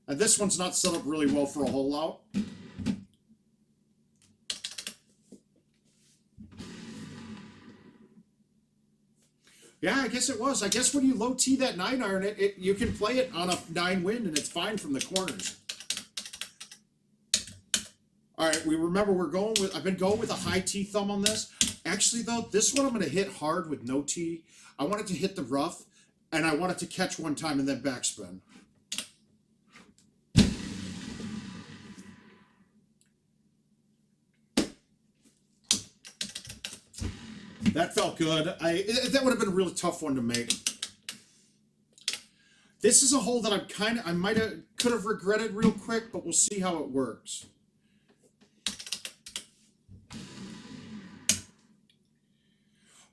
And this one's not set up really well for a hole out. Yeah, I guess it was. I guess when you low tee that 9-iron, you can play it on a 9 wind and it's fine from the corners. All right, we remember I've been going with a high tee thumb on this. Actually, though, this one I'm going to hit hard with no tee. I want it to hit the rough, and I want it to catch one time and then backspin. That felt good. That would have been a really tough one to make. This is a hole that I could have regretted real quick, but we'll see how it works.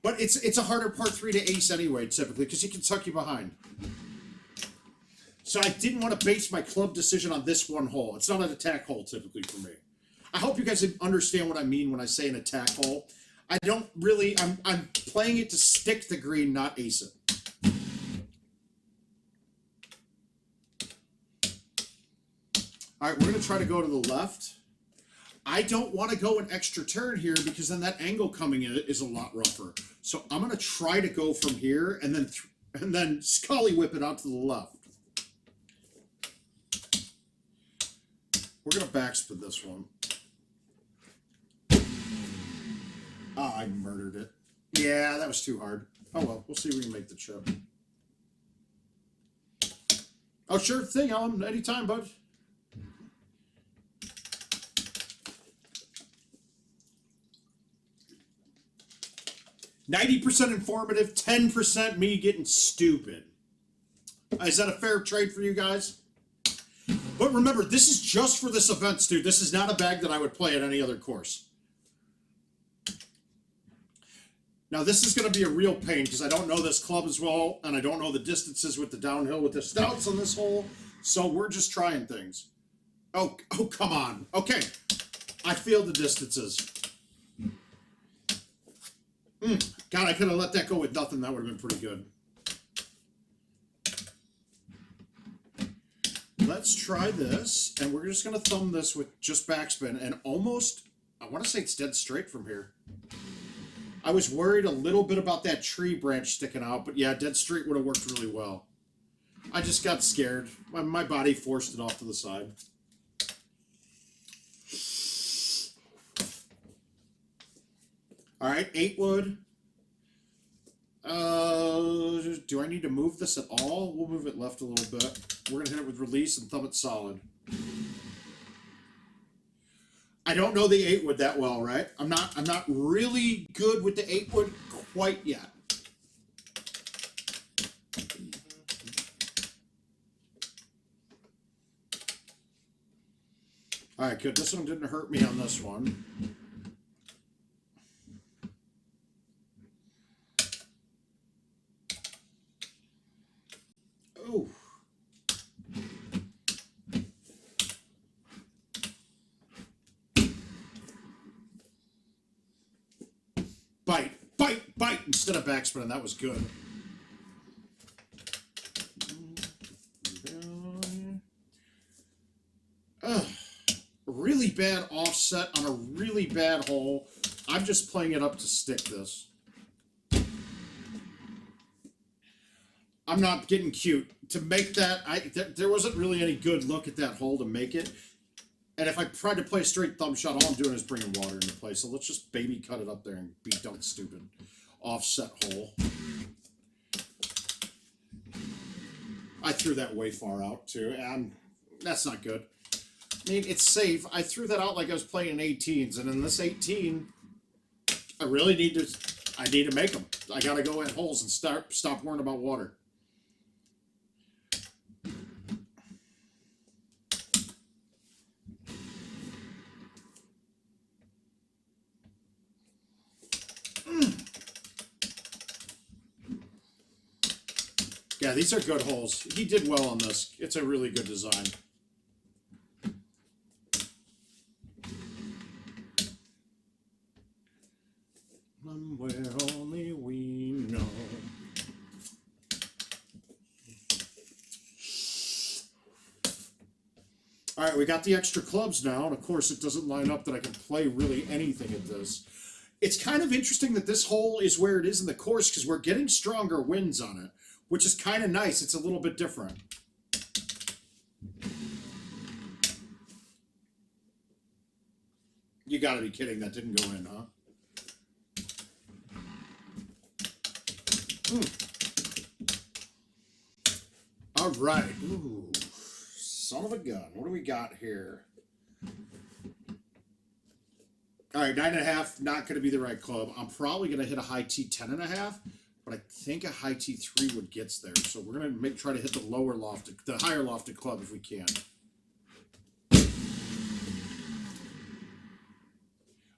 But it's a harder par 3 to ace anyway, typically, because he can tuck you behind. So I didn't want to base my club decision on this one hole. It's not an attack hole, typically, for me. I hope you guys understand what I mean when I say an attack hole. I don't really... I'm playing it to stick the green, not ace it. All right, we're going to try to go to the left. I don't want to go an extra turn here because then that angle coming in is a lot rougher. So I'm going to try to go from here and then Scully whip it out to the left. We're going to backspin this one. Oh, I murdered it. Yeah, that was too hard. Oh well, we'll see if we can make the chip. Oh, sure thing, Alan. Anytime, bud. %90 informative, 10% me getting stupid. Is that a fair trade for you guys? But remember, this is just for this event, dude. This is not a bag that I would play at any other course. Now, this is going to be a real pain because I don't know this club as well, and I don't know the distances with the downhill with the stouts on this hole, so we're just trying things. Oh, come on. Okay. I feel the distances. God, I could have let that go with nothing. That would have been pretty good. Let's try this, and we're just going to thumb this with just backspin, and almost, I want to say it's dead straight from here. I was worried a little bit about that tree branch sticking out, but yeah, dead straight would have worked really well. I just got scared. My body forced it off to the side. All right, 8 wood. Do I need to move this at all? We'll move it left a little bit. We're going to hit it with release and thumb it solid. I don't know the 8 wood that well, right? I'm not really good with the 8 wood quite yet. All right, good. This one didn't hurt me on this one. Oh. Bite instead of backspin. That was good. Really bad offset on a really bad hole. I'm just playing it up to stick this. I'm not getting cute. To make that, there wasn't really any good look at that hole to make it. And if I tried to play a straight thumb shot, all I'm doing is bringing water into play. So let's just baby cut it up there and be done stupid. Offset hole. I threw that way far out, too. And that's not good. I mean, it's safe. I threw that out like I was playing 18s. And in this 18, I really need to make them. I got to go in holes and stop worrying about water. Yeah, these are good holes. He did well on this. It's a really good design. Where only we know. All right, we got the extra clubs now, and of course it doesn't line up that I can play really anything at this. It's kind of interesting that this hole is where it is in the course because we're getting stronger winds on it, which is kind of nice. It's a little bit different. You gotta be kidding, that didn't go in, huh? All right. Ooh, son of a gun. What do we got here? All right, 9.5, not going to be the right club. I'm probably going to hit a high T 10.5, but I think a high T 3 would gets there. So we're going to try to hit the higher lofted club if we can.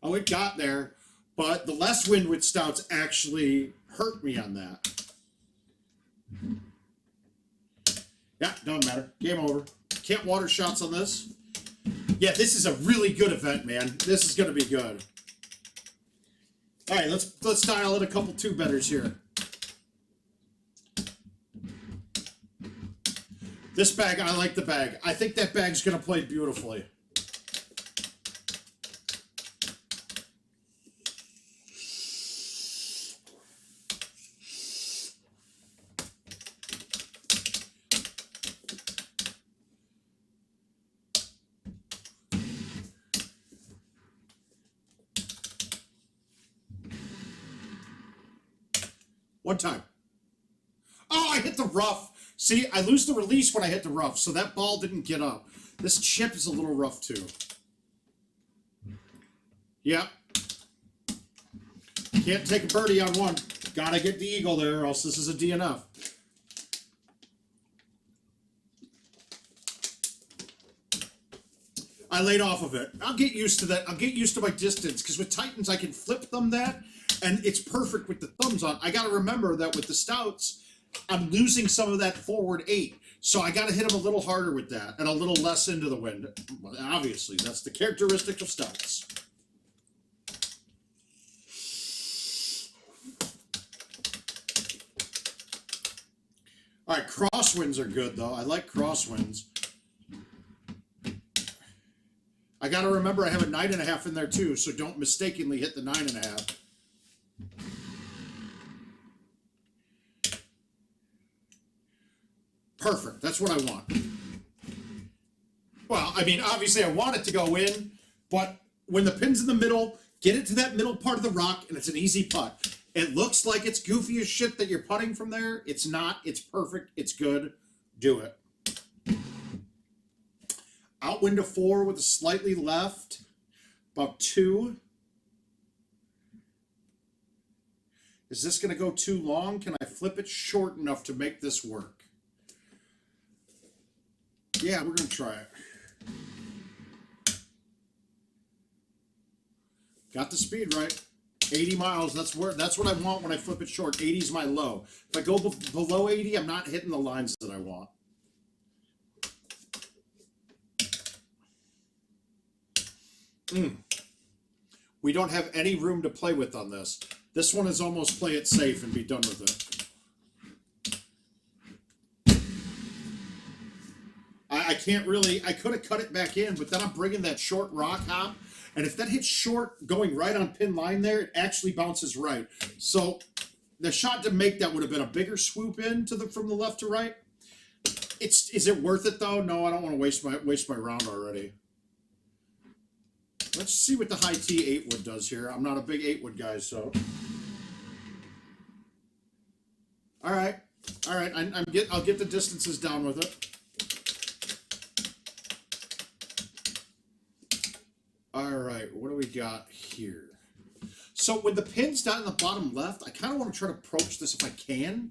Oh, it got there, but the less wind with stouts actually hurt me on that. Yeah, doesn't matter. Game over. Can't water shots on this. Yeah, this is a really good event, man. This is going to be good. All right, let's dial in a couple two-betters here. This bag, I like the bag. I think that bag's going to play beautifully. One time. Oh, I hit the rough. See, I lose the release when I hit the rough, so that ball didn't get up. This chip is a little rough, too. Yeah. Can't take a birdie on one. Gotta get the eagle there, or else this is a DNF. I laid off of it. I'll get used to that. I'll get used to my distance, because with Titans, I can flip them that, and it's perfect with the thumbs on. I got to remember that with the stouts, I'm losing some of that forward 8. So I got to hit them a little harder with that and a little less into the wind. Well, obviously, that's the characteristic of stouts. All right, crosswinds are good, though. I like crosswinds. I got to remember I have a 9.5 in there, too, so don't mistakenly hit the 9.5. Perfect. That's what I want. Well, I mean, obviously I want it to go in, but when the pin's in the middle, get it to that middle part of the rock, and it's an easy putt. It looks like it's goofy as shit that you're putting from there. It's not. It's perfect. It's good. Do it. Outwind to 4 with a slightly left. About 2. Is this going to go too long? Can I flip it short enough to make this work? Yeah, we're going to try it. Got the speed right. 80 miles, that's what I want when I flip it short. 80 is my low. If I go below 80, I'm not hitting the lines that I want. We don't have any room to play with on this. This one is almost play it safe and be done with it. I can't really, I could have cut it back in, but then I'm bringing that short rock hop, and if that hits short going right on pin line there, it actually bounces right. So the shot to make that would have been a bigger swoop in to from the left to right. Is it worth it though? No, I don't want to waste my round already. Let's see what the high T 8-wood does here. I'm not a big 8-wood guy, so. All right, I'll get the distances down with it. All right, what do we got here? So when the pin's down in the bottom left, I kind of want to try to approach this if I can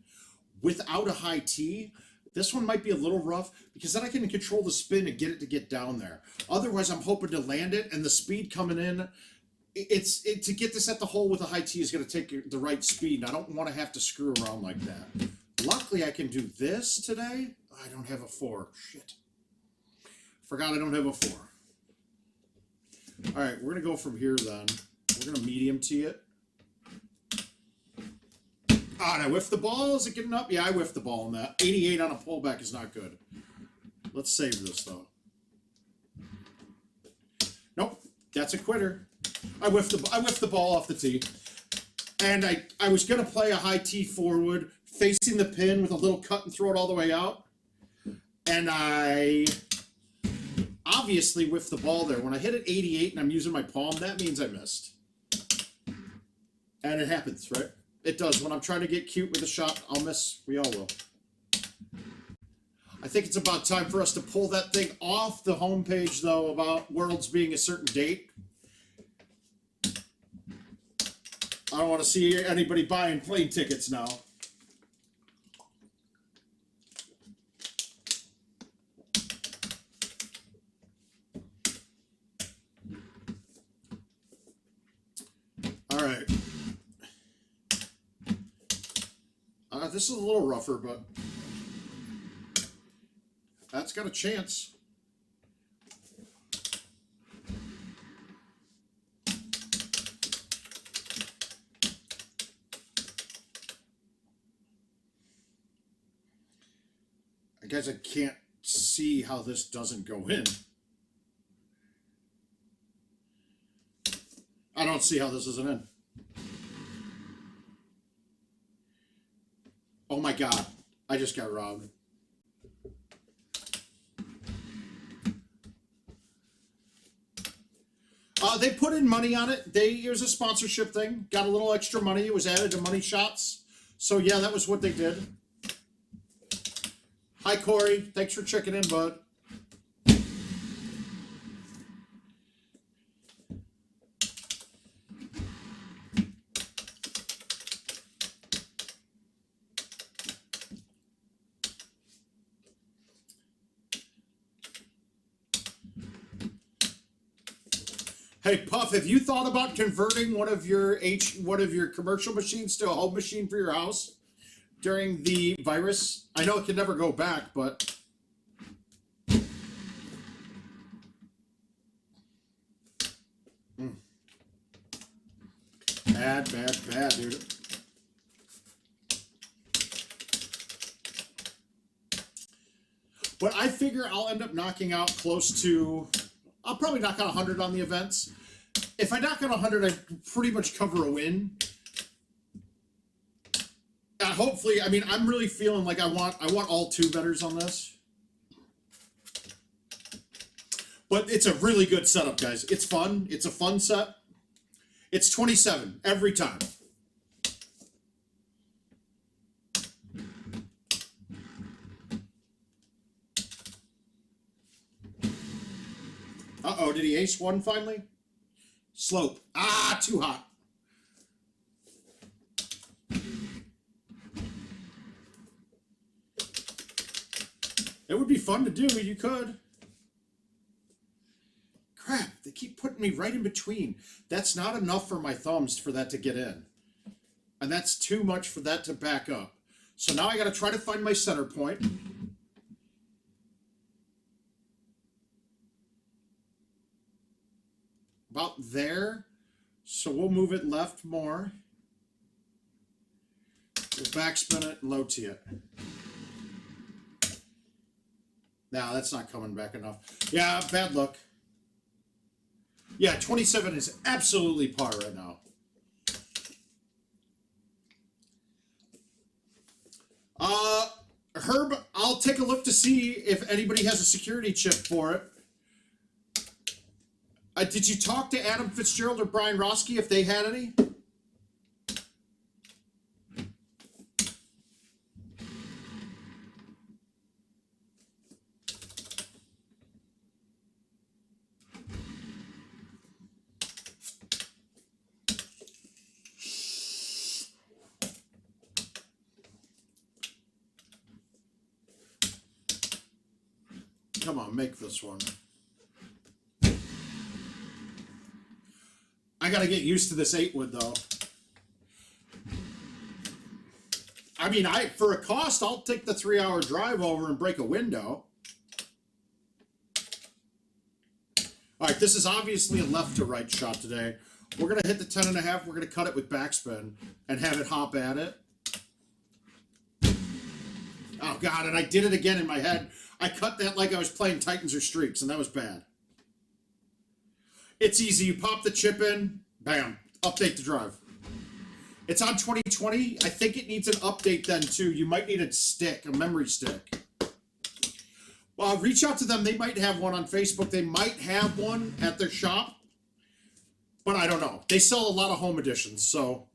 without a high T. This one might be a little rough because then I can control the spin and get it to get down there. Otherwise, I'm hoping to land it, and the speed coming in, to get this at the hole with a high T is going to take the right speed, and I don't want to have to screw around like that. Luckily, I can do this today. I don't have a 4. Shit. Forgot I don't have a 4. All right, we're going to go from here then. We're going to medium tee it. Ah, and I whiffed the ball. Is it getting up? Yeah, I whiffed the ball on that. 88 on a pullback is not good. Let's save this, though. Nope, that's a quitter. I whiffed the ball off the tee. And I was going to play a high tee forward, facing the pin with a little cut and throw it all the way out. And I obviously whiffed the ball there. When I hit it 88 and I'm using my palm, that means I missed. And it happens, right? It does. When I'm trying to get cute with a shot, I'll miss. We all will. I think it's about time for us to pull that thing off the homepage, though, about Worlds being a certain date. I don't want to see anybody buying plane tickets now. All right. This is a little rougher, but that's got a chance. I guess I can't see how this doesn't go in. I don't see how this isn't in. Oh my God, I just got robbed. They put in money on it. It was a sponsorship thing. Got a little extra money. It was added to Money Shots. So yeah, that was what they did. Hi Corey, thanks for checking in, bud. Hey Puff, have you thought about converting one of your commercial machines to a home machine for your house during the virus? I know it can never go back, but bad, dude. But I figure I'll end up knocking out close to. I'll probably knock out 100 on the events. If I knock out 100, I pretty much cover a win. Hopefully, I mean, I'm really feeling like I want all 2 bettors on this. But it's a really good setup, guys. It's fun. It's a fun set. It's 27 every time. Uh-oh, did he ace 1 finally? Slope. Ah, too hot. It would be fun to do. You could. Crap, they keep putting me right in between. That's not enough for my thumbs for that to get in. And that's too much for that to back up. So now I got to try to find my center point. About there. So we'll move it left more. We'll backspin it and low tee it. Now that's not coming back enough. Yeah, bad luck. Yeah, 27 is absolutely par right now. Herb, I'll take a look to see if anybody has a security chip for it. Did you talk to Adam Fitzgerald or Brian Roski if they had any? Come on, make this one. I gotta get used to this 8-wood though. I mean, for a cost, I'll take the 3-hour drive over and break a window. All right, this is obviously a left to right shot today. We're gonna hit the 10.5. We're gonna cut it with backspin and have it hop at it. Oh God, and I did it again in my head. I cut that like I was playing Titans or Streaks, and that was bad. It's easy. You pop the chip in, bam, update the drive. It's on 2020. I think it needs an update then too. You might need a stick, a memory stick. Well, reach out to them. They might have one on Facebook. They might have one at their shop, but I don't know. They sell a lot of home editions, so.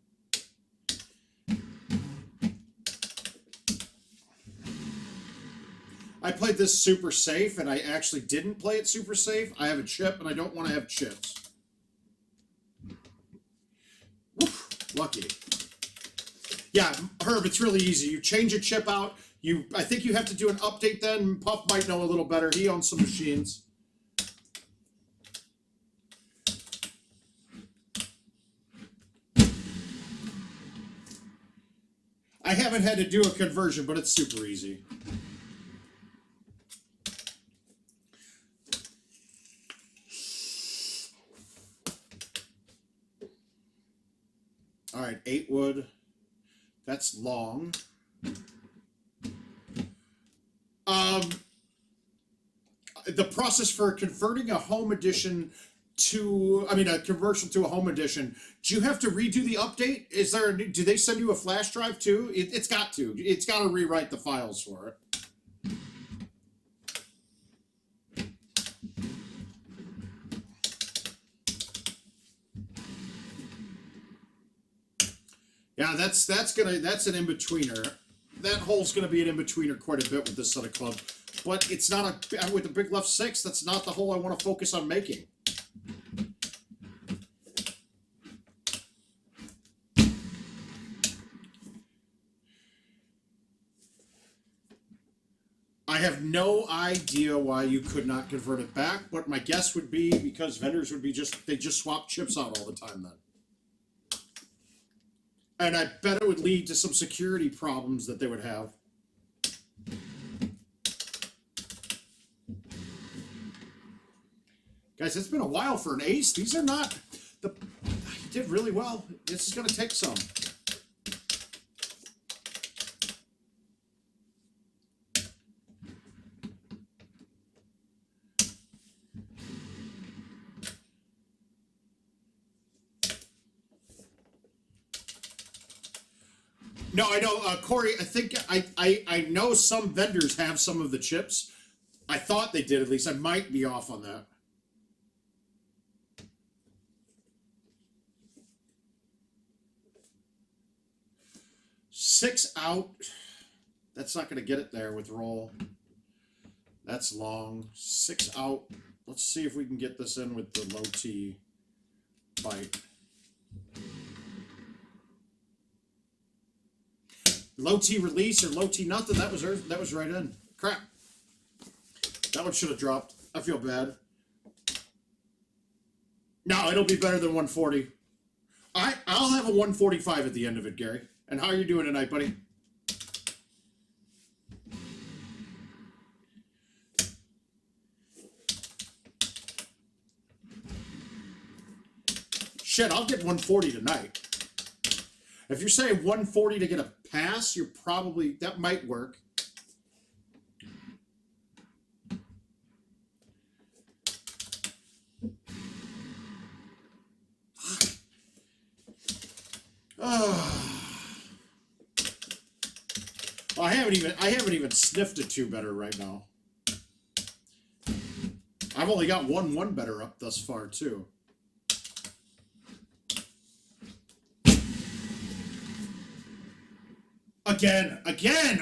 I played this super safe, and I actually didn't play it super safe. I have a chip, and I don't want to have chips. Woof, lucky. Yeah, Herb, it's really easy. You change a chip out. I think you have to do an update then. Puff might know a little better. He owns some machines. I haven't had to do a conversion, but it's super easy. All right, 8 wood. That's long. The process for converting a home edition to, a conversion to a home edition, do you have to redo the update? Do they send you a flash drive too? It's got to. It's got to rewrite the files for it. Yeah, that's an in-betweener. That hole's gonna be an in-betweener quite a bit with this set of clubs. But it's not with the big left 6, that's not the hole I want to focus on making. I have no idea why you could not convert it back, but my guess would be because vendors would be they just swap chips out all the time then. And I bet it would lead to some security problems that they would have. Guys, it's been a while for an ace. These are not you did really well. This is going to take some. No, I know, Corey. I think I know some vendors have some of the chips. I thought they did, at least. I might be off on that. Six out. That's not going to get it there with roll. That's long. 6 out. Let's see if we can get this in with the low T bite. Low T release or low T nothing. That was right in. Crap. That one should have dropped. I feel bad. No, it'll be better than 140. I'll have a 145 at the end of it, Gary. And how are you doing tonight, buddy? Shit, I'll get 140 tonight. If you're saying 140 to get a pass, that might work. I haven't even sniffed a 2 better right now. I've only got one better up thus far too. Again.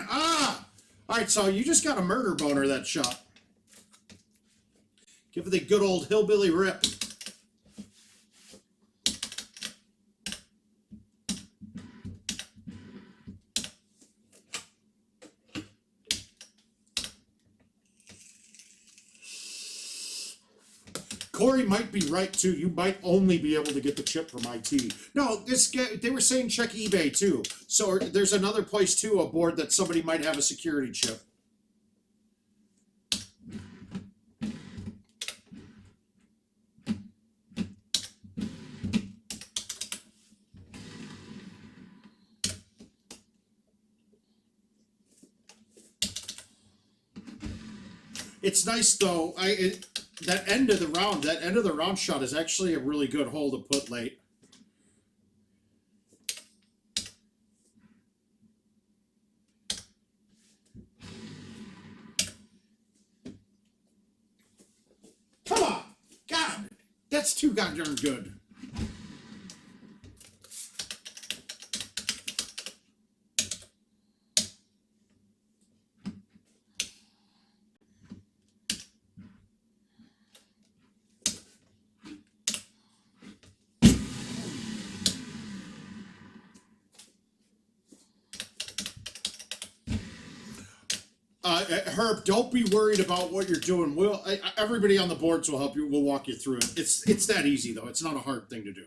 All right, so you just got a murder boner that shot. Give it the good old hillbilly rip. Corey might be right too. You might only be able to get the chip from IT. No, this guy, they were saying check eBay too. So there's another place too aboard that somebody might have a security chip. It's nice though. That end of the round shot is actually a really good hole to put late. that's too goddamn good. Herb, don't be worried about what you're doing. Everybody on the boards will help you. We'll walk you through it. It's that easy though. It's not a hard thing to do.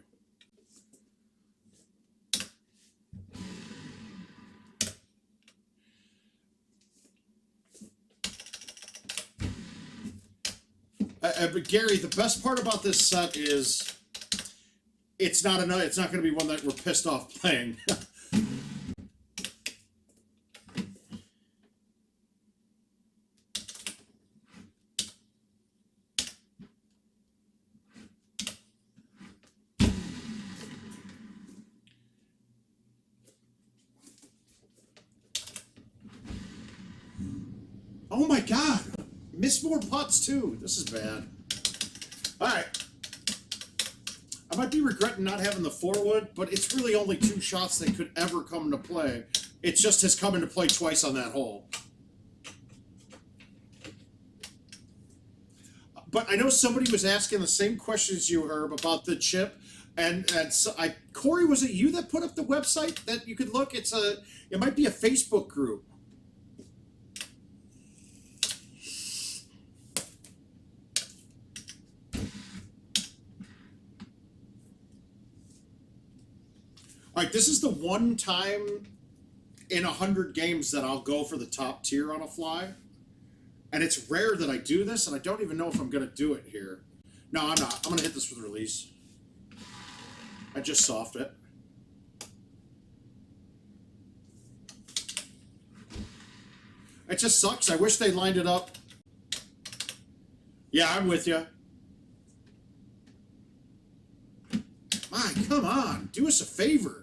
But Gary, the best part about this set is it's not enough. It's not going to be one that we're pissed off playing. Oh my God! Missed more putts too. This is bad. All right. I might be regretting not having the 4-wood, but it's really only 2 shots that could ever come into play. It just has come into play twice on that hole. But I know somebody was asking the same questions you, Herb, about the chip. And so Corey, was it you that put up the website that you could look? It might be a Facebook group. All right, this is the one time in 100 games that I'll go for the top tier on a fly. And it's rare that I do this, and I don't even know if I'm going to do it here. No, I'm not. I'm going to hit this with release. I just soft it. It just sucks. I wish they lined it up. Yeah, I'm with you. My, come on. Do us a favor.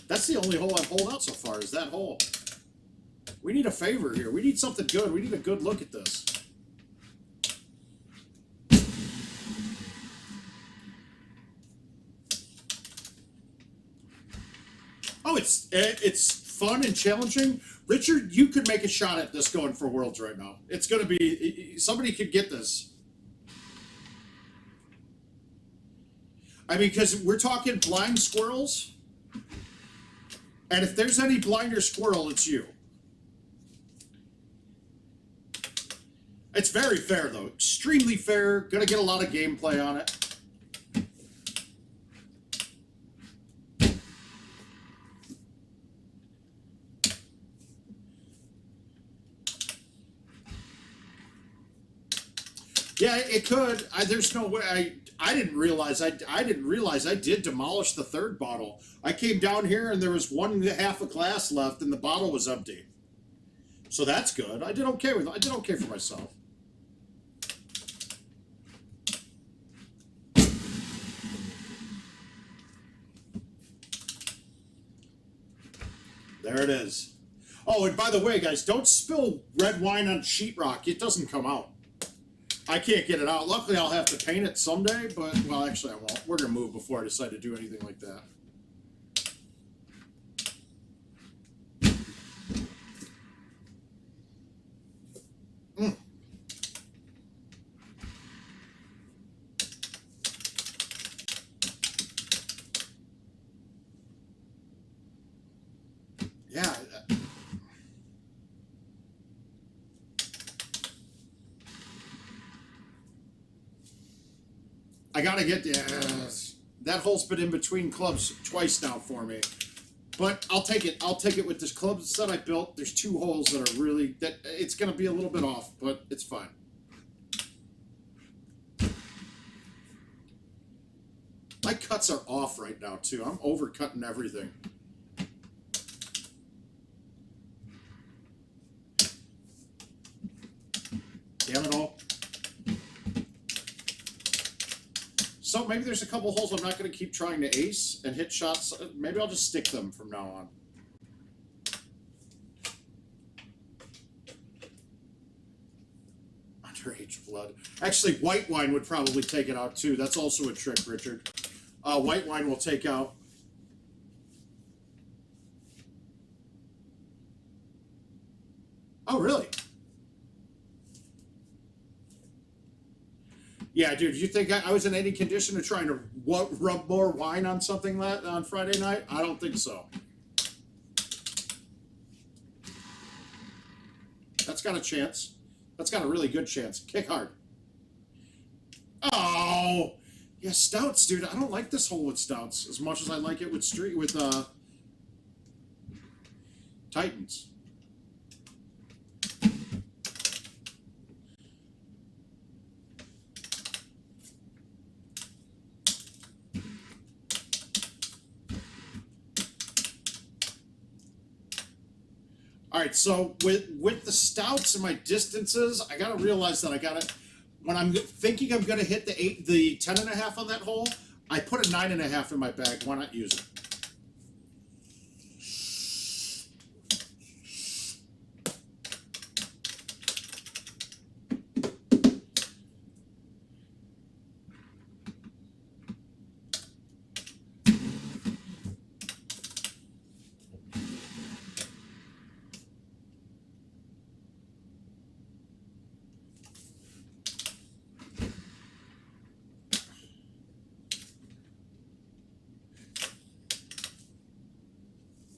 That's the only hole I've holed out so far, is that hole. We need a favor here. We need something good. We need a good look at this. Oh, it's fun and challenging. Richard, you could make a shot at this going for Worlds right now. It's going to be, somebody could get this. I mean, because we're talking blind squirrels. And if there's any blinder squirrel, it's you. It's very fair, though. Extremely fair. Gonna get a lot of gameplay on it. Yeah, it could. There's no way. I didn't realize I did demolish the 3rd bottle. I came down here and there was 1/2 a glass left and the bottle was empty. So that's good. I did okay for myself. There it is. Oh, and by the way, guys, don't spill red wine on sheetrock. It doesn't come out. I can't get it out. Luckily, I'll have to paint it someday, but, well, actually, I won't. We're going to move before I decide to do anything like that. Yeah. I gotta get that hole's been in between clubs twice now for me, but I'll take it. I'll take it with this club set I built. There's 2 holes that are really it's gonna be a little bit off, but it's fine. My cuts are off right now too. I'm overcutting everything. Damn it all. So maybe there's a couple holes I'm not going to keep trying to ace and hit shots. Maybe I'll just stick them from now on. Underage blood. Actually, white wine would probably take it out too. That's also a trick, Richard. White wine will take out. Oh, really? Yeah, dude, you think I was in any condition of trying to rub more wine on something on Friday night? I don't think so. That's got a chance. That's got a really good chance. Kick hard. Oh! Yeah, stouts, dude. I don't like this hole with stouts as much as I like it with Titans. All right, so with the stouts and my distances, I gotta realize that when I'm thinking I'm gonna hit the 10.5 on that hole, I put a 9.5 in my bag. Why not use it?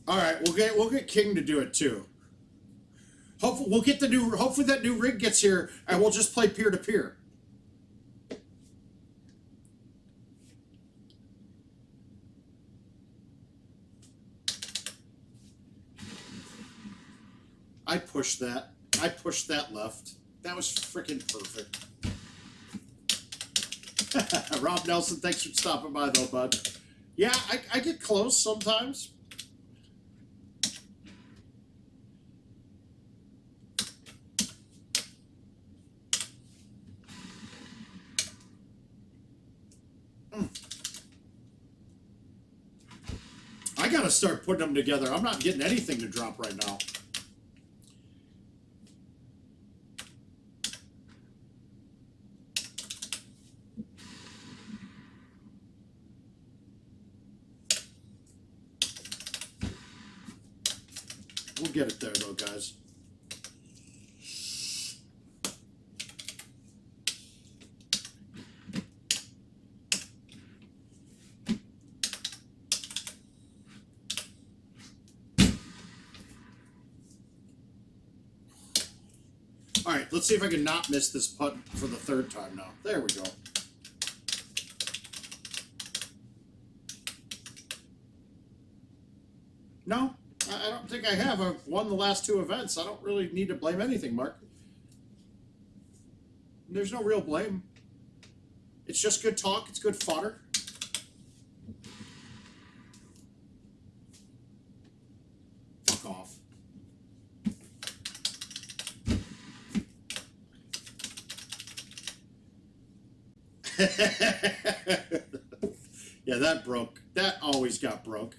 All right, we'll get King to do it too. Hopefully that new rig gets here and we'll just play peer to peer. I pushed that left. That was freaking perfect. Rob Nelson, thanks for stopping by though, bud. Yeah, I get close sometimes. I gotta start putting them together. I'm not getting anything to drop right now. We'll get it there though, guys. All right, let's see if I can not miss this putt for the third time now. There we go. No, I don't think I have. I've won the last 2 events. I don't really need to blame anything, Mark. There's no real blame. It's just good talk. It's good fodder. Fuck off. Yeah, that broke. That always got broke.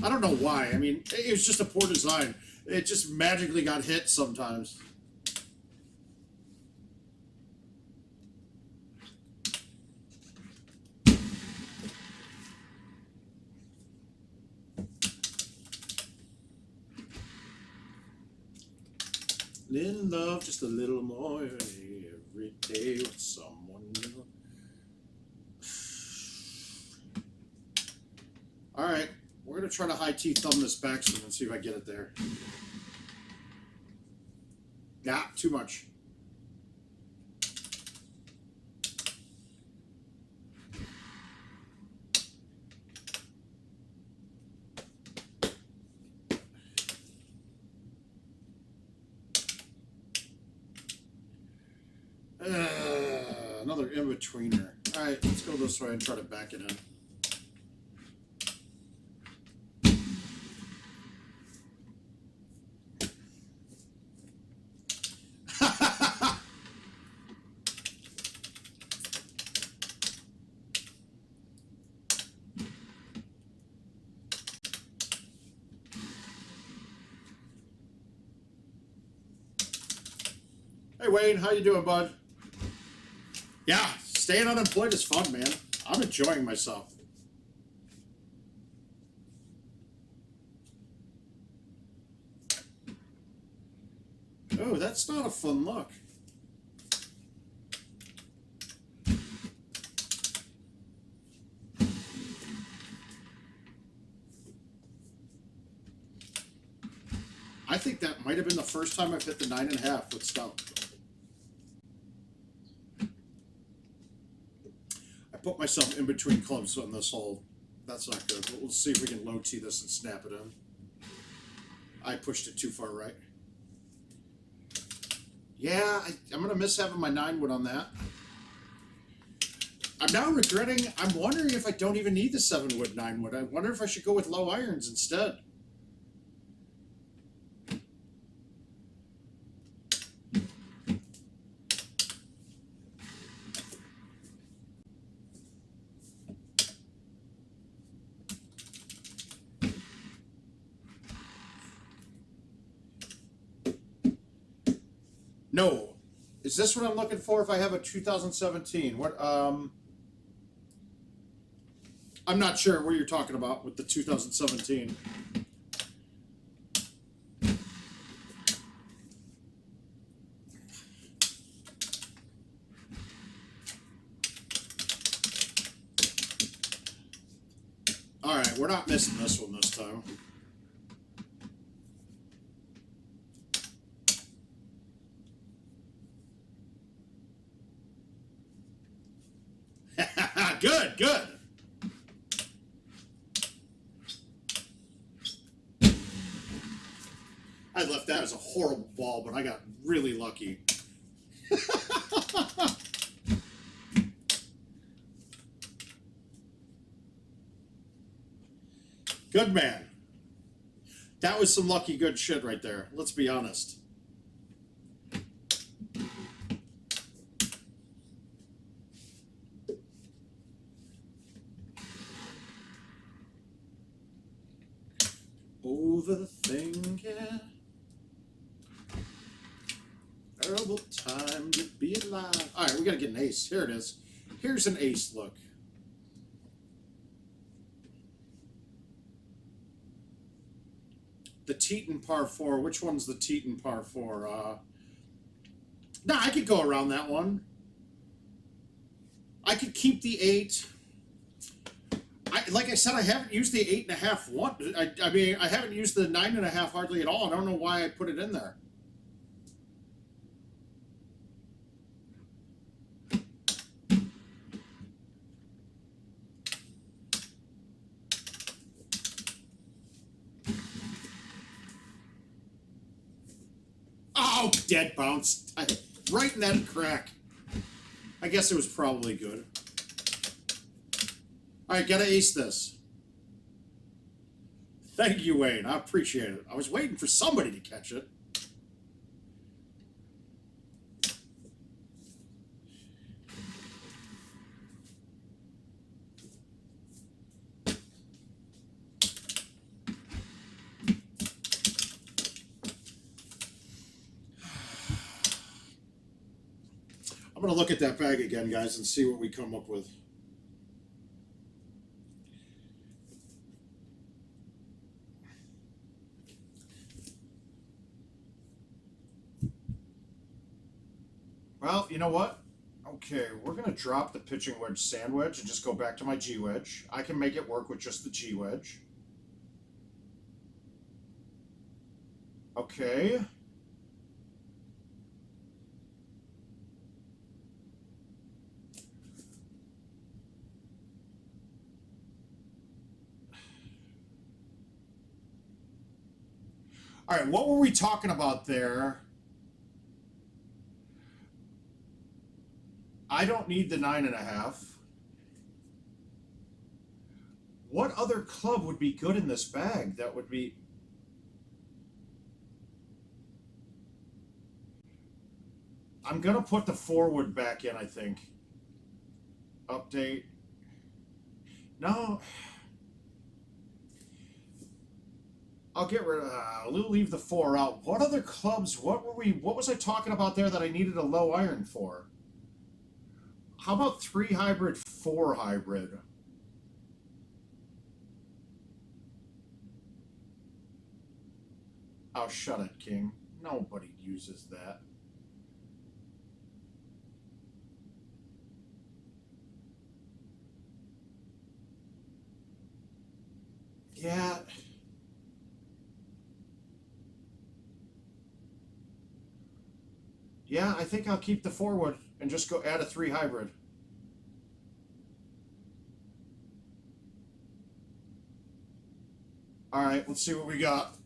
I don't know why. I mean, it was just a poor design. It just magically got hit sometimes. Little love, just a little more every day with someone new. All right, we're going to try to high T thumb this backswing and see if I get it there. Nah, too much. Another in-betweener. All right, let's go this way and try to back it in. Hey Wayne, how you doing, bud? Yeah, staying unemployed is fun, man. I'm enjoying myself. Oh, that's not a fun look. I think that might have been the first time I've hit the 9.5 with stout. I put myself in between clubs on this hole. That's not good. But we'll see if we can low tee this and snap it in. I pushed it too far right. Yeah, I'm going to miss having my 9-wood on that. I'm now regretting, I'm wondering if I don't even need the 7-wood 9-wood. I wonder if I should go with low irons instead. No. Is this what I'm looking for if I have a 2017? What, I'm not sure what you're talking about with the 2017. All right, we're not missing this one this time. Good, good. I left that as a horrible ball, but I got really lucky. Good man. That was some lucky good shit right there. Let's be honest. Overthinking. Terrible time to be alive. All right, we got to get an ace. Here it is. Here's an ace look. The Teton par 4. Which one's the Teton par 4? Nah, I could go around that one. I could keep the 8. Like I said, I haven't used the 8.5 one. I mean, I haven't used the 9.5 hardly at all. I don't know why I put it in there. Oh, dead bounce. Right in that crack. I guess it was probably good. All right, gotta ace this. Thank you, Wayne. I appreciate it. I was waiting for somebody to catch it. I'm going to look at that bag again, guys, and see what we come up with. Well, you know what? Okay, we're going to drop the pitching wedge sand wedge and just go back to my G wedge. I can make it work with just the G wedge. Okay. All right, what were we talking about there? I don't need the 9.5. What other club would be good in this bag? That would be... I'm going to put the 4-wood back in, I think. Update. No. I'll get rid of. Leave the 4 out. What other clubs? What was I talking about there that I needed a low iron for? How about 3 hybrid, 4 hybrid? Oh, shut it, King. Nobody uses that. Yeah. Yeah, I think I'll keep the 4 wood and just go add a 3 hybrid. All right, let's see what we got.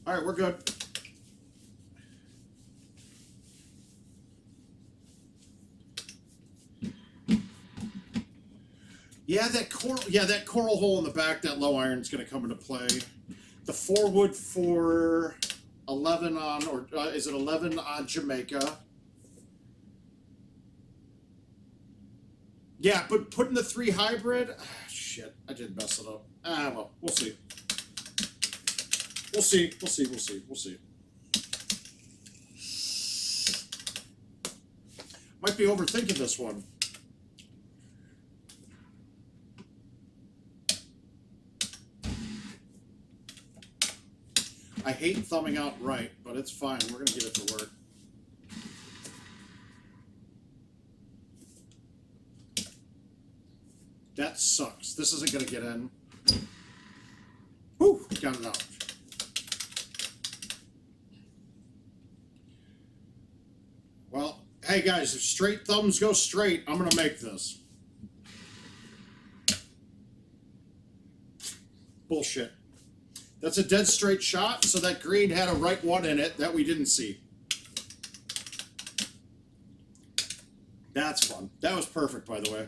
All right, we're good. Yeah, that coral hole in the back, that low iron is going to come into play. The 4 wood for 11 on, or is it 11 on Jamaica? Yeah, but putting the 3 hybrid, shit, I did mess it up. Well, we'll see. We'll see. Might be overthinking this one. I hate thumbing out right, but it's fine. We're going to get it to work. That sucks. This isn't going to get in. Whew, got it out. Well, hey guys, if straight thumbs go straight, I'm going to make this. Bullshit. That's a dead straight shot, so that green had a right one in it that we didn't see. That's fun. That was perfect, by the way.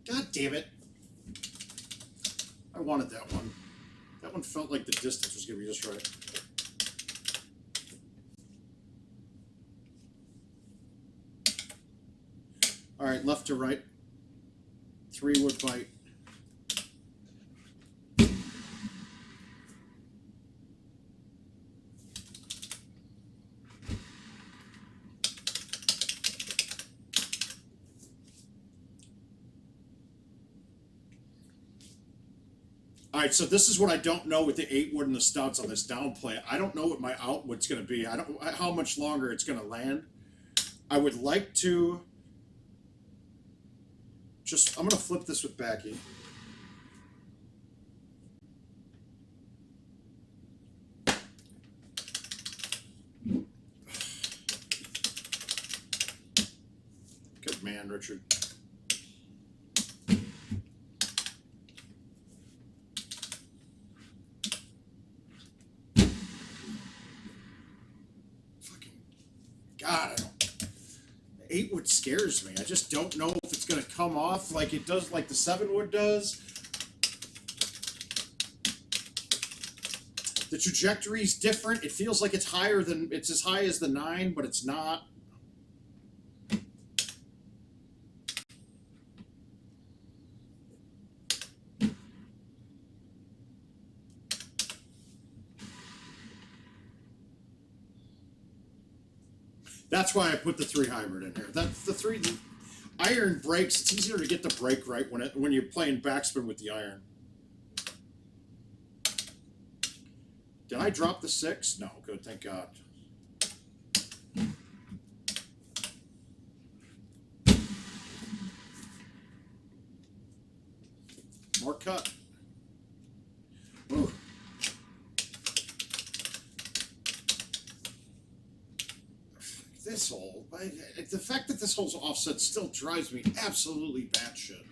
God damn it. I wanted that one. That one felt like the distance was going to be just right. All right, left to right. 3 wood bite. All right, so this is what I don't know with the 8 wood and the stouts on this downplay. I don't know what my outwood's going to be. I don't know how much longer it's going to land. I would like to just, I'm going to flip this with backy. Good man, Richard. God, I don't. The 8 wood scares me. I just don't know if it's going to come off like it does, like the 7 wood does. The trajectory's different. It feels like it's higher than, it's as high as the 9, but it's not. That's why I put the 3 hybrid in here. That's the 3 iron breaks. It's easier to get the break right when you're playing backspin with the iron. Did I drop the 6? No, good, thank God. More cut. Ooh. This hole, the fact that this hole's offset still drives me absolutely batshit.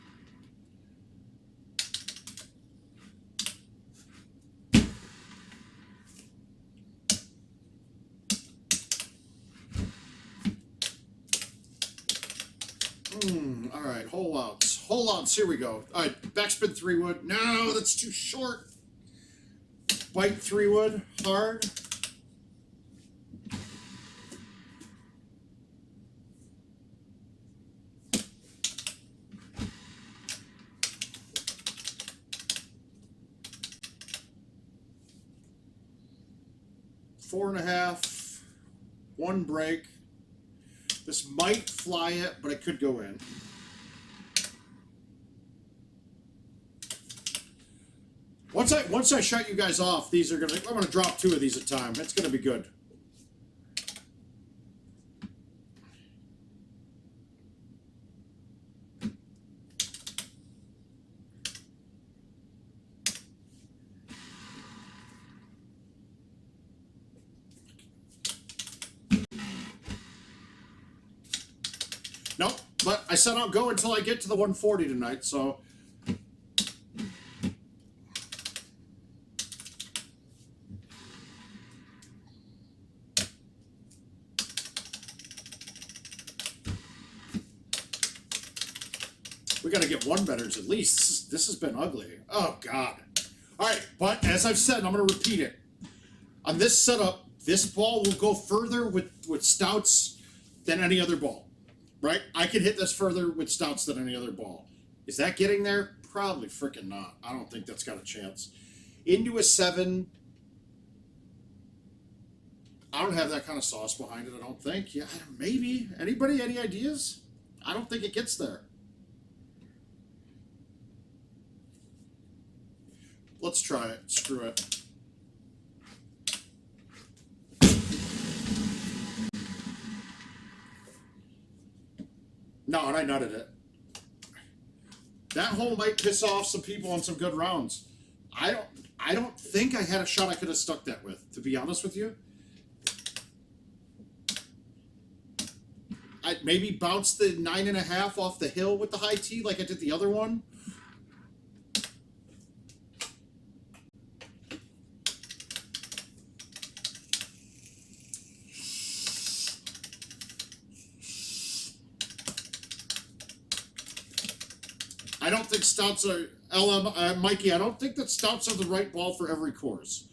Holdouts. Holdouts. Here we go. All right. Backspin 3-wood. No, that's too short. Bite 3-wood. Hard. Four and a half. One break. This might fly it, but it could go in. Once I shut you guys off, I'm gonna drop 2 of these at a time. It's gonna be good. Nope, but I said I'll go until I get to the 140 tonight, so. We got to get 1 betters at least. This has been ugly. Oh, God. All right, but as I've said, I'm going to repeat it. On this setup, this ball will go further with stouts than any other ball, right? I can hit this further with stouts than any other ball. Is that getting there? Probably freaking not. I don't think that's got a chance. Into a 7. I don't have that kind of sauce behind it, I don't think. Yeah, maybe. Anybody? Any ideas? I don't think it gets there. Let's try it. Screw it. No, and I nutted it. That hole might piss off some people on some good rounds. I don't think I had a shot I could have stuck that with, to be honest with you. I maybe bounced the 9.5 off the hill with the high tee like I did the other one. I don't think stouts are, Mikey, I don't think that stouts are the right ball for every course.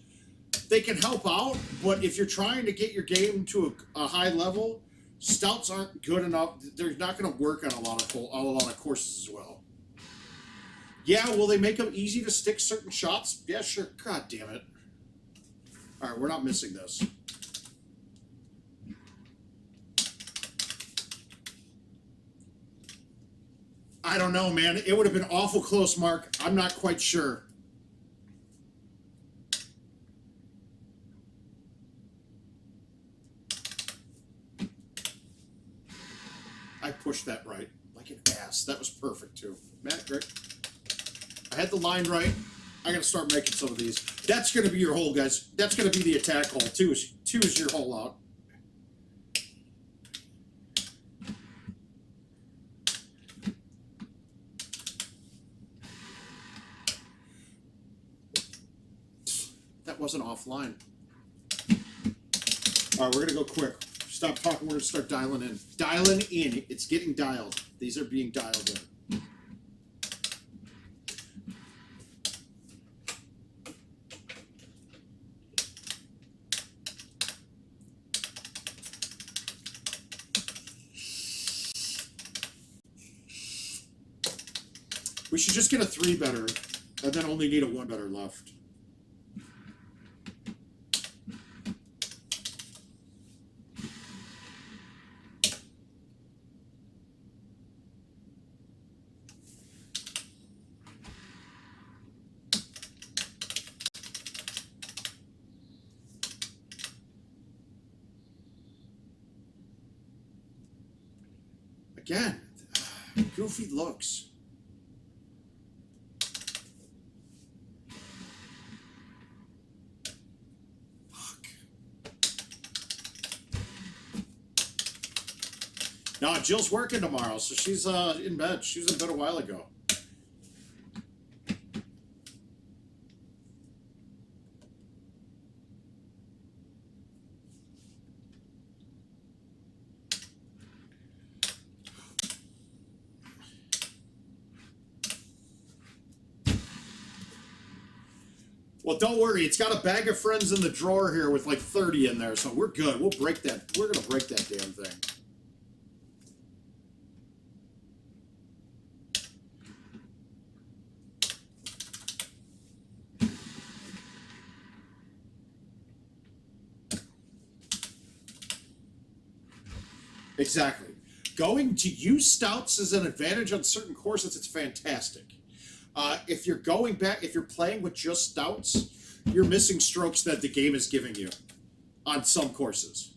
They can help out, but if you're trying to get your game to a high level, stouts aren't good enough. They're not going to work on a lot of courses as well. Yeah, will they make them easy to stick certain shots? Yeah, sure. God damn it. All right, we're not missing this. I don't know, man. It would have been awful close, Mark. I'm not quite sure. I pushed that right like an ass. That was perfect, too. Matt, great. I had the line right. I got to start making some of these. That's going to be your hole, guys. That's going to be the attack hole. Two is your hole out. That wasn't offline. All right, we're going to go quick. Stop talking. We're going to start dialing in. Dialing in. It's getting dialed. These are being dialed in. We should just get a 3-better and then only need a 1-better left. Again, goofy looks. Fuck. No, Jill's working tomorrow, so she's in bed. She was in bed a while ago. Well, don't worry. It's got a bag of friends in the drawer here with like 30 in there, so we're good. We'll break that. We're going to break that damn thing. Exactly. Going to use stouts as an advantage on certain courses, it's fantastic. If you're going back, if you're playing with just stouts, you're missing strokes that the game is giving you on some courses.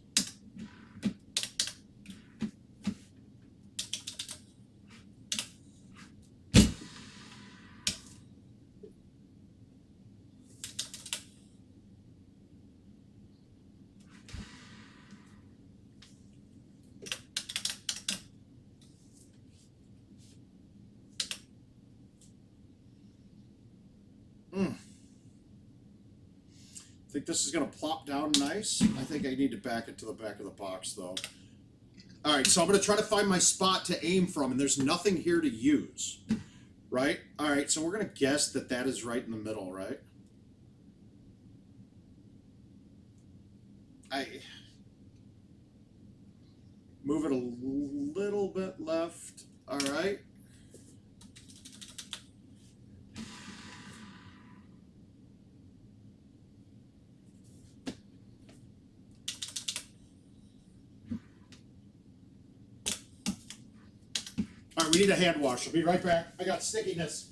I think this is going to plop down nice. I think I need to back it to the back of the box, though. All right, so I'm going to try to find my spot to aim from, and there's nothing here to use, right? All right, so we're going to guess that that is right in the middle, right? I move it a little bit left. All right. All right, we need a hand wash. I'll be right back. I got stickiness.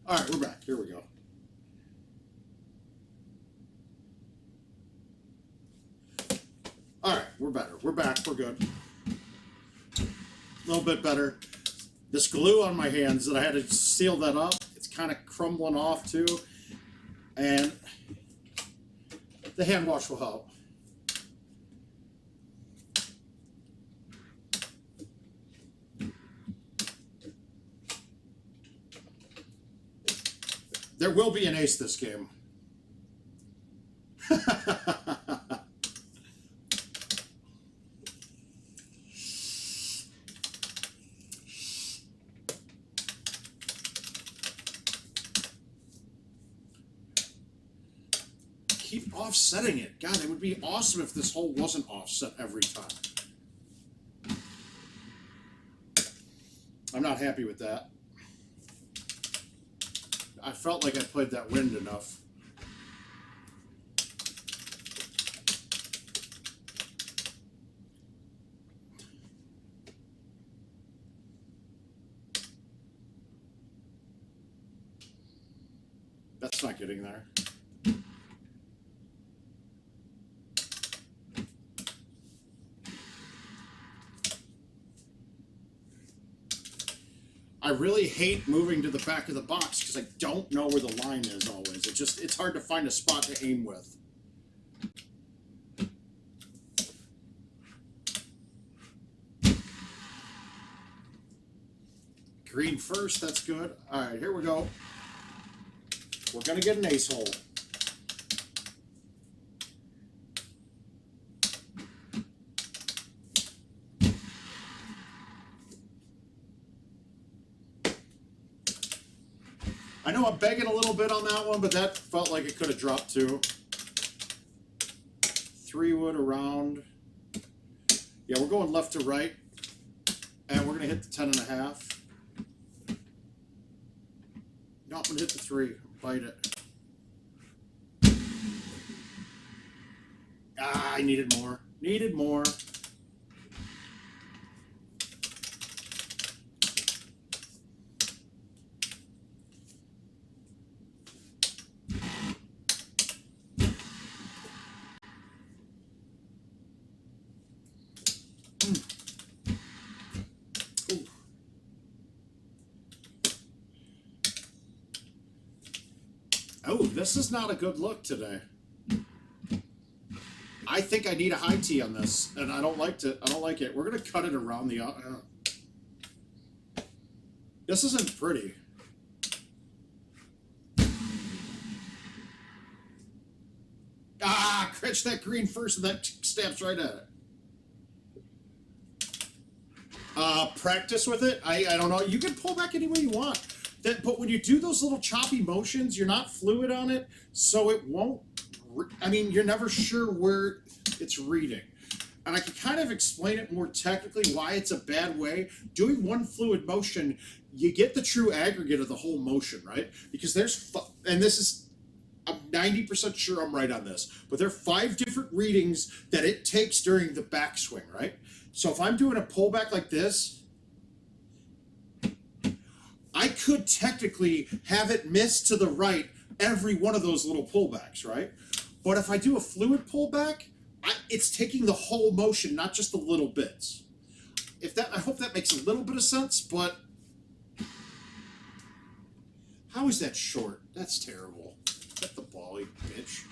All right, we're back. Here we go. All right, we're better. We're back. We're good. A little bit better. This glue on my hands that I had to seal that up, it's kind of crumbling off too. And the hand wash will help. There will be an ace this game. Keep offsetting it. God, it would be awesome if this hole wasn't offset every time. I'm not happy with that. I felt like I played that wind enough. That's not getting there. I really hate moving to the back of the box because I don't know where the line is always. It's hard to find a spot to aim with. Green first, that's good. All right, here we go. We're going to get an ace hole. I know I'm begging a little bit on that one, but that felt like it could have dropped too. 3 wood around. Yeah, we're going left to right. And we're going to hit the 10.5. No, I'm going to hit the 3. Bite it. I needed more. Needed more. Oh, this is not a good look today. I think I need a high tee on this, and I don't like it. We're gonna cut it around the. This isn't pretty. Ah, catch that green first, and that stamps right at it. Practice with it. I don't know. You can pull back any way you want. But when you do those little choppy motions, you're not fluid on it, so it won't. I mean, you're never sure where it's reading. And I can kind of explain it more technically why it's a bad way. Doing one fluid motion, you get the true aggregate of the whole motion, right? Because and this is, I'm 90% sure I'm right on this, but there are 5 different readings that it takes during the backswing, right? So if I'm doing a pullback like this, I could technically have it miss to the right every one of those little pullbacks, right? But if I do a fluid pullback, it's taking the whole motion, not just the little bits. I hope that makes a little bit of sense, but how is that short? That's terrible. Get the ball, you bitch.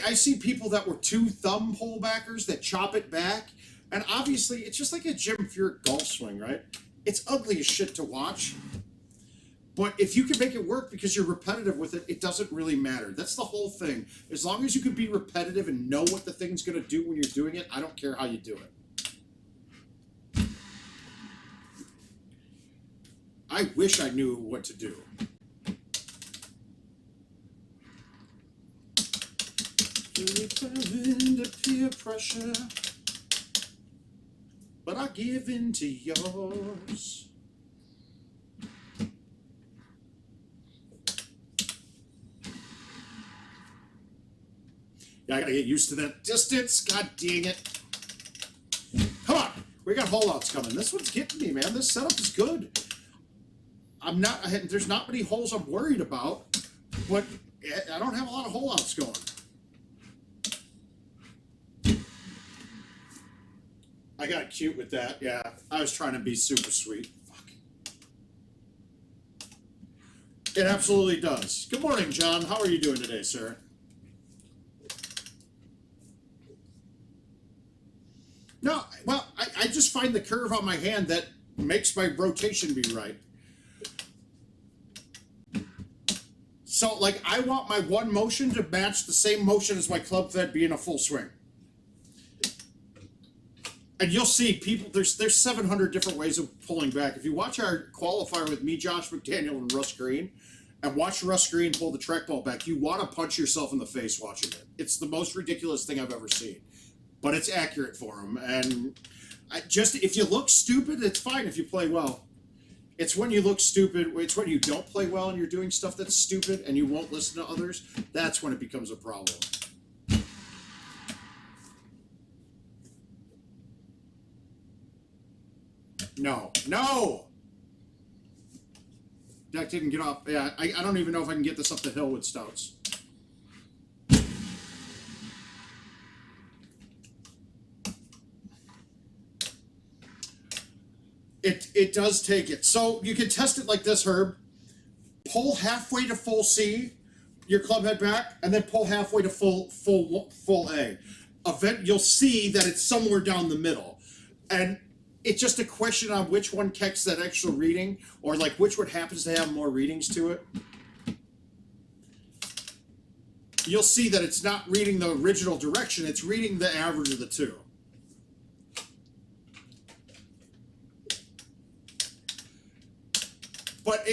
I see people that were 2 thumb pullbackers that chop it back, and obviously it's just like a Jim Furyk golf swing, right? It's ugly as shit to watch, but if you can make it work because you're repetitive with it, it doesn't really matter. That's the whole thing. As long as you can be repetitive and know what the thing's going to do when you're doing it, I don't care how you do it. I wish I knew what to do. Into peer pressure, but I give in to yours. Yeah, I gotta get used to that distance. God dang it. Come on, we got holeouts coming. This one's getting me, man. This setup is good. There's not many holes I'm worried about, but I don't have a lot of holeouts going. I got cute with that, yeah. I was trying to be super sweet. Fuck. It absolutely does. Good morning, John. How are you doing today, sir? No, well, I just find the curve on my hand that makes my rotation be right. So, like, I want my one motion to match the same motion as my club fed being a full swing. And you'll see people, there's 700 different ways of pulling back. If you watch our qualifier with me, Josh McDaniel, and Russ Green, and watch Russ Green pull the trackball back, you want to punch yourself in the face watching it. It's the most ridiculous thing I've ever seen. But it's accurate for him. And if you look stupid, it's fine if you play well. It's when you look stupid, it's when you don't play well and you're doing stuff that's stupid and you won't listen to others, that's when it becomes a problem. No! Deck didn't get off. Yeah, I don't even know if I can get this up the hill with Stouts. It does take it. So you can test it like this, Herb. Pull halfway to full C, your club head back, and then pull halfway to full A. You'll see that it's somewhere down the middle. And it's just a question on which one catches that extra reading, or like which one happens to have more readings to it. You'll see that it's not reading the original direction, it's reading the average of the two.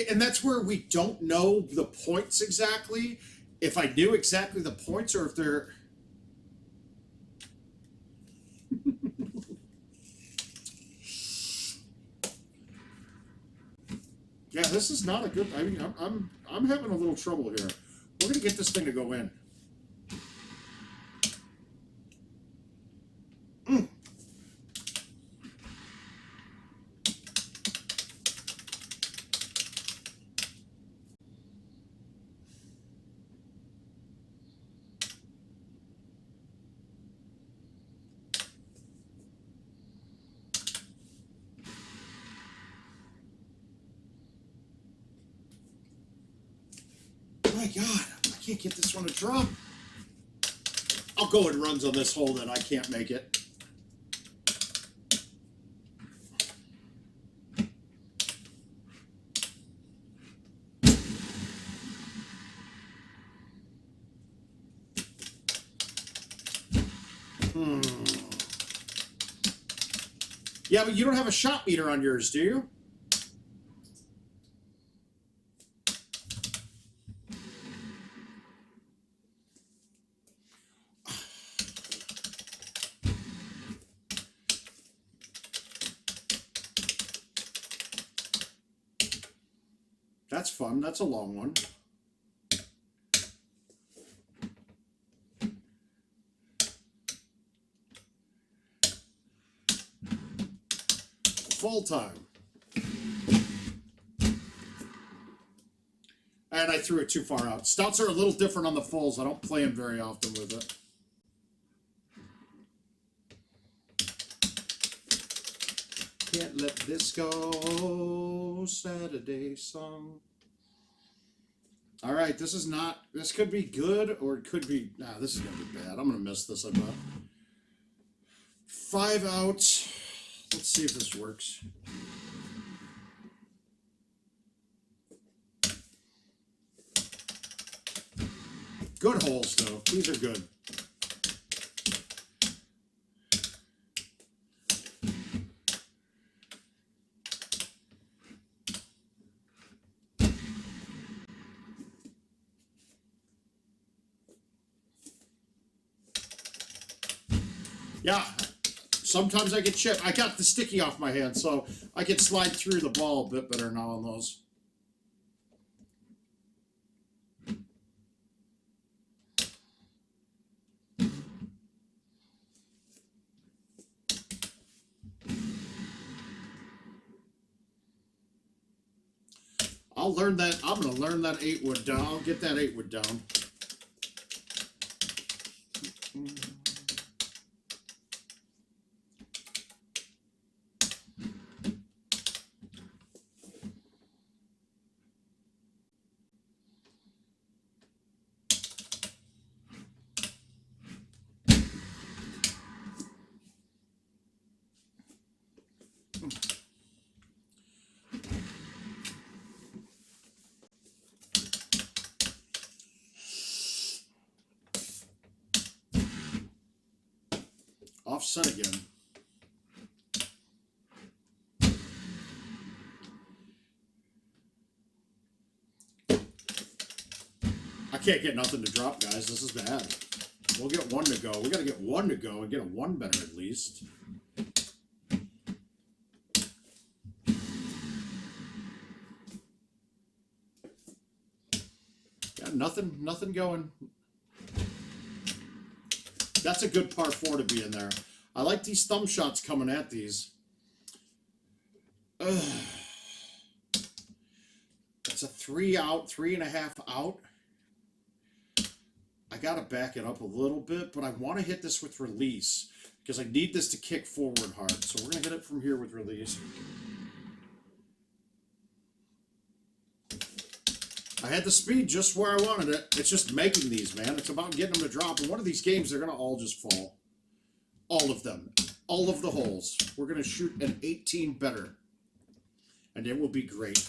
And that's where we don't know the points exactly. If I knew exactly the points, or if they're... Yeah, this is not a good. I mean, I'm having a little trouble here. We're gonna get this thing to go in. Mm. My God, I can't get this one to drop. I'll go in runs on this hole, then I can't make it. Yeah, but you don't have a shot meter on yours, do you? That's fun. That's a long one. Full time. And I threw it too far out. Stouts are a little different on the fulls. I don't play them very often with it. Can't let this go. Saturday song. All right, this is not. This could be good or it could be. Nah, this is gonna be bad. I'm gonna miss this. I bet. 5 out. Let's see if this works. Good holes, though. These are good. Yeah, sometimes I get chipped. I got the sticky off my hand, so I can slide through the ball a bit better now on those. I'll learn that. I'm going to learn that 8-wood down. I'll get that 8-wood down. Offset again. I can't get nothing to drop, guys. This is bad. We'll get one to go. We got to get one to go and get a one better at least. Got nothing going. That's a good par 4 to be in there. I like these thumb shots coming at these. Ugh. It's a 3 out, 3.5 out. I got to back it up a little bit, but I want to hit this with release because I need this to kick forward hard. So we're going to hit it from here with release. I had the speed just where I wanted it. It's just making these, man. It's about getting them to drop. And one of these games, they're going to all just fall. All of them. All of the holes. We're going to shoot an 18 better. And it will be great.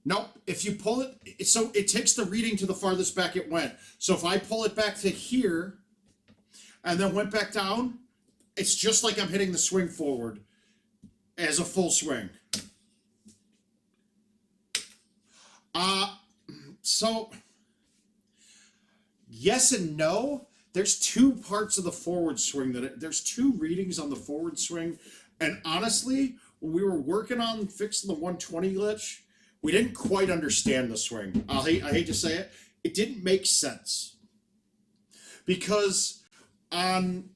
Nope. If you pull it, so it takes the reading to the farthest back it went. So if I pull it back to here and then went back down, it's just like I'm hitting the swing forward as a full swing. So Yes and no. There's two parts of the forward swing there's two readings on the forward swing, and honestly, when we were working on fixing the 120 glitch, we didn't quite understand the swing. I hate to say it, it didn't make sense because on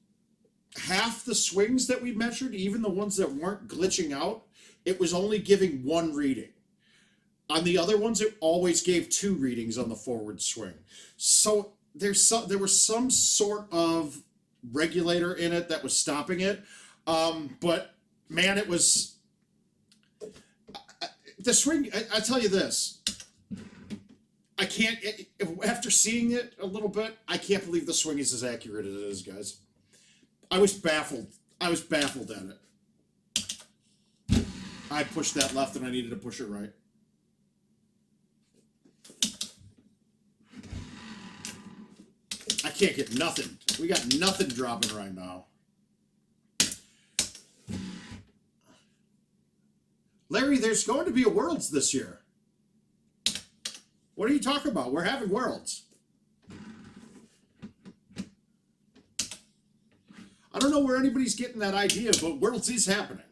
half the swings that we measured, even the ones that weren't glitching out, it was only giving one reading. On the other ones, it always gave two readings on the forward swing. So there was some sort of regulator in it that was stopping it. But man, it was the swing. I tell you this, I can't. After seeing it a little bit, I can't believe the swing is as accurate as it is, guys. I was baffled. I was baffled at it. I pushed that left, and I needed to push it right. I can't get nothing. We got nothing dropping right now. Larry, there's going to be a Worlds this year. What are you talking about? We're having Worlds. I don't know where anybody's getting that idea, but Worlds is happening.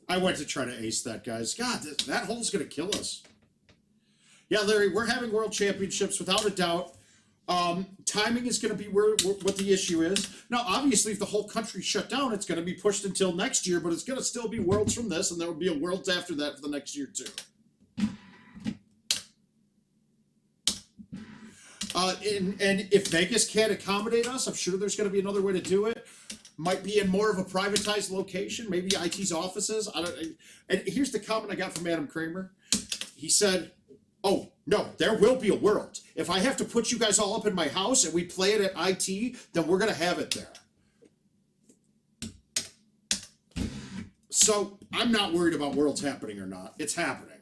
I went to try to ace that, guys. God, that hole's going to kill us. Yeah, Larry, we're having World Championships without a doubt. Timing is going to be what the issue is. Now, obviously, if the whole country shut down, it's going to be pushed until next year, but it's going to still be Worlds from this, and there will be a Worlds after that for the next year, too. And if Vegas can't accommodate us, I'm sure there's going to be another way to do it. Might be in more of a privatized location, maybe IT's offices. And here's the comment I got from Adam Kramer. He said, "Oh, no, there will be a World. If I have to put you guys all up in my house and we play it at IT, then we're going to have it there." So I'm not worried about Worlds happening or not. It's happening.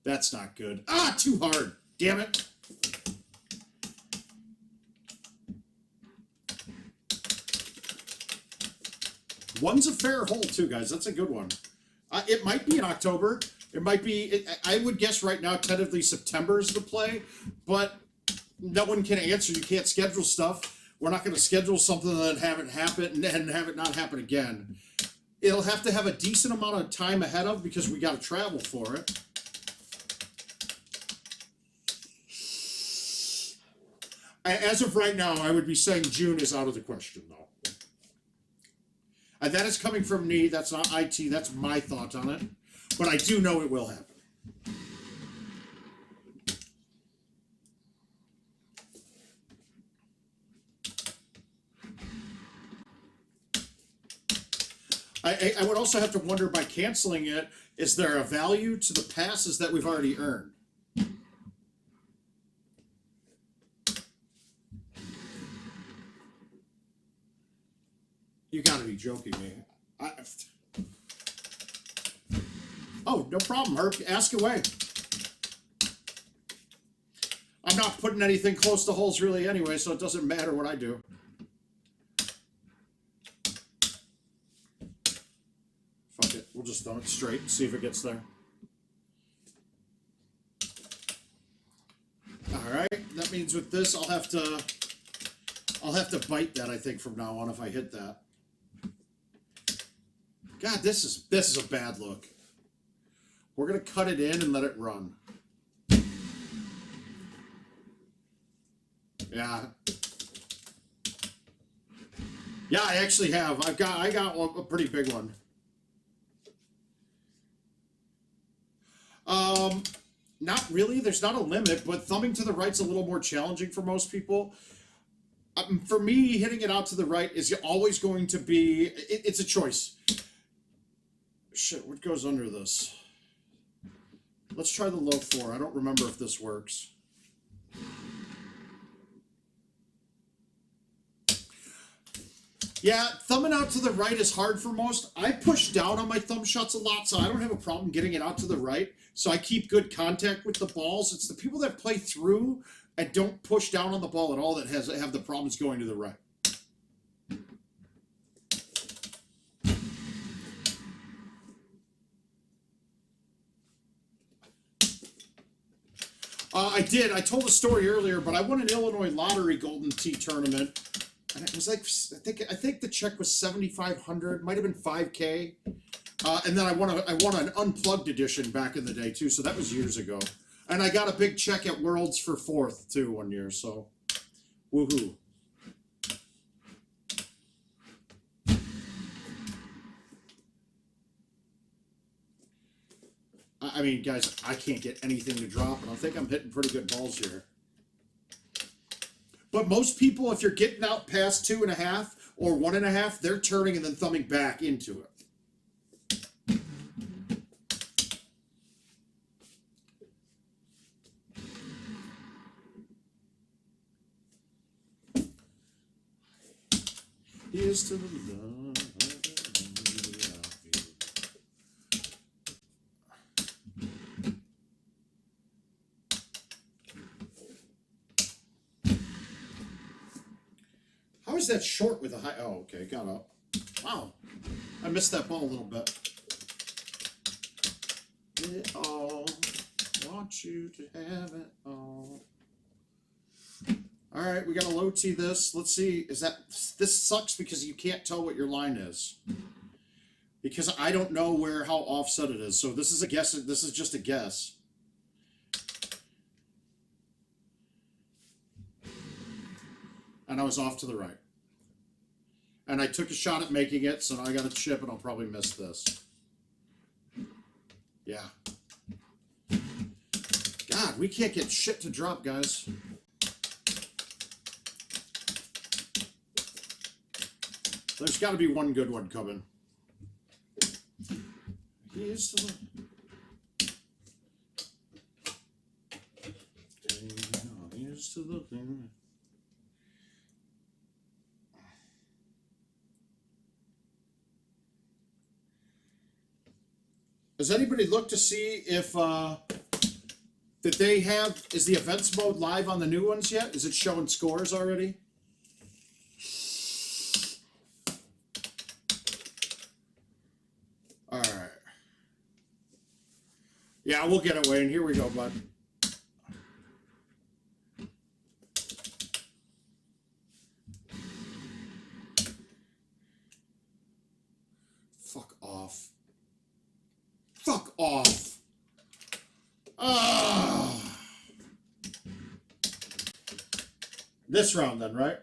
That's not good. Ah, too hard. Damn it. One's a fair hole, too, guys. That's a good one. It might be in October. It might be, I would guess right now, tentatively September is the play. But no one can answer. You can't schedule stuff. We're not going to schedule something and then have it happen and have it not happen again. It'll have to have a decent amount of time ahead of because we got to travel for it. As of right now, I would be saying June is out of the question, though. And that is coming from me. That's not IT. That's my thought on it. But I do know it will happen. I would also have to wonder, by canceling it, is there a value to the passes that we've already earned? You gotta be joking me. Oh, no problem, Herb. Ask away. I'm not putting anything close to holes really anyway, so it doesn't matter what I do. Fuck it. We'll just throw it straight and see if it gets there. Alright, that means with this I'll have to bite that, I think, from now on if I hit that. God, this is a bad look. We're going to cut it in and let it run. Yeah. Yeah, I actually have. I got a pretty big one. Not really. There's not a limit, but thumbing to the right's a little more challenging for most people. For me, hitting it out to the right is always going to be, it's a choice. Shit, what goes under this? Let's try the low 4. I don't remember if this works. Yeah, thumbing out to the right is hard for most. I push down on my thumb shots a lot, so I don't have a problem getting it out to the right. So I keep good contact with the balls. It's the people that play through and don't push down on the ball at all that have the problems going to the right. I did. I told a story earlier, but I won an Illinois lottery Golden Tee tournament, and it was like I think the check was $7,500, might have been $5K, and then I won an unplugged edition back in the day too. So that was years ago, and I got a big check at Worlds for 4th too one year. So, woohoo! I mean, guys, I can't get anything to drop, and I think I'm hitting pretty good balls here. But most people, if you're getting out past 2.5 or 1.5, they're turning and then thumbing back into it. Here's to the love. How is that short with a high? Oh, okay, got up. Wow, I missed that ball a little bit. It all, want you to have it all. All right, we got to low tee this. Let's see. This sucks because you can't tell what your line is because I don't know how offset it is. So this is a guess. This is just a guess. And I was off to the right. And I took a shot at making it, so now I got a chip, and I'll probably miss this. Yeah. God, we can't get shit to drop, guys. There's got to be one good one coming. Here's the... Here's to the thing. Does anybody look to see if that they have, is the events mode live on the new ones yet? Is it showing scores already? All right. Yeah, we'll get it, Wayne. Here we go, bud. Fuck off. Fuck off. This round then, right?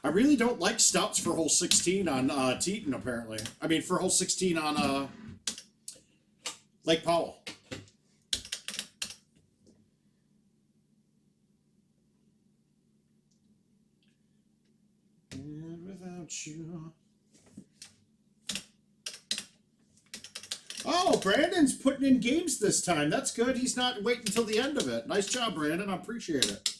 I really don't like stops for hole 16 on Teton, apparently. I mean, for hole 16 on Lake Powell. You. Oh, Brandon's putting in games this time. That's good. He's not waiting until the end of it. Nice job, Brandon. I appreciate it.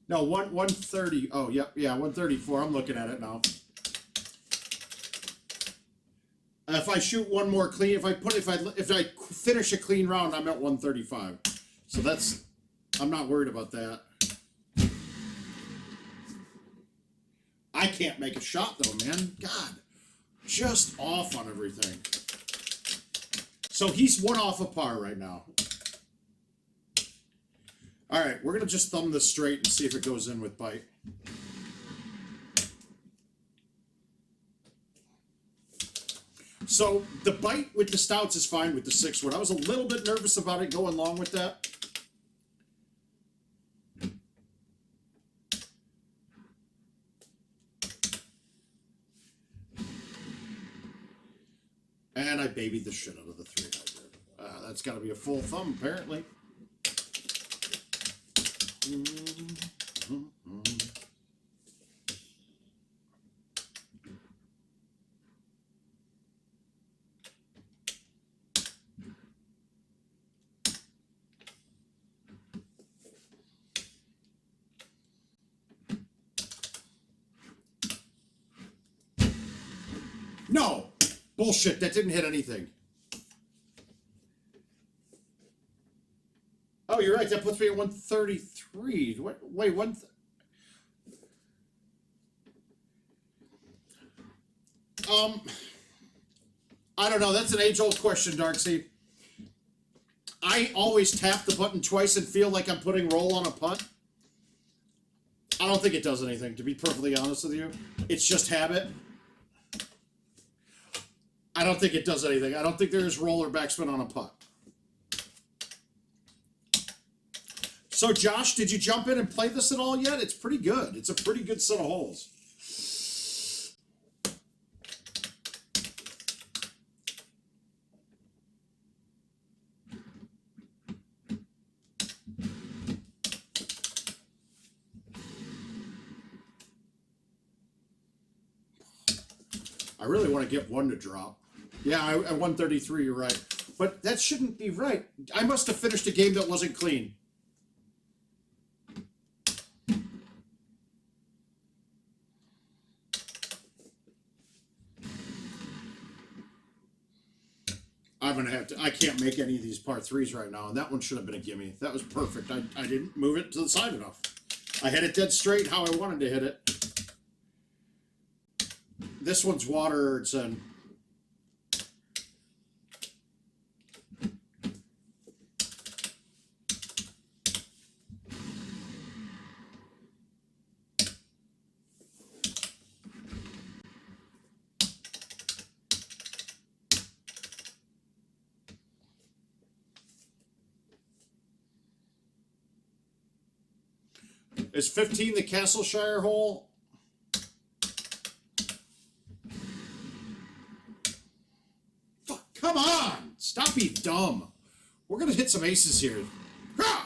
No, 130. Oh, yep, yeah, 134. I'm looking at it now. If I shoot one more clean, if I finish a clean round, I'm at 135. So that's, I'm not worried about that. I can't make a shot though, man. God, just off on everything. So he's one off a par right now. All right, we're going to just thumb this straight and see if it goes in with bite. So the bite with the stouts is fine with the 6-wood. I was a little bit nervous about it going long with that. And I babied the shit out of the 300. That's got to be a full thumb, apparently. No! Bullshit, that didn't hit anything. Oh, you're right, that puts me at 133. Wait, I don't know, that's an age-old question, Darksea. I always tap the button twice and feel like I'm putting roll on a putt. I don't think it does anything, to be perfectly honest with you. It's just habit. I don't think it does anything. I don't think there is roll or backspin on a putt. So, Josh, did you jump in and play this at all yet? It's pretty good. It's a pretty good set of holes. I really want to get one to drop. Yeah, at 133, you're right. But that shouldn't be right. I must have finished a game that wasn't clean. I'm going to have to... I can't make any of these par 3s right now, and that one should have been a gimme. That was perfect. I didn't move it to the side enough. I hit it dead straight how I wanted to hit it. This one's water, it's in. Is 15 the Castleshire hole? Fuck, come on! Stop being dumb. We're gonna hit some aces here. Oh,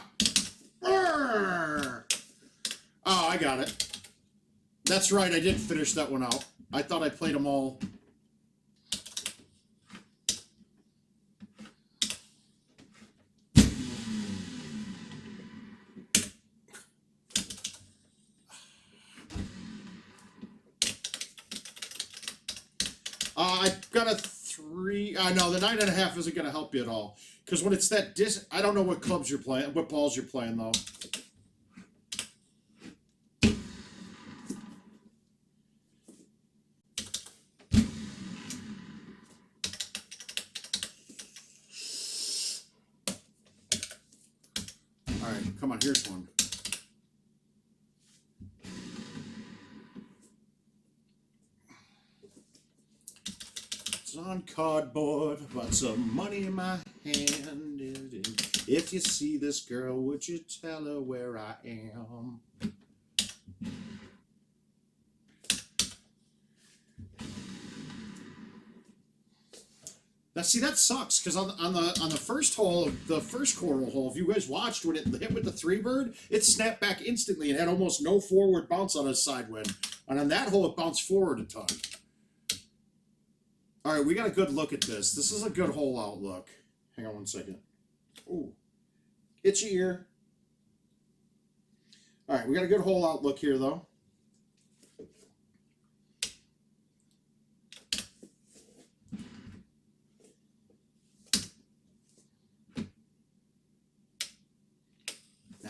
I got it. That's right, I did finish that one out. I thought I played them all. I've got a 3. No, the 9.5 isn't going to help you at all. Because when it's that I don't know what clubs you're playing, what balls you're playing, though. All right, come on, here's one. On cardboard, but some money in my hand. If you see this girl, would you tell her where I am? Now, see, that sucks because on the first hole, the first coral hole, if you guys watched when it hit with the 3-bird, it snapped back instantly and had almost no forward bounce on a side wind. And on that hole, it bounced forward a ton. All right, we got a good look at this. This is a good hole outlook. Hang on one second. Ooh, itchy ear. All right, we got a good hole outlook here, though.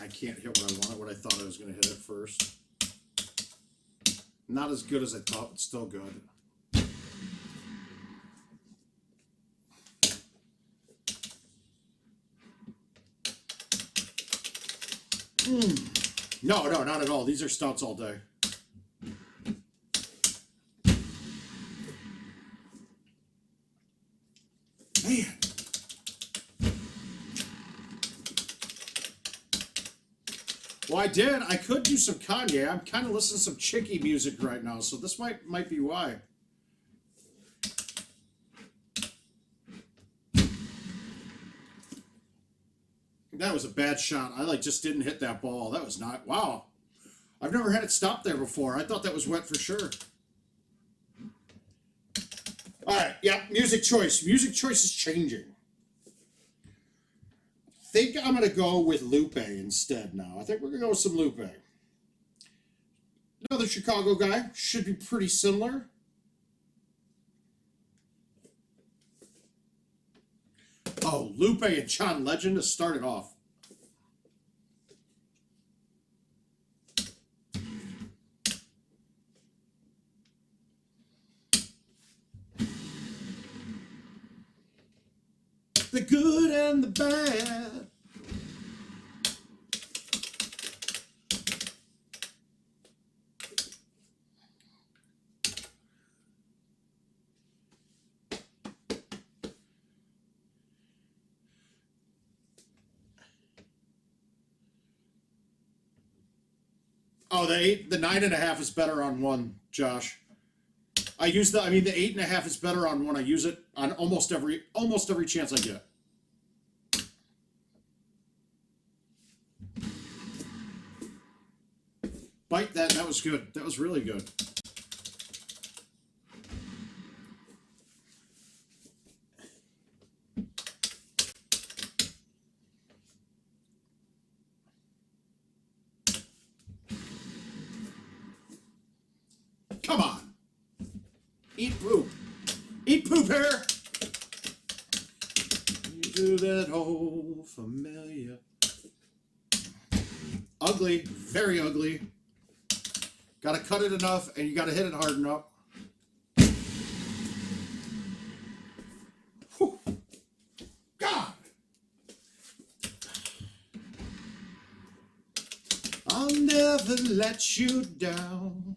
I can't hit what I wanted, what I thought I was going to hit at first. Not as good as I thought, but still good. No, not at all. These are stouts all day. Man. Well, I did. I could do some Kanye. I'm kind of listening to some chicky music right now, so this might be why. That was a bad shot. I just didn't hit that ball. That was not... Wow. I've never had it stop there before. I thought that was wet for sure. All right. Yeah, music choice. Music choice is changing. I think I'm going to go with Lupe instead now. I think we're going to go with some Lupe. Another Chicago guy. Should be pretty similar. Oh, Lupe and John Legend to start it off. The good and the bad. Oh, the 9.5 is better on one, Josh. I use the 8.5 is better on one. I use it on almost every chance I get. Bite that. That was good. That was really good. Come on. Eat poop. Eat poop here. You do that old familiar. Ugly. Very ugly. Got to cut it enough, and you got to hit it hard enough. Whew. God. I'll never let you down.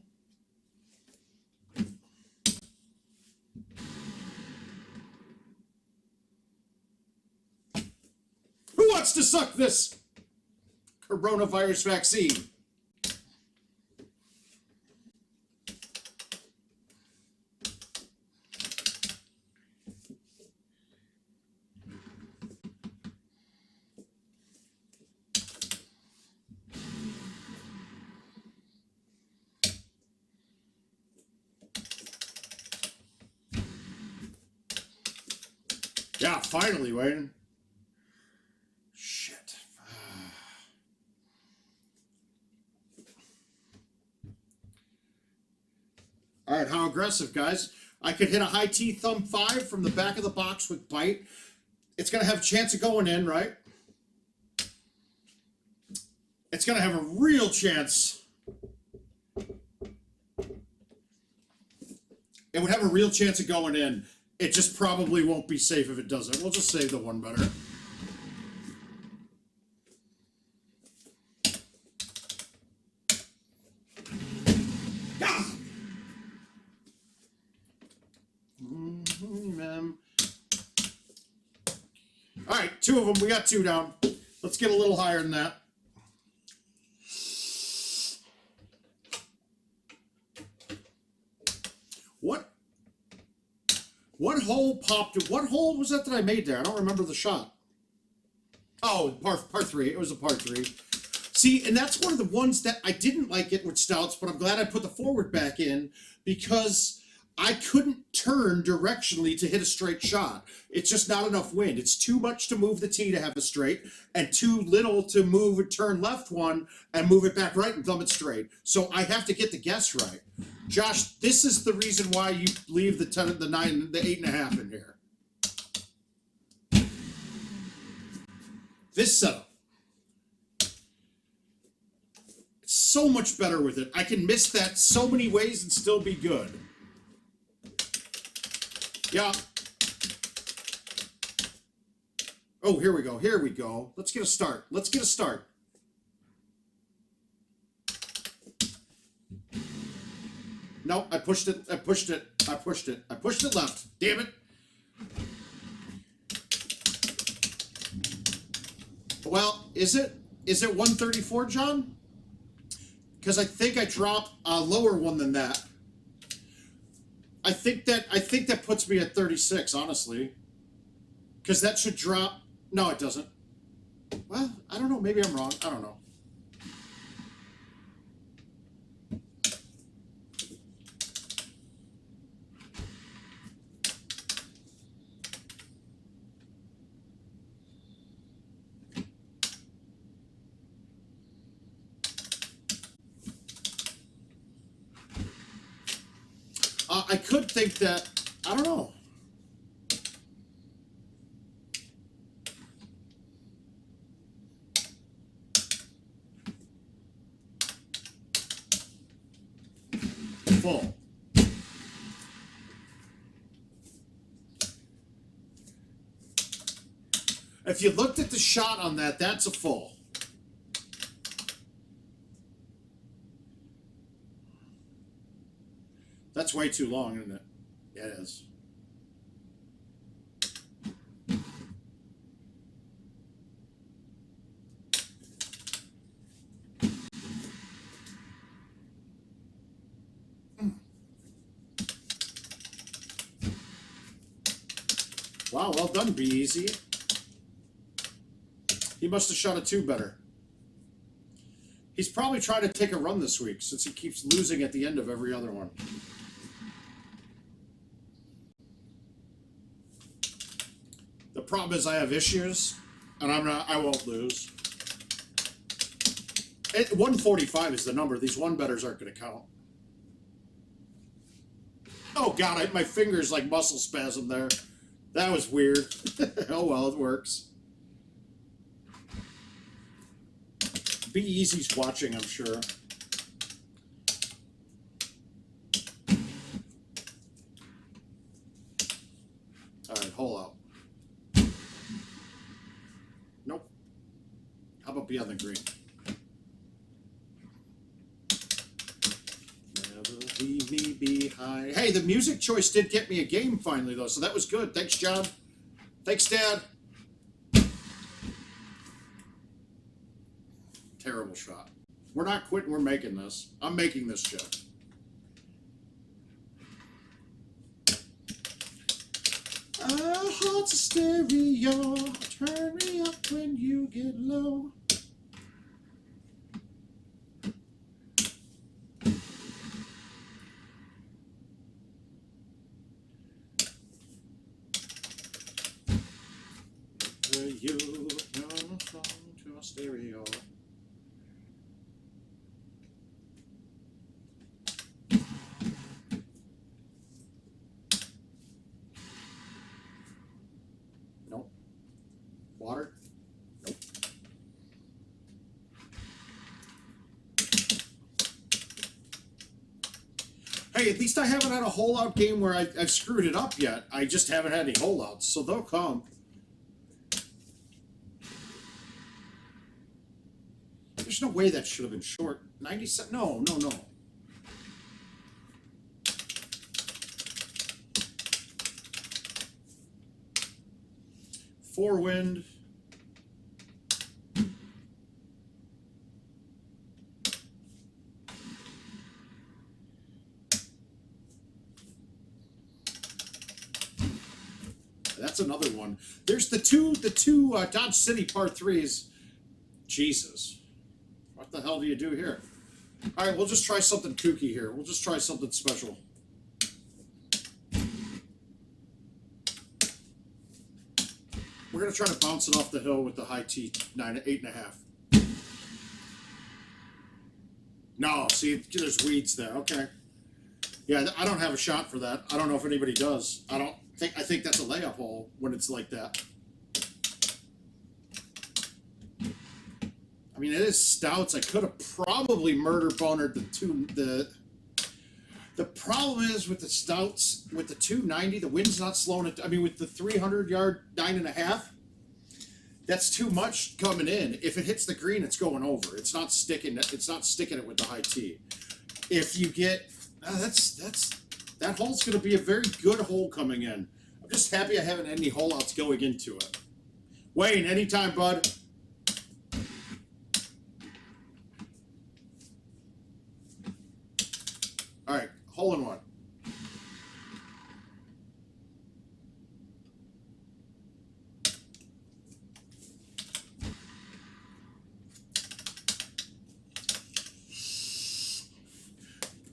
Who wants to suck this coronavirus vaccine? Yeah, finally, Wayne. Shit. All right, how aggressive, guys? I could hit a high T thumb 5 from the back of the box with bite. It's going to have a chance of going in, right? It's going to have a real chance. It would have a real chance of going in. It just probably won't be safe if it doesn't. We'll just save the one better. Ah! All right, 2 of them. We got 2 down. Let's get a little higher than that. What hole popped? What hole was that I made there? I don't remember the shot. Oh, par 3. It was a par 3. See, and that's one of the ones that I didn't like it with stouts, but I'm glad I put the forward back in because I couldn't turn directionally to hit a straight shot. It's just not enough wind. It's too much to move the tee to have a straight and too little to move and turn left one and move it back right and thumb it straight. So I have to get the guess right. Josh, this is the reason why you leave the 10, the 9, the 8.5 in here. This setup. It's so much better with it. I can miss that so many ways and still be good. Yeah. Oh, here we go. Here we go. Let's get a start. Let's get a start. No, I pushed it. I pushed it. I pushed it. I pushed it left. Damn it. Well, is it 134, John? Because I think I dropped a lower one than that. I think that puts me at 36, honestly. Because that should drop. No, it doesn't. Well, I don't know. Maybe I'm wrong. I don't know. I could think that, I don't know. full. If you looked at the shot on that, that's a full. That's way too long, isn't it? Yeah, it is. Wow, well done, Be Easy. He must have shot a 2 better. He's probably trying to take a run this week since he keeps losing at the end of every other one. The problem is I have issues, and I won't lose. 145 is the number. These 1-betters aren't going to count. Oh, God, my finger's like muscle spasm there. That was weird. Oh, well, it works. Be Easy's watching, I'm sure. All right, hole out. Nope. How about be on the green? Never leave me behind. Hey, the music choice did get me a game finally, though, so that was good. Thanks, John. Thanks, Dad. Terrible shot. We're not quitting. We're making this. I'm making this shot. Our heart's a stereo. Turn me up when you get low. You come to a stereo. Nope. Water? Nope. Hey, at least I haven't had a hole-out game where I've screwed it up yet. I just haven't had any hole-outs, so they'll come. There's no way that should have been short. 97? No. 4 wind. That's another one. There's the two Dodge City par 3s. Jesus. What the hell do you do here? All right, we'll just try something kooky here. We'll just try something special. We're going to try to bounce it off the hill with the high tee, 8.5. No, see, there's weeds there. Okay. Yeah, I don't have a shot for that. I don't know if anybody does. I think that's a layup hole when it's like that. I mean, it is stouts. I could have probably murder bonered the problem is with the stouts, with the 290, the wind's not slowing it. I mean, with the 300-yard 9.5, that's too much coming in. If it hits the green, it's going over. It's not sticking. It's not sticking it with the high tee. If you get that hole's going to be a very good hole coming in. I'm just happy I haven't had any hole outs going into it. Wayne, anytime, bud. All right, hole in one.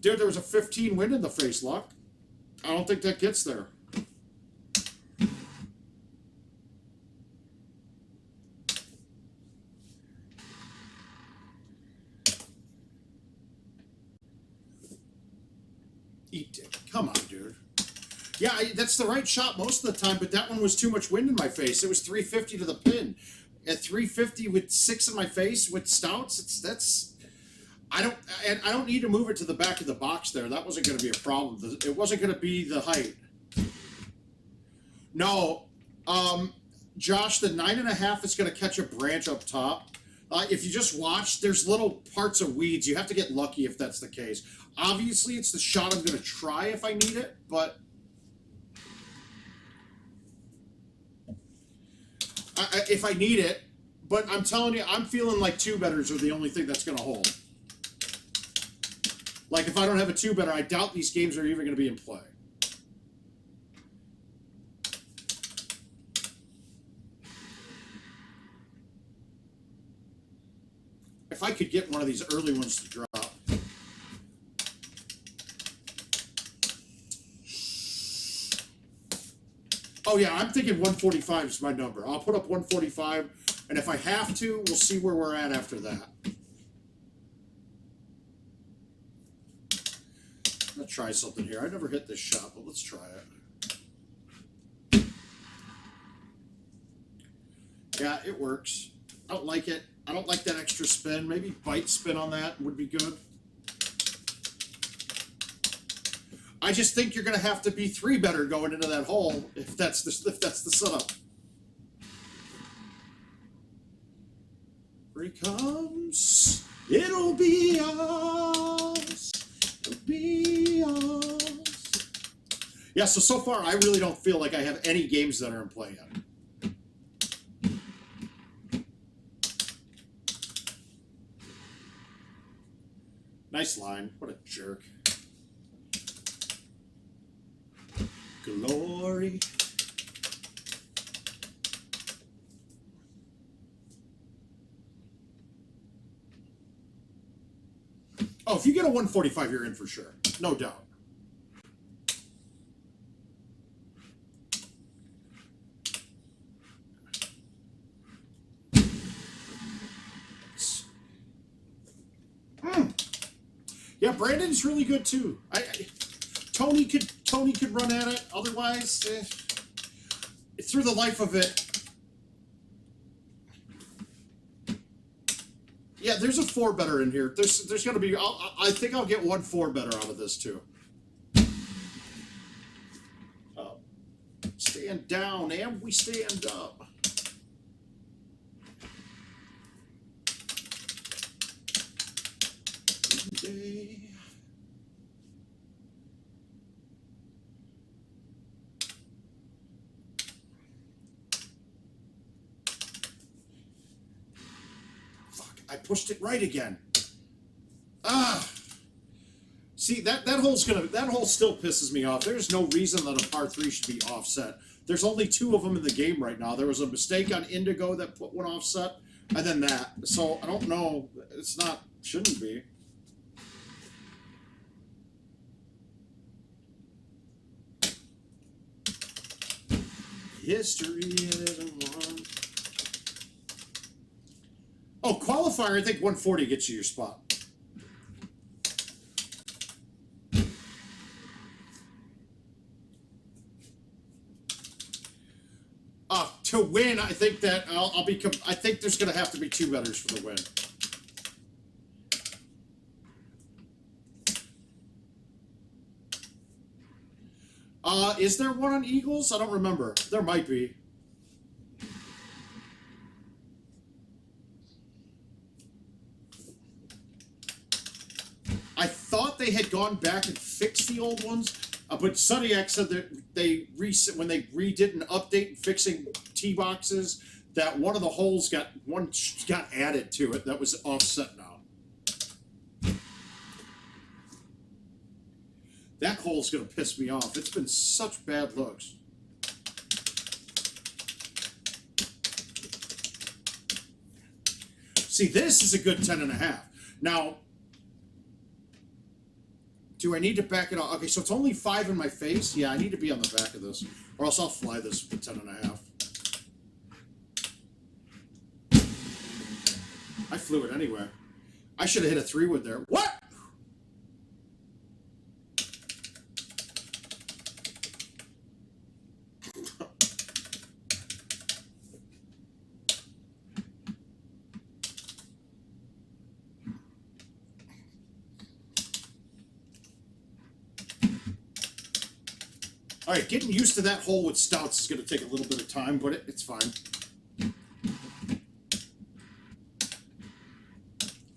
Dude, there was a 15 wind in the face, Luck. I don't think that gets there. Eat it. Come on, dude. Yeah, that's the right shot most of the time, but that one was too much wind in my face. It was 350 to the pin. At 350 with 6 in my face with stouts, I don't need to move it to the back of the box there. That wasn't going to be a problem. It wasn't going to be the height. No, Josh, the 9.5 is going to catch a branch up top. If you just watch, there's little parts of weeds. You have to get lucky if that's the case. Obviously, it's the shot I'm going to try if I need it, but if I need it. But I'm telling you, I'm feeling like 2-betters are the only thing that's going to hold. Like, if I don't have a 2-better, I doubt these games are even going to be in play. If I could get one of these early ones to drop. Oh, yeah, I'm thinking 145 is my number. I'll put up 145, and if I have to, we'll see where we're at after that. I'm going to try something here. I never hit this shot, but let's try it. Yeah, it works. I don't like it. I don't like that extra spin. Maybe bite spin on that would be good. I just think you're going to have to be 3-better going into that hole if that's the setup. Here he comes. It'll be us. It'll be us. Yeah, so far I really don't feel like I have any games that are in play yet. Nice line. What a jerk. Glory. Oh, if you get a 145, you're in for sure. No doubt. Yeah, Brandon's really good too. Tony could run at it. Otherwise, through the life of it. Yeah, there's a 4-better in here. There's going to be. I think I'll get 1 4-better out of this too. Stand down, and we stand up. Day. I pushed it right again. See, that hole still pisses me off. There's no reason that a par 3 should be offset. There's only 2 of them in the game right now. There was a mistake on Indigo that put one offset, and then that. So I don't know. Shouldn't be. History isn't one. Oh, qualifier, I think 140 gets you your spot. To win, I think that I think there's going to have to be 2-betters for the win. Is there one on Eagles? I don't remember. There might be. I thought they had gone back and fixed the old ones, but Suniac said that when they redid an update fixing tee boxes, that one of the holes got added to it that was offset now. That hole's going to piss me off. It's been such bad looks. See, this is a good 10.5. Now, do I need to back it off? Okay, so it's only 5 in my face. Yeah, I need to be on the back of this, or else I'll fly this for 10.5. I flew it anyway. I should have hit a 3-wood there. What? All right, getting used to that hole with stouts is going to take a little bit of time, but it's fine.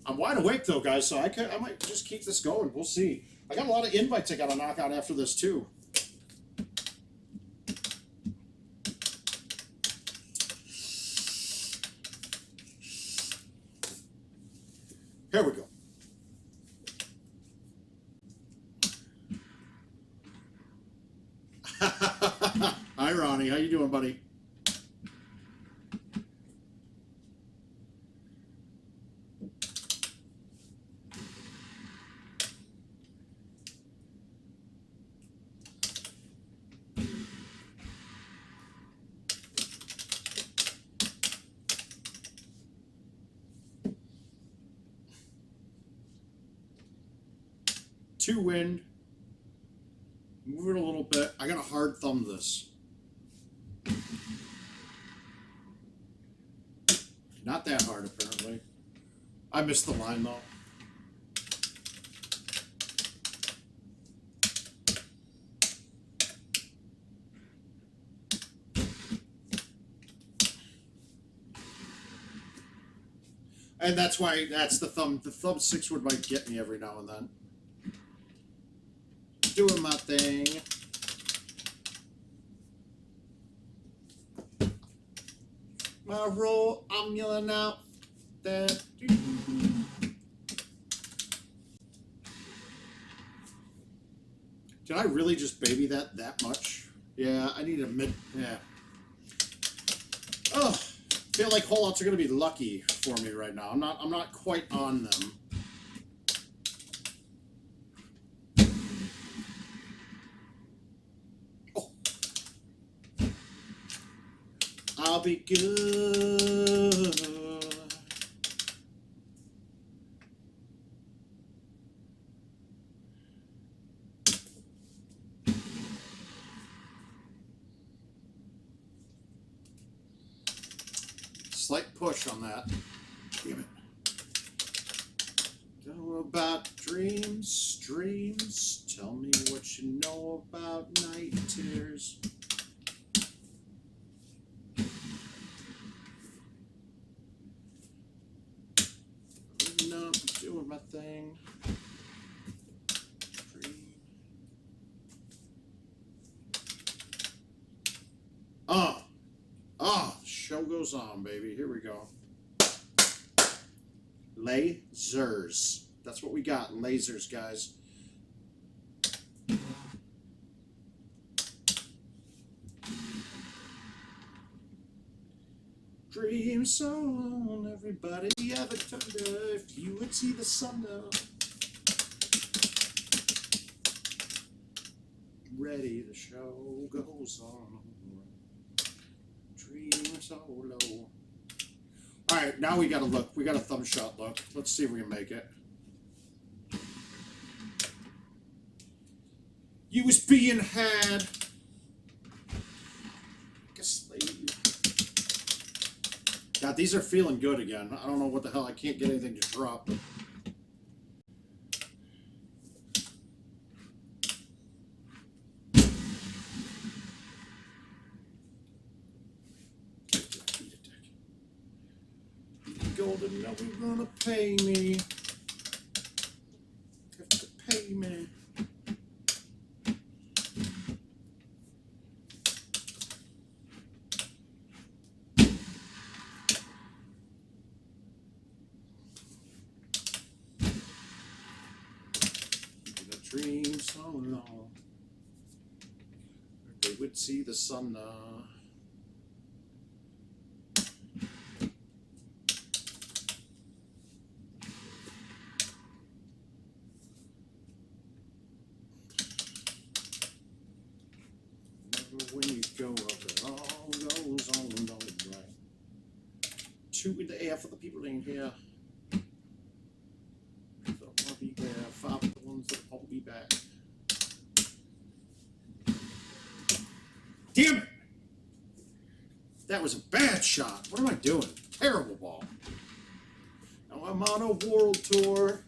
I'm wide awake though, guys, so I might just keep this going. We'll see. I got a lot of invites I got to knock out after this too. Here we go. Hi, Ronnie. How you doing, buddy? Two wind. Move it a little bit. I gotta hard thumb this. Not that hard, apparently. I missed the line, though. And that's why, that's the thumb. The thumb 6 wood might get me every now and then. Doing my thing. My roll, I'm yelling out that. Did I really just baby that much? Yeah, I need a mid. Yeah. Oh, I feel like holdouts are gonna be lucky for me right now. I'm not quite on them. I'll be good. Slight push on that. Damn it. Know about dreams. Tell me what you know about night tears. Doing my thing. Show goes on, baby. Here we go. Lasers. That's what we got. Lasers, guys. Dream so on, everybody ever thunder if you would see the sun now. Ready, the show goes on. Dream so low. Alright, now we gotta look. We got a thumb shot look. Let's see if we can make it. You was being had. God, these are feeling good again. I don't know what the hell. I can't get anything to drop. But... Golden, now we're gonna pay me. Have to pay me. Dream so long, they would see the sun. When you go up, it all goes on, don't it, right? 2 in the air for the people in here. I'll be there. 5 of the ones that won't be back. Damn it! That was a bad shot. What am I doing? Terrible ball. Now I'm on a world tour.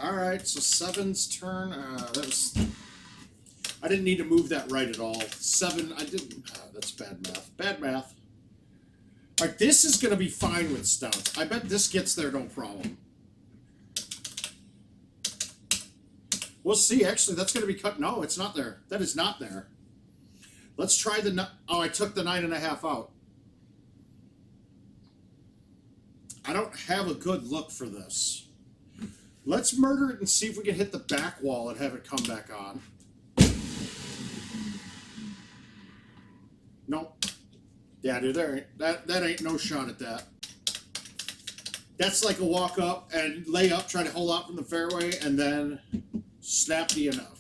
All right, so 7's turn. That was. I didn't need to move that right at all. 7. I didn't. That's bad math. Bad math. All right, this is going to be fine with stouts. I bet this gets there no problem. We'll see. Actually, that's going to be cut. No, it's not there. That is not there. Let's try the. Oh, I took the 9.5 out. I don't have a good look for this. Let's murder it and see if we can hit the back wall and have it come back on. Nope. Yeah, dude, that ain't no shot at that. That's like a walk up and lay up, try to hold out from the fairway, and then snappy enough.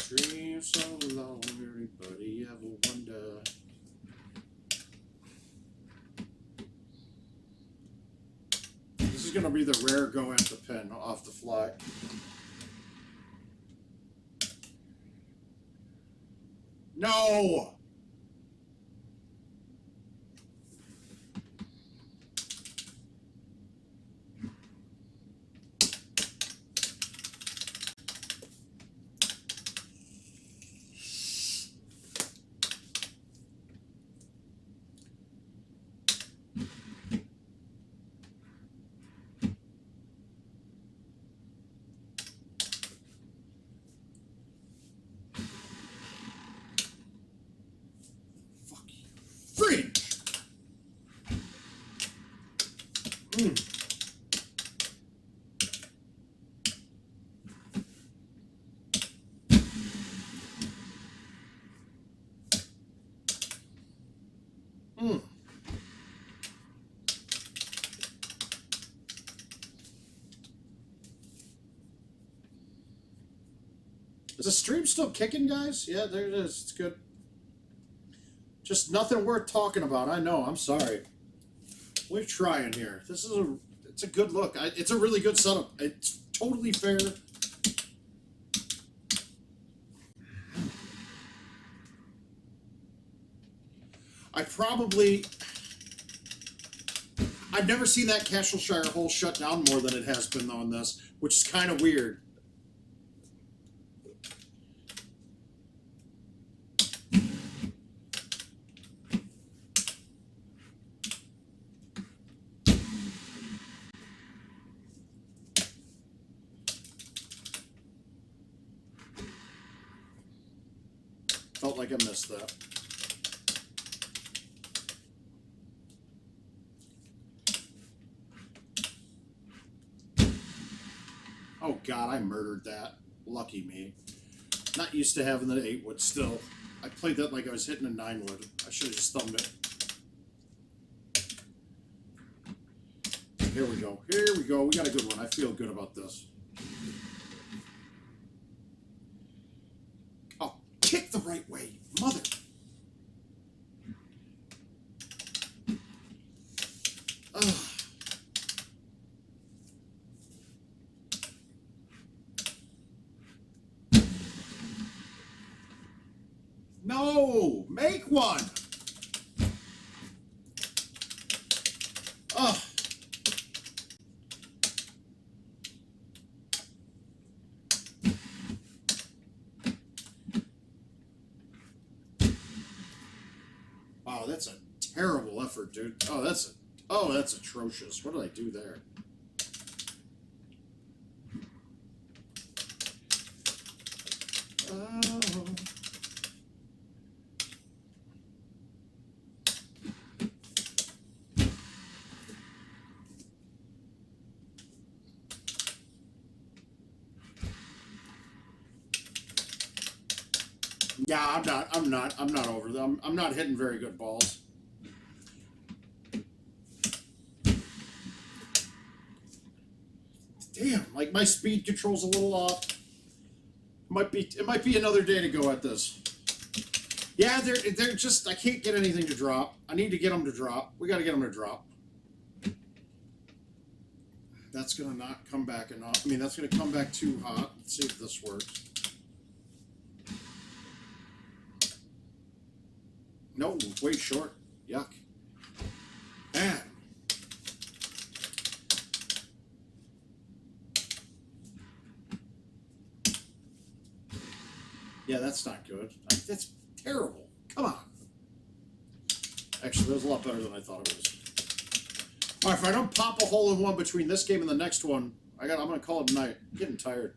Dream so long, everybody ever wonder. This is gonna be the rare go at the pin off the fly. No! Free! Is the stream still kicking, guys? Yeah, there it is. It's good. Just nothing worth talking about. I know. I'm sorry. We're trying here. This is it's a good look. It's a really good setup. It's totally fair. I've never seen that Castleshire hole shut down more than it has been on this, which is kind of weird. Felt like I missed that. Oh God, I murdered that. Lucky me. Not used to having the 8-wood still. I played that like I was hitting a 9-wood. I should have just thumbed it. Here we go. Here we go. We got a good one. I feel good about this. Oh, kick the right way, mother. Ugh. No! Make one! Ugh. Wow, that's a terrible effort, dude. Oh, that's atrocious. What did I do there? Oh. Yeah, I'm not over them. I'm not hitting very good balls. Damn, like my speed control's a little off. It might be another day to go at this. Yeah, they're just, I can't get anything to drop. I need to get them to drop. We got to get them to drop. That's going to not come back enough. I mean, that's going to come back too hot. Let's see if this works. No, way short. Yuck. And yeah, that's not good. That's terrible. Come on. Actually, that was a lot better than I thought it was. All right, if I don't pop a hole in one between this game and the next one, I'm going to call it a night. I'm getting tired.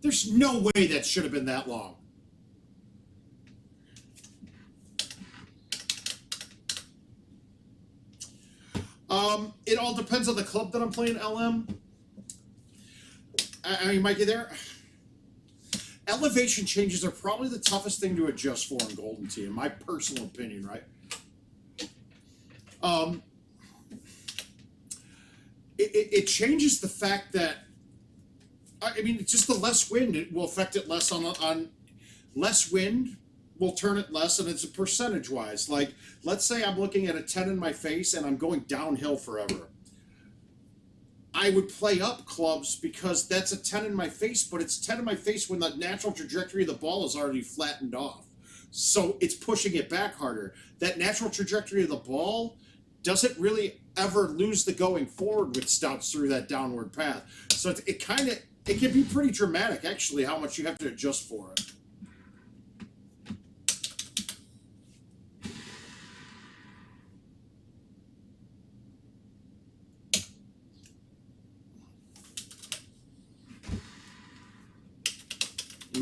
There's no way that should have been that long. It all depends on the club that I'm playing, LM. I mean, Mikey, there. Elevation changes are probably the toughest thing to adjust for in Golden Tee, in my personal opinion, right? It changes the fact that, I mean, it's just the less wind, it will affect it less on less wind will turn it less, and it's a percentage-wise. Like, let's say I'm looking at a 10 in my face and I'm going downhill forever. I would play up clubs because that's a 10 in my face, but it's 10 in my face when the natural trajectory of the ball is already flattened off. So it's pushing it back harder. That natural trajectory of the ball doesn't really ever lose the going forward with stouts through that downward path. So it can be pretty dramatic, actually, how much you have to adjust for it.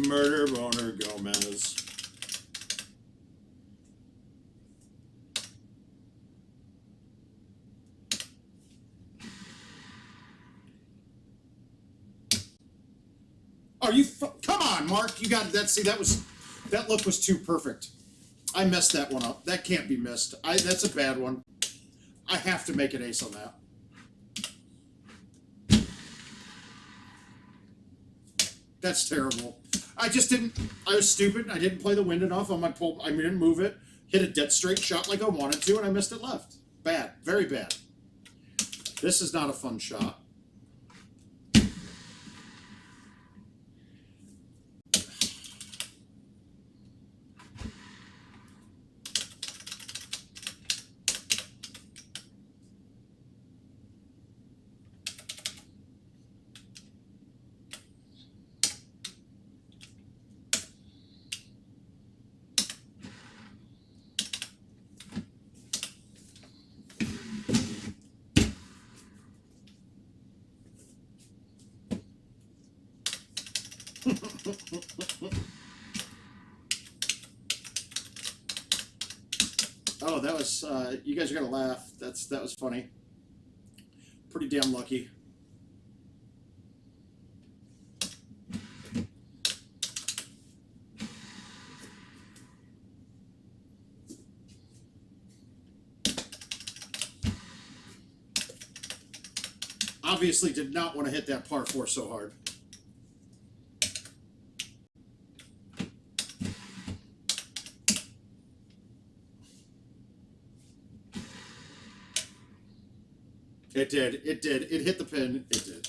Murder Boner Gomez. Are you? Come on, Mark. You got that. See, that look was too perfect. I messed that one up. That can't be missed. That's a bad one. I have to make an ace on that. That's terrible. I just didn't. I was stupid. I didn't play the wind enough on my pull. I didn't move it. Hit a dead straight shot like I wanted to, and I missed it left. Bad. Very bad. This is not a fun shot. Oh, that was, you guys are going to laugh. That was funny. Pretty damn lucky. Obviously did not want to hit that par 4 so hard. It did. It did. It hit the pin. It did.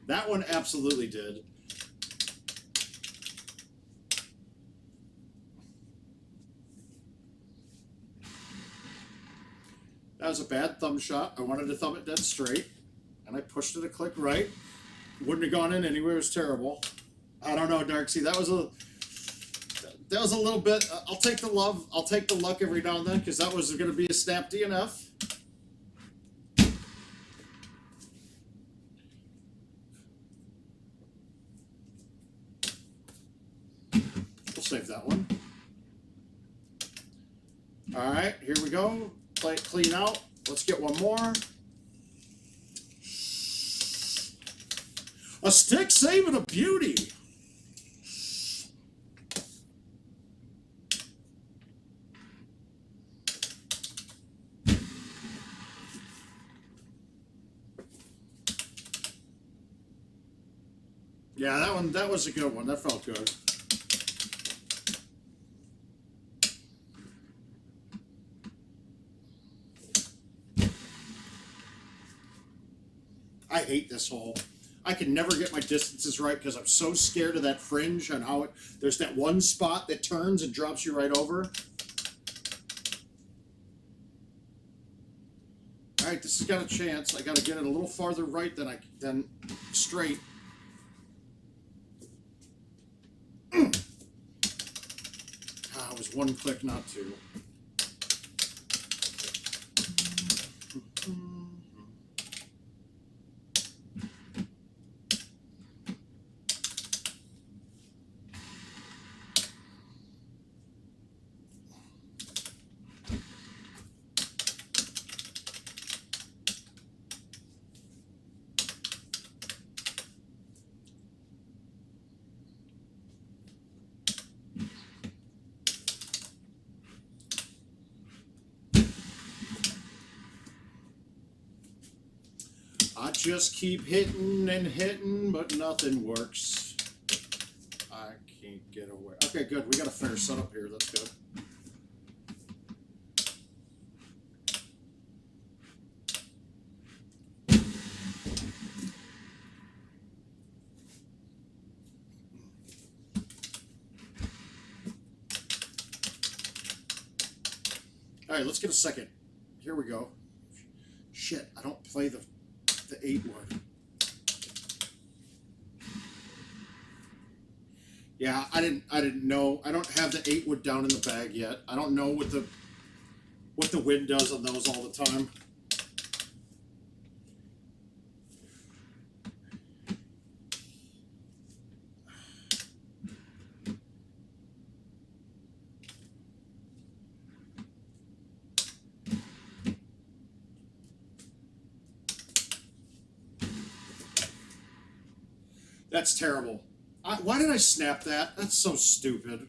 That one absolutely did. That was a bad thumb shot. I wanted to thumb it dead straight, and I pushed it a click right. Wouldn't have gone in anywhere. It was terrible. I don't know, Darksea. That was a little bit. I'll take the love. I'll take the luck every now and then because that was going to be a snap DNF. We'll save that one. All right, here we go. Play it clean out. Let's get one more. A stick saving a beauty. Yeah, that was a good one. That felt good. I hate this hole. I can never get my distances right because I'm so scared of that fringe and how there's that one spot that turns and drops you right over. All right, this has got a chance. I got to get it a little farther right than straight. It was one click, not two. I just keep hitting and hitting, but nothing works. I can't get away. Okay, good. We got a fair setup here. That's good. All right, let's get a second. Here we go. Shit, I don't play the 8 wood. Yeah, I didn't know. I don't have the 8 wood down in the bag yet. I don't know what the wind does on those all the time. That's terrible. Why did I snap that? That's so stupid.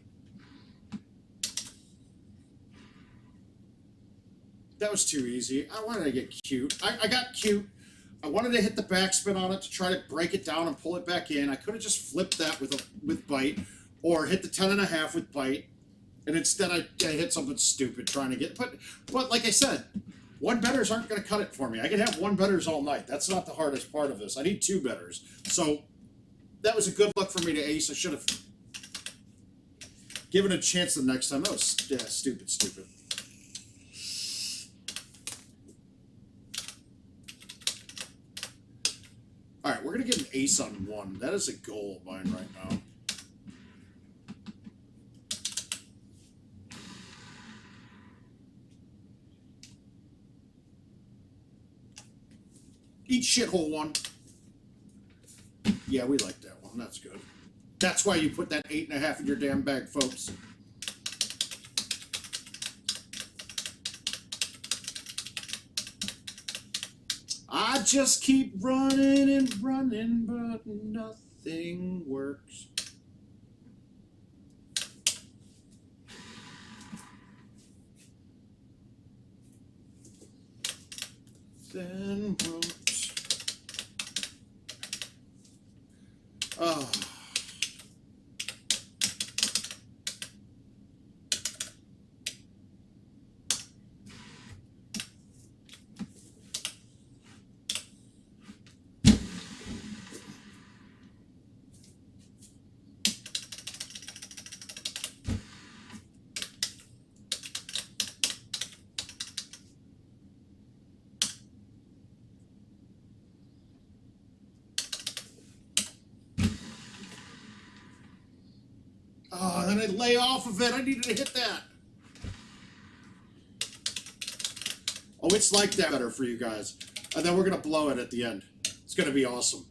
That was too easy. I wanted to get cute. I got cute. I wanted to hit the backspin on it to try to break it down and pull it back in. I could have just flipped that with bite, or hit the 10.5 with bite, and instead I hit something stupid trying to get. But like I said, one betters aren't going to cut it for me. I can have one betters all night. That's not the hardest part of this. I need 2 betters. So that was a good luck for me to ace. I should have given it a chance the next time. That was stupid. All right, we're going to get an ace on 1. That is a goal of mine right now. Eat shithole 1. Yeah, we like that one. That's good. That's why you put that 8.5 in your damn bag, folks. I just keep running and running, but nothing works. Then won't. Oh. Oh, then I lay off of it. I needed to hit that. Oh, it's like that better for you guys. And then we're going to blow it at the end. It's going to be awesome.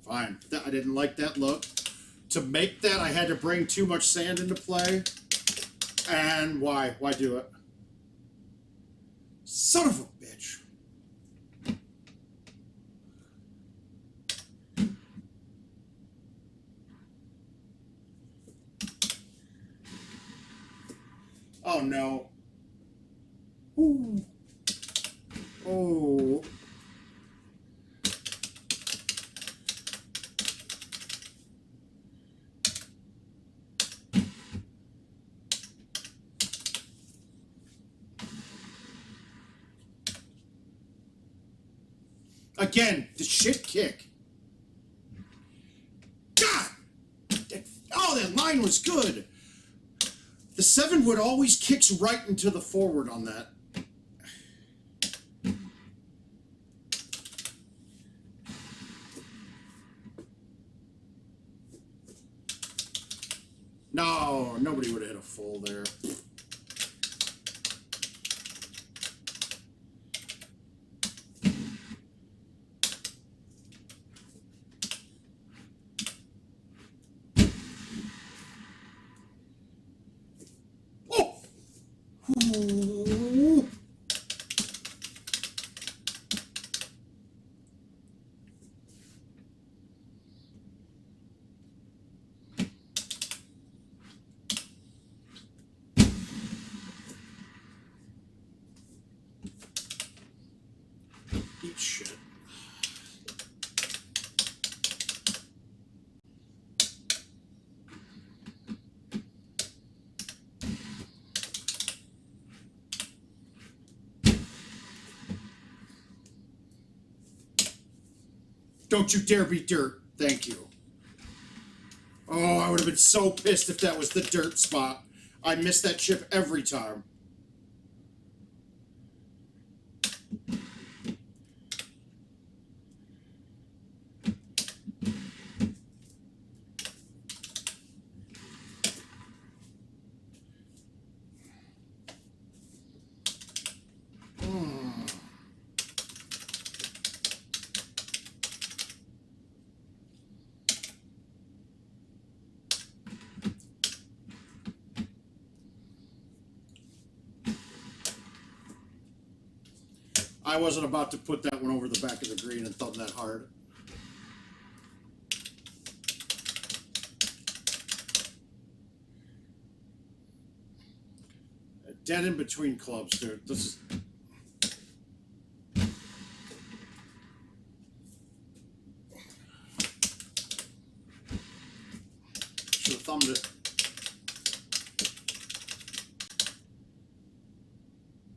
Fine. I didn't like that look. To make that, I had to bring too much sand into play. And why? Why do it? Son of a bitch. Oh no. Ooh. Oh. Again, the shit kick. God! Oh, that line was good. The 7-wood always kicks right into the forward on that. No, nobody would have hit a full there. Ooh. Eat shit. Don't you dare be dirt. Thank you. Oh, I would have been so pissed if that was the dirt spot. I miss that chip every time. I wasn't about to put that one over the back of the green and thumb that hard. Dead in between clubs, dude. This is... Should have thumbed it.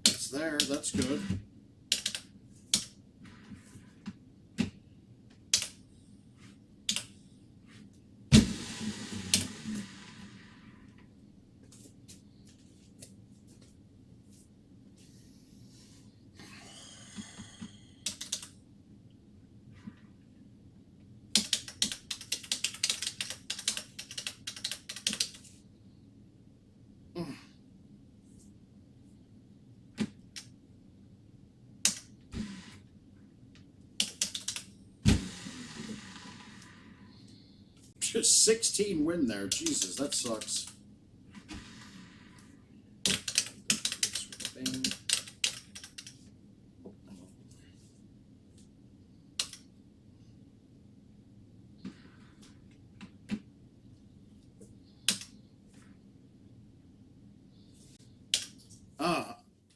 It's there. That's good. Just 16 win there. Jesus, that sucks.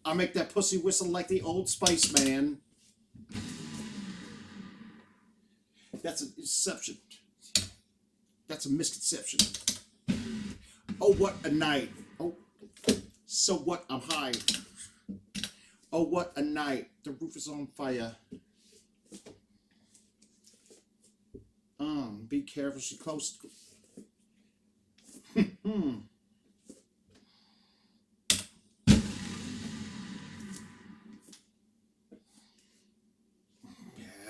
I'll make that pussy whistle like the Old Spice Man. That's an inception. That's a misconception. Oh, what a night. Oh, so what? I'm high. Oh, what a night. The roof is on fire. Be careful. She's close.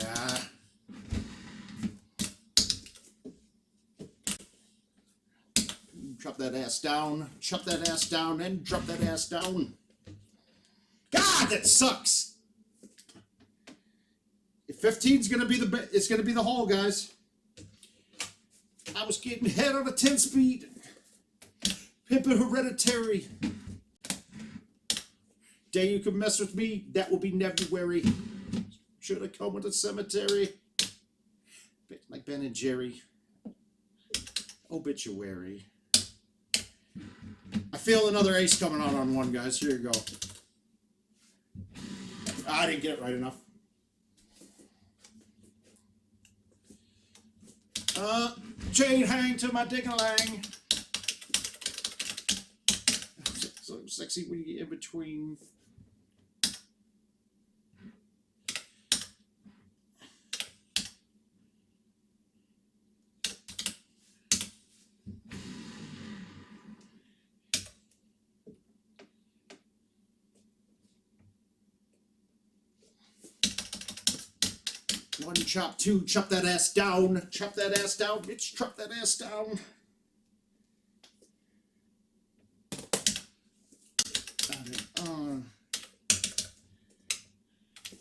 Yeah. Drop that ass down. Chop that ass down and drop that ass down. God, that sucks. If 15's gonna be it's gonna be the hole, guys. I was getting head on a 10 speed. Hip and hereditary. Day you can mess with me, that will be February. Should have come with a cemetery. Like Ben and Jerry. Obituary. I feel another ace coming out on one, guys. Here you go. I didn't get it right enough. Chain hang to my ding-a-lang. So sexy when you get in between. One chop, two chop that ass down. Chop that ass down, bitch. Chop that ass down.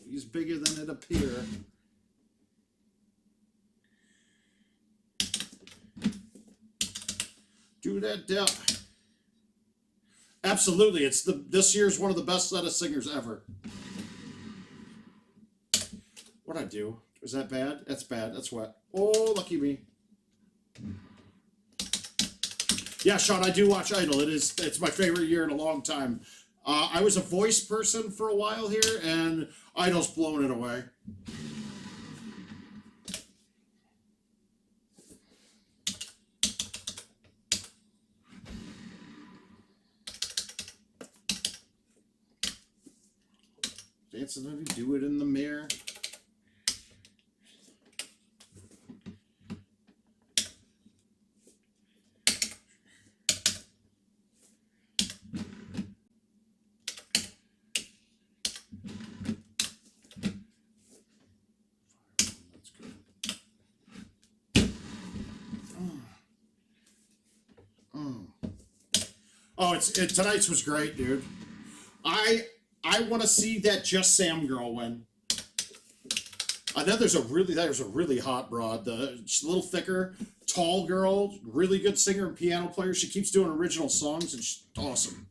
He's bigger than it appears. Do that down. Absolutely, it's this year's one of the best set of singers ever. What'd I do? Was that bad? That's bad. That's what. Oh, lucky me. Yeah, Sean, I do watch Idol. It's my favorite year in a long time. I was a voice person for a while here, and Idol's blown it away. Dancing and do it in the mirror. Oh, tonight's was great, dude. I want to see that Just Sam girl win. I know there's a really hot broad, she's a little thicker, tall girl, really good singer and piano player. She keeps doing original songs, and she's awesome.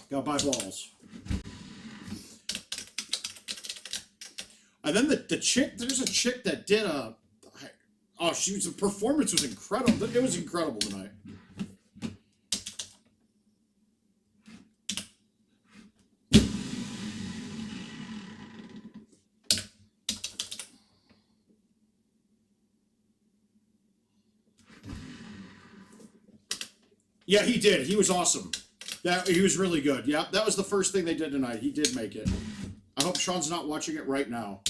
Gotta buy balls. And then the chick, there's a chick that did a, oh, the performance was incredible. It was incredible tonight. Yeah, he did. He was awesome. He was really good. Yeah, that was the first thing they did tonight. He did make it. I hope Sean's not watching it right now.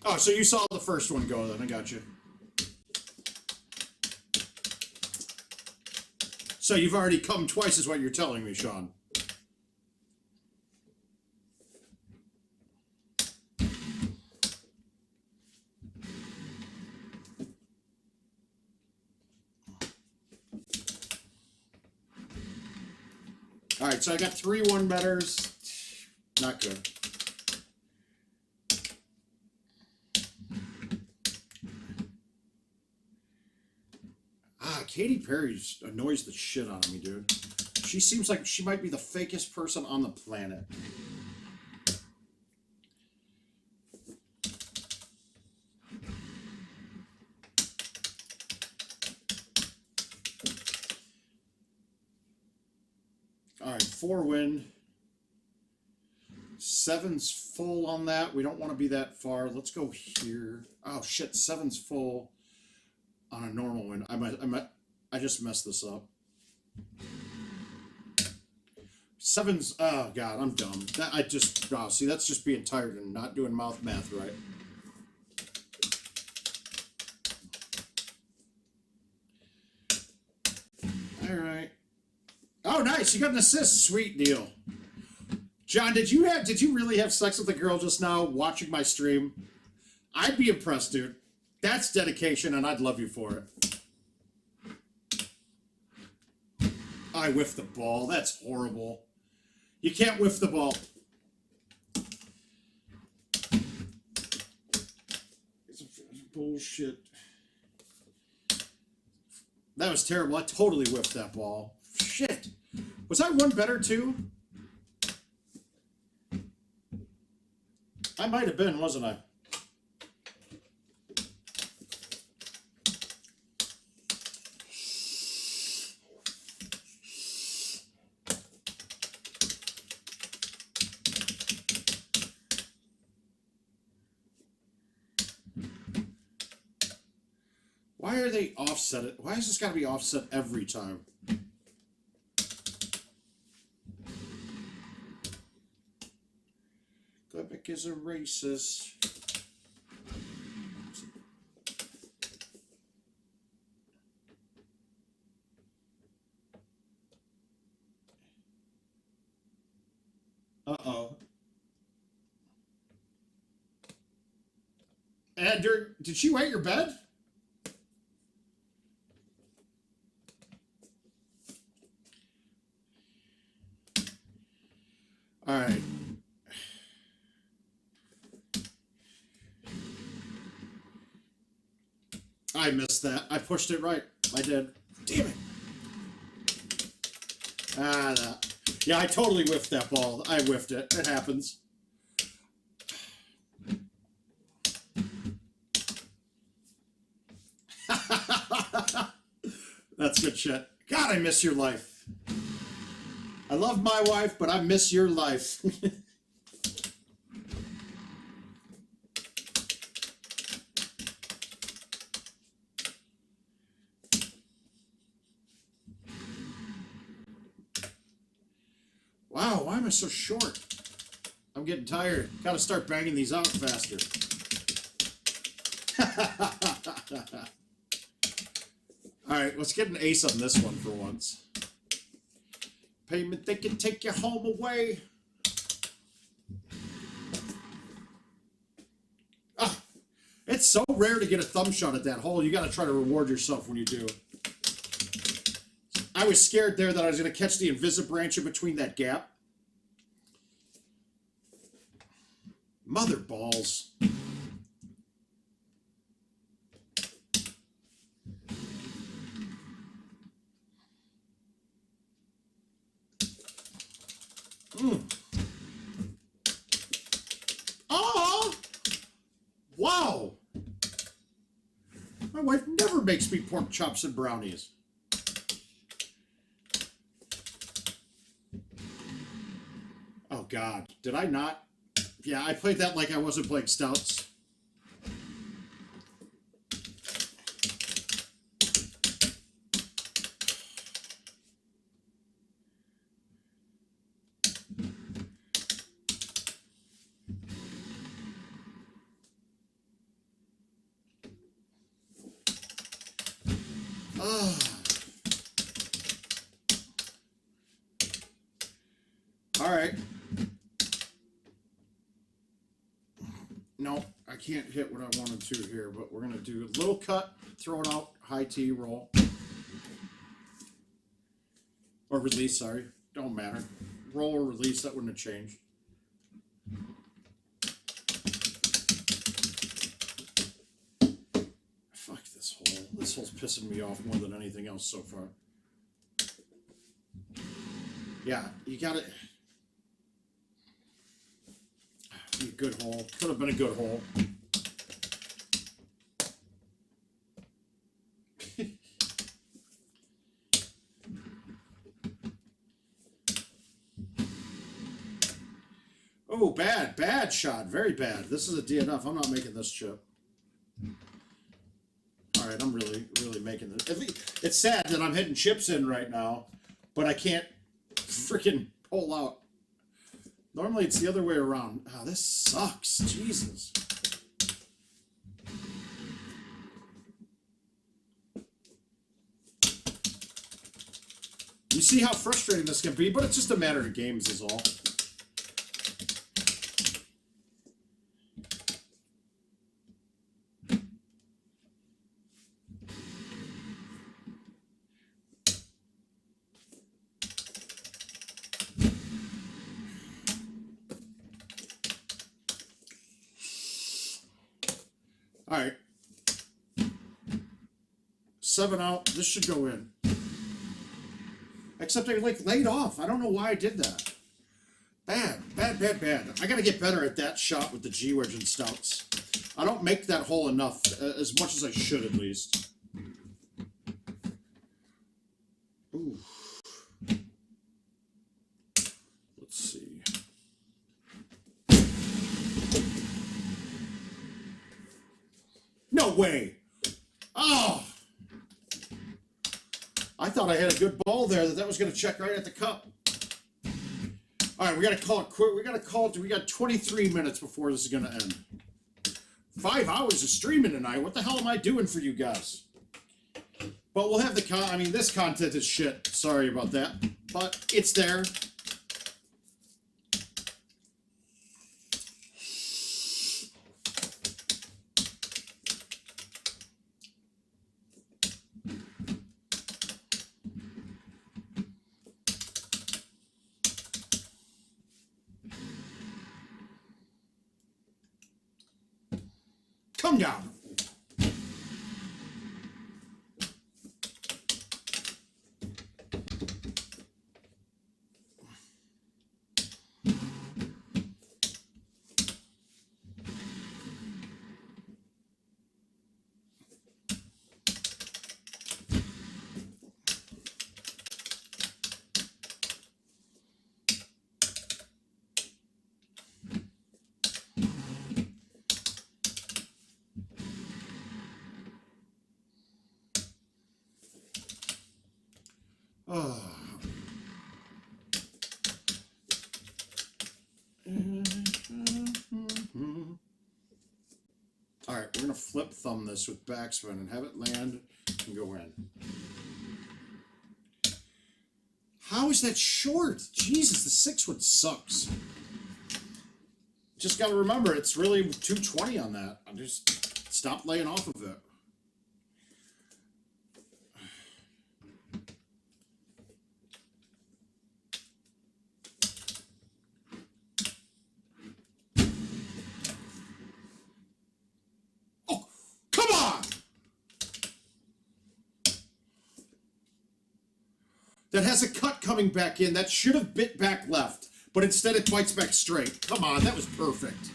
Oh, so you saw the first one go then. I got you. So you've already come twice is what you're telling me, Sean. All right, so I got 3 one-betters. Not good. Katy Perry annoys the shit out of me, dude. She seems like she might be the fakest person on the planet. All right, 4 win. 7's full on that. We don't want to be that far. Let's go here. Oh shit, 7's full on a normal win. I just messed this up. 7's, oh god, I'm dumb. See, that's just being tired and not doing math right. All right. Oh, nice, you got an assist. Sweet deal. John, did you really have sex with a girl just now watching my stream? I'd be impressed, dude. That's dedication, and I'd love you for it. I whiffed the ball. That's horrible. You can't whiff the ball. It's bullshit. That was terrible. I totally whiffed that ball. Shit. Was I one better too? I might have been, wasn't I? Why are they offset it? Why has this got to be offset every time? Quebec is a racist. Uh-oh. Andrew, did she wet your bed? All right. I missed that. I pushed it right. I did. Damn it. Yeah, I totally whiffed that ball. I whiffed it. It happens. That's good shit. God, I miss your life. I love my wife, but I miss your life. Wow, why am I so short? I'm getting tired. Gotta start banging these out faster. Alright, let's get an ace on this one for once. Payment, they can take your home away. Ah, it's so rare to get a thumb shot at that hole. You gotta try to reward yourself when you do. I was scared there that I was going to catch the Invisibranch in between that gap. Mother balls. Oh! Wow! My wife never makes me pork chops and brownies. Oh, God. Did I not? Yeah, I played that like I wasn't playing stouts. All right. No, I can't hit what I wanted to here, but we're going to do a little cut, throw it out, high T roll. Or release, sorry. Don't matter. Roll or release, that wouldn't have changed. Fuck this hole. This hole's pissing me off more than anything else so far. Yeah, you got it. Be a good hole. Could have been a good hole. Oh, bad shot. Very bad. This is a DNF. I'm not making this chip. All right, I'm really making this. It's sad that I'm hitting chips in right now, but I can't freaking pull out. Normally it's the other way around. Oh, this sucks. Jesus. You see how frustrating this can be, but it's just a matter of games is all. All right. 7 out. This should go in. Except I like laid off. I don't know why I did that. Bad. I got to get better at that shot with the G-wedge and stouts. I don't make that hole enough, as much as I should at least. Ooh. Let's see. No way. Oh. I thought I had a good ball there, that was going to check right at the cup. All right, we got to call it quit. We got to call it. We got 23 minutes before this is going to end. 5 hours of streaming tonight. What the hell am I doing for you guys? But we'll have the I mean, this content is shit. Sorry about that. But it's there. Come down. Oh. All right, we're going to flip thumb this with backspin and have it land and go in. How is that short? Jesus, the 6-wood sucks. Just got to remember, it's really 220 on that. I just stop laying off of it. That has a cut coming back in. That should have bit back left, but instead it bites back straight. Come on, that was perfect.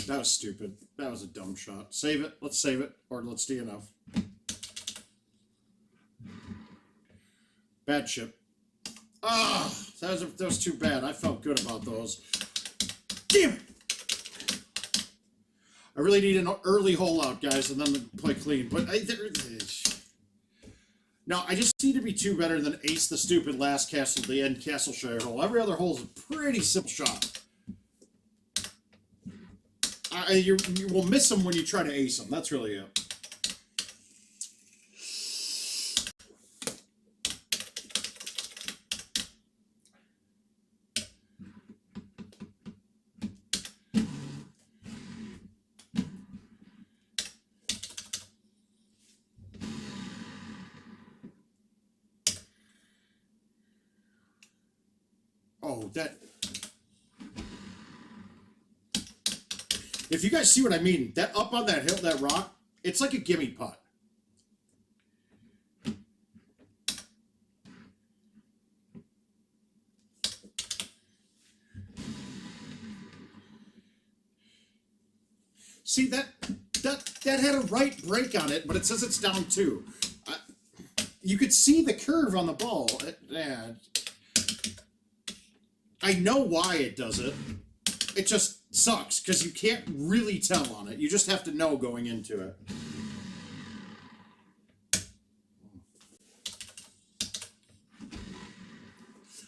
That was stupid. That was a dumb shot. Save it. Let's save it, or let's DNF. Bad chip. Ah, that was too bad. I felt good about those. Damn it! I really need an early hole out, guys, and then play clean. But no, I just need to be 2 better than ace the stupid last castle, the end Castleshire hole. Every other hole is a pretty simple shot. You will miss them when you try to ace them. That's really it. that. If you guys see what I mean, that up on that hill, that rock, it's like a gimme putt. See, that had a right break on it, but it says it's down 2. You could see the curve on the ball. I know why it does it. It just sucks because you can't really tell on it. You just have to know going into it.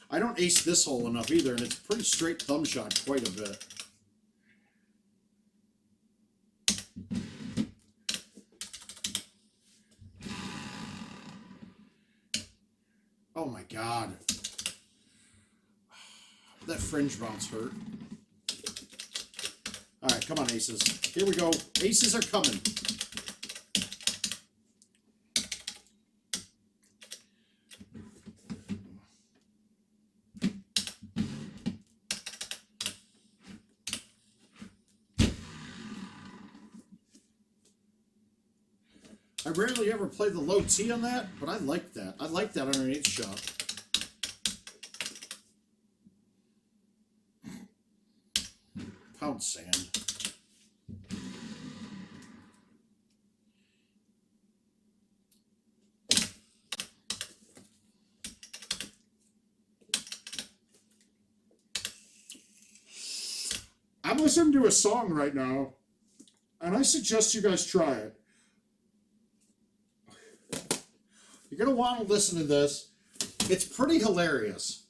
I don't ace this hole enough either, and it's a pretty straight thumb shot quite a bit. Oh my God. That fringe bounce hurt. All right, come on, aces. Here we go. Aces are coming. I rarely ever play the low T on that, but I like that. I like that underneath shot. Pound sand. I'm listening to a song right now, and I suggest you guys try it. You're going to want to listen to this. It's pretty hilarious.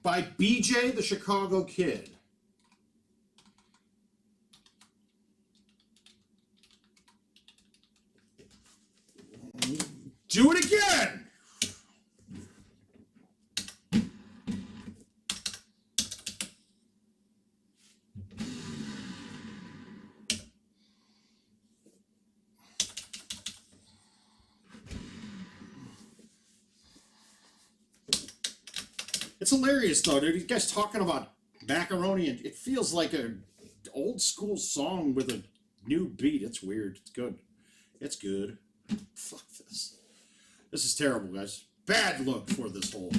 By BJ the Chicago Kid. Do it again! It's hilarious though, dude. You guys talking about macaroni, and it feels like an old school song with a new beat. It's weird. It's good. It's good. Fuck this. This is terrible, guys. Bad look for this hole.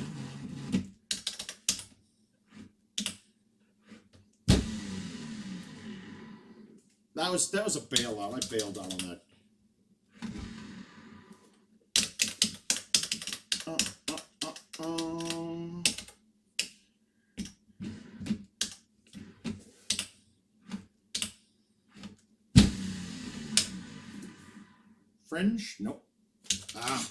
That was a bailout. I bailed out on that. Fringe? Nope. Ah.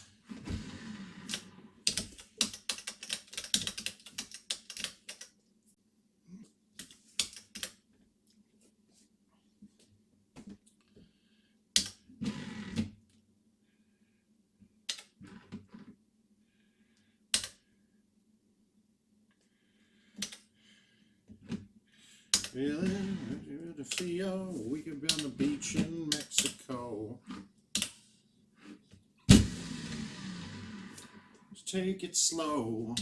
We could be on the beach in Mexico. Just take it slow.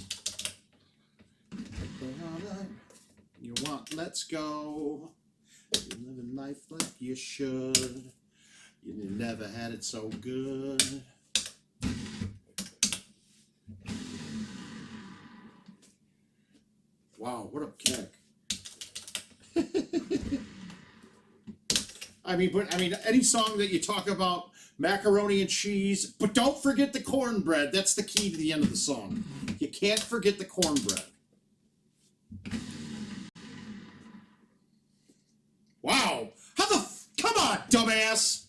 You want, let's go. You live a life like you should. You never had it so good. Wow, what a kick. I mean, any song that you talk about macaroni and cheese, but don't forget the cornbread. That's the key to the end of the song. You can't forget the cornbread. Wow. Come on, dumbass.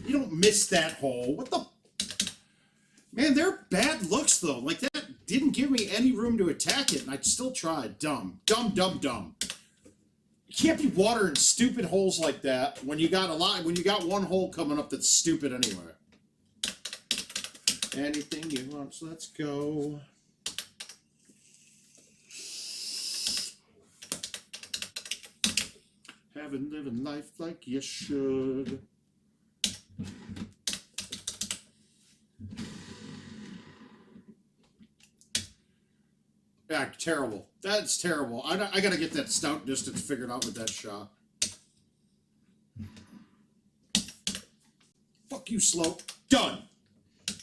You don't miss that hole. What the? Man, they're bad looks, though. Like, that didn't give me any room to attack it, and I still tried. Dumb. Dumb, dumb, dumb. You can't be watering stupid holes like that when you got one hole coming up that's stupid anyway. Anything you want, so let's go. haven't living life like you should. Yeah, terrible. That's terrible. I got to get that stout distance figured out with that shot. Fuck you, slope. Done.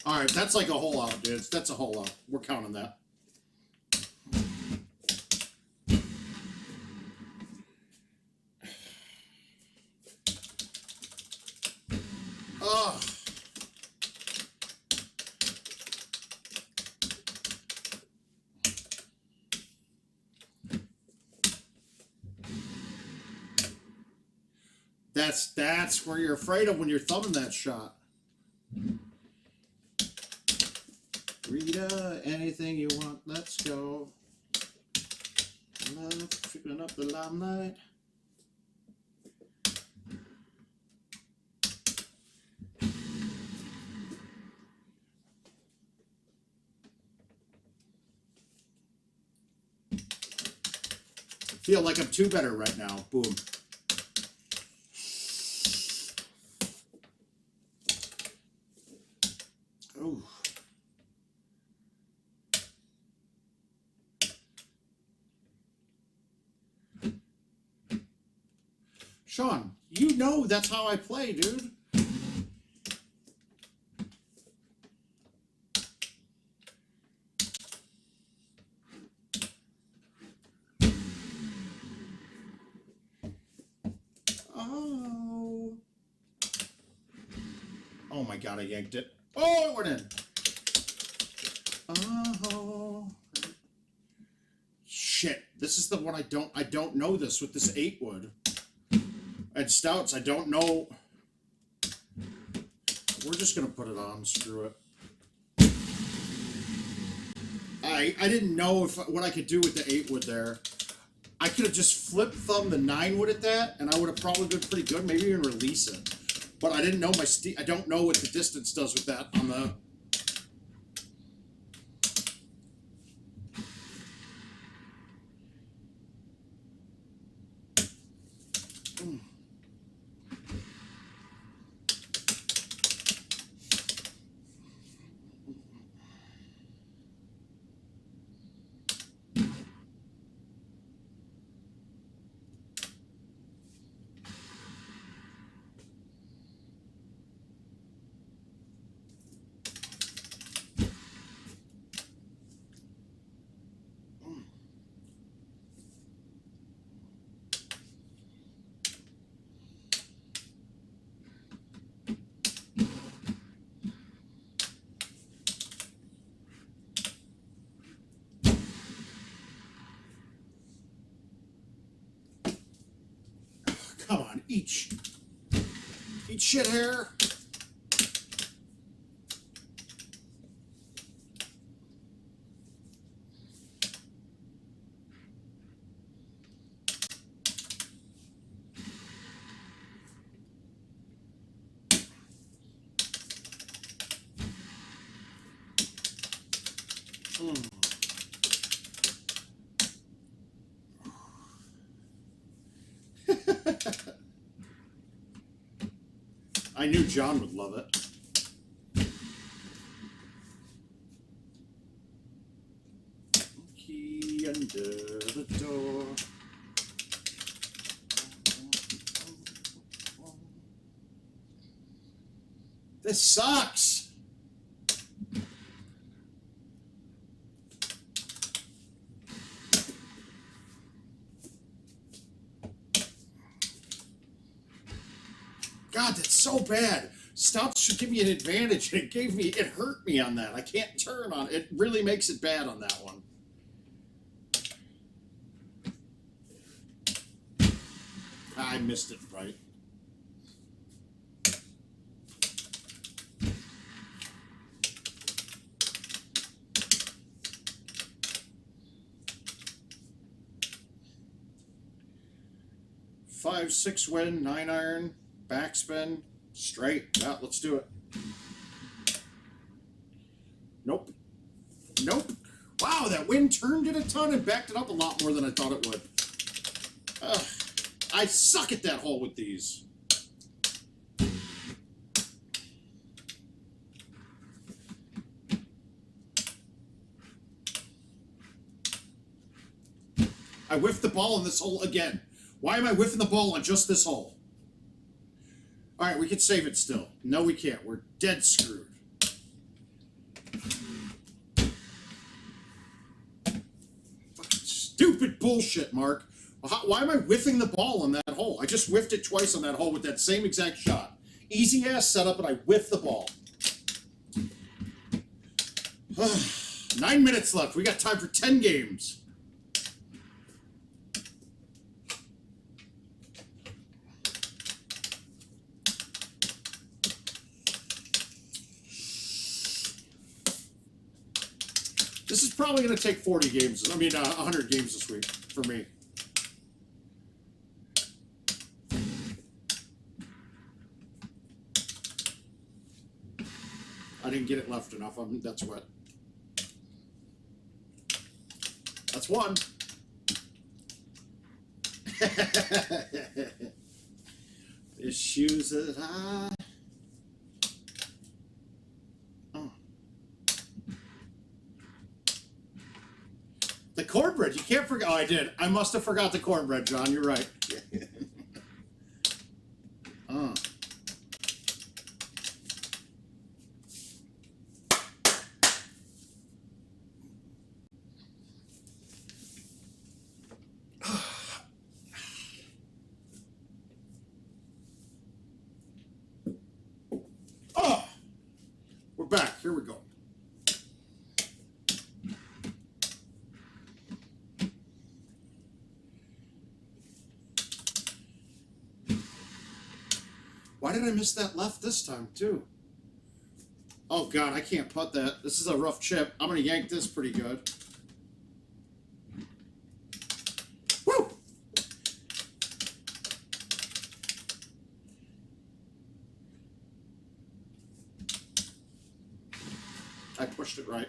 All right, that's like a hole out, dudes. That's a hole out. We're counting that. Ugh. That's where you're afraid of when you're thumbing that shot. Rita, anything you want, let's go. Love picking up the limelight. Feel like I'm two better right now. Boom. Ooh. Sean, you know that's how I play, dude. Oh. Oh my God, I yanked it. Oh, it went in. Oh. Shit. This is the one I don't know this with this 8-wood. And stouts, I don't know. We're just gonna put it on, screw it. I didn't know what I could do with the 8-wood there. I could have just flip thumbed the 9-wood at that, and I would have probably been pretty good, maybe even release it. But I didn't know I don't know what the distance does with that on the. Come on, eat shit hair. I knew John would love it. Key under the door. This sucks. God, that's so bad. Stouts should give me an advantage. It hurt me on that. I can't turn on it. It really makes it bad on that one. I missed it right. Five, 6 win, 9 iron, backspin, straight. Yeah, let's do it. Nope. Nope. Wow, that wind turned it a ton and backed it up a lot more than I thought it would. I suck at that hole with these. I whiffed the ball in this hole again. Why am I whiffing the ball on just this hole? All right, we can save it still. No, we can't. We're dead screwed. Fucking stupid bullshit, Mark. Why am I whiffing the ball on that hole? I just whiffed it twice on that hole with that same exact shot. Easy ass setup, and I whiffed the ball. 9 minutes left. We got time for 10 games. This is probably going to take 40 games. I mean, 100 games this week for me. I didn't get it left enough. That's what. That's one. The shoes that I... The cornbread, you can't forget. Oh, I did. I must have forgot the cornbread, John. You're right. Oh, we're back. Here we go. Why did I miss that left this time, too? Oh, God, I can't putt that. This is a rough chip. I'm going to yank this pretty good. Woo! I pushed it right.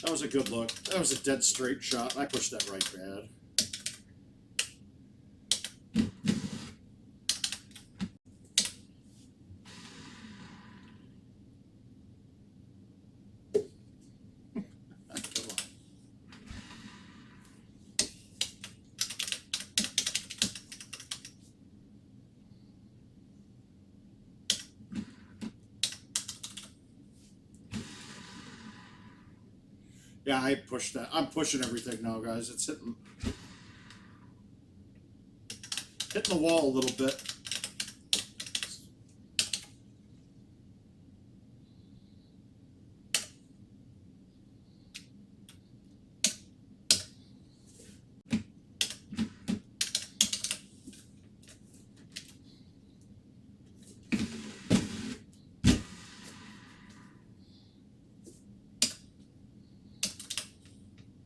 That was a good look. That was a dead straight shot. I pushed that right bad. Come on. Yeah, I pushed that. I'm pushing everything now, guys. It's hitting the wall a little bit.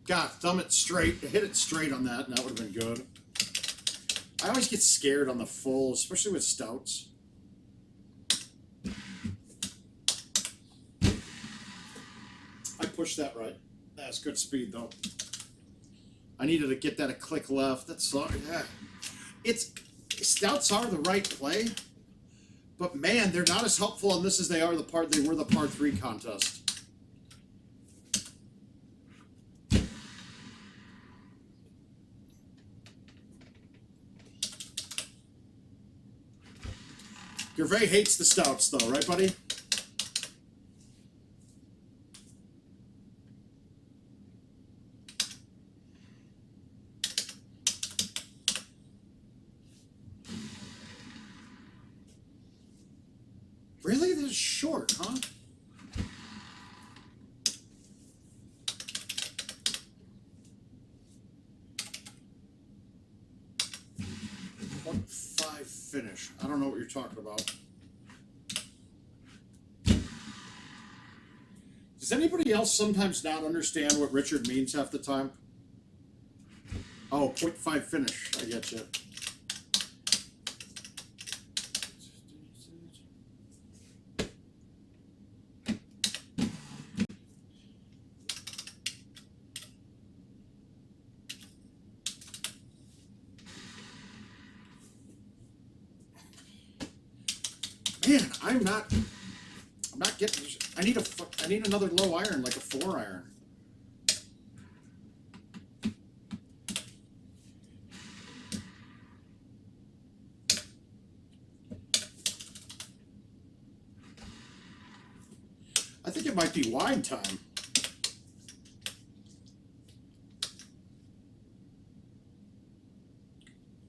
God, thumb it straight. Hit it straight on that, and that would have been good. I always get scared on the full, especially with stouts. I pushed that right. That's good speed, though. I needed to get that a click left. That's yeah. Stouts are the right play, but man, they're not as helpful on this as they were the par 3 contest. Gervais hates the stouts, though, right, buddy? Really? This is short, huh? Finish. I don't know what you're talking about. Does anybody else sometimes not understand what Richard means half the time? Oh, 0.5 finish. I get you. Man, I'm not getting. I need another low iron, like a 4-iron. I think it might be wine time.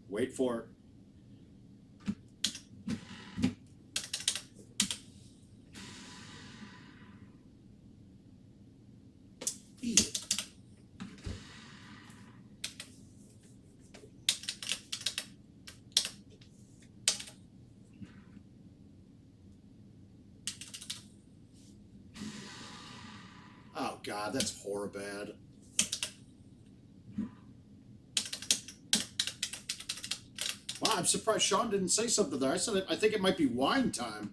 Wait for it. Oh God, that's horrible. Wow, I'm surprised Sean didn't say something there. I said I think it might be wine time.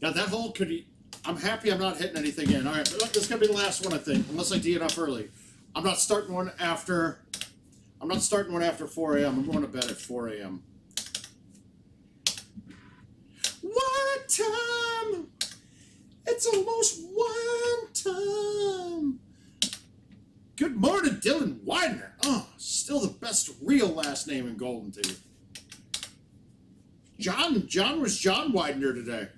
Now that hole could be. I'm happy I'm not hitting anything in. All right, this is gonna be the last one, I think, unless I tee it up early. I'm not starting one after 4 a.m. I'm going to bed at 4 a.m. What time? It's almost one time. Good morning, Dylan Widener. Oh, still the best real last name in Golden Tee. John was John Widener today.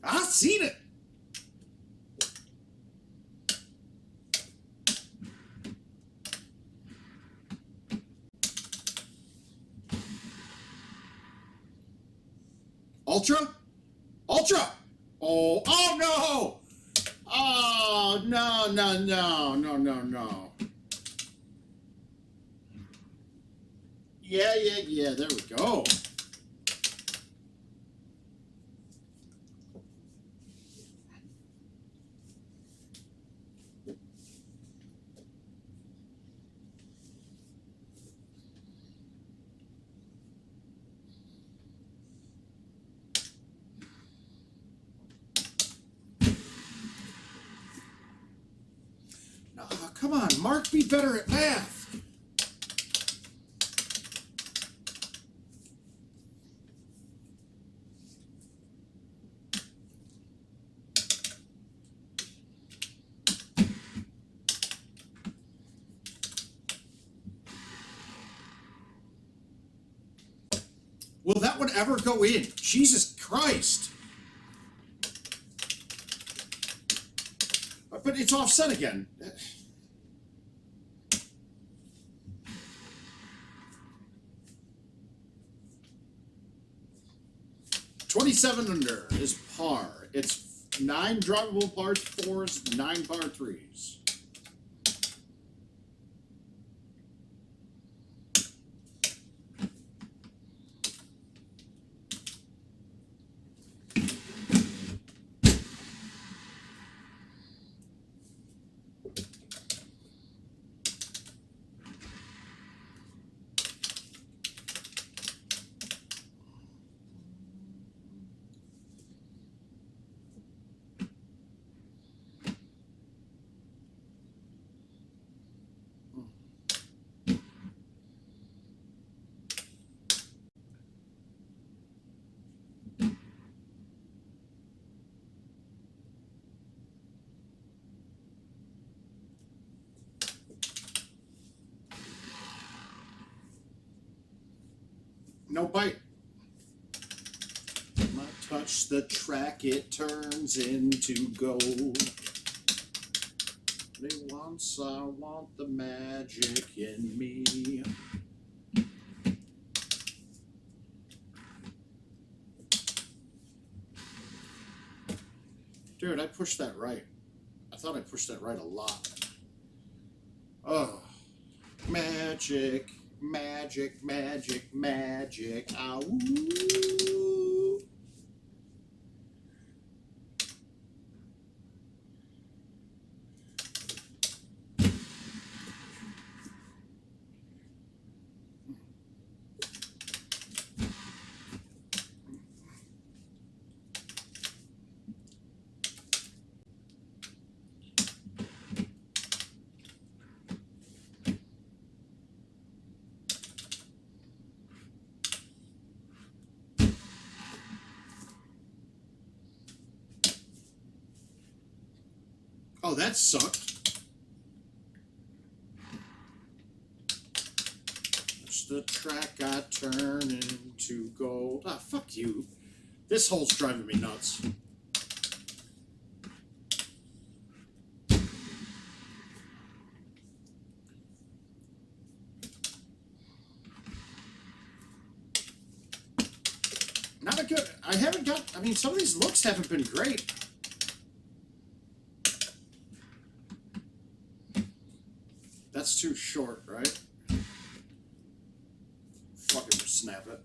I seen it. Ultra? Ultra! Oh no! Oh, no. Yeah, there we go. Oh, come on, Mark, be better at math. Will that one ever go in? Jesus Christ. But it's offset again. 27 under is par. It's 9 drivable par 4s, 9 par 3s. No bite. When I touch the track, it turns into gold. Once I want the magic in me. Dude, I pushed that right. I thought I pushed that right a lot. Oh, magic, magic, magic, magic. Ow. Oh, that sucked. Watch the track I turn into gold. Ah, fuck you. This hole's driving me nuts. Not a good... I haven't got... I mean, some of these looks haven't been great. That's too short, right? Fucking snap it.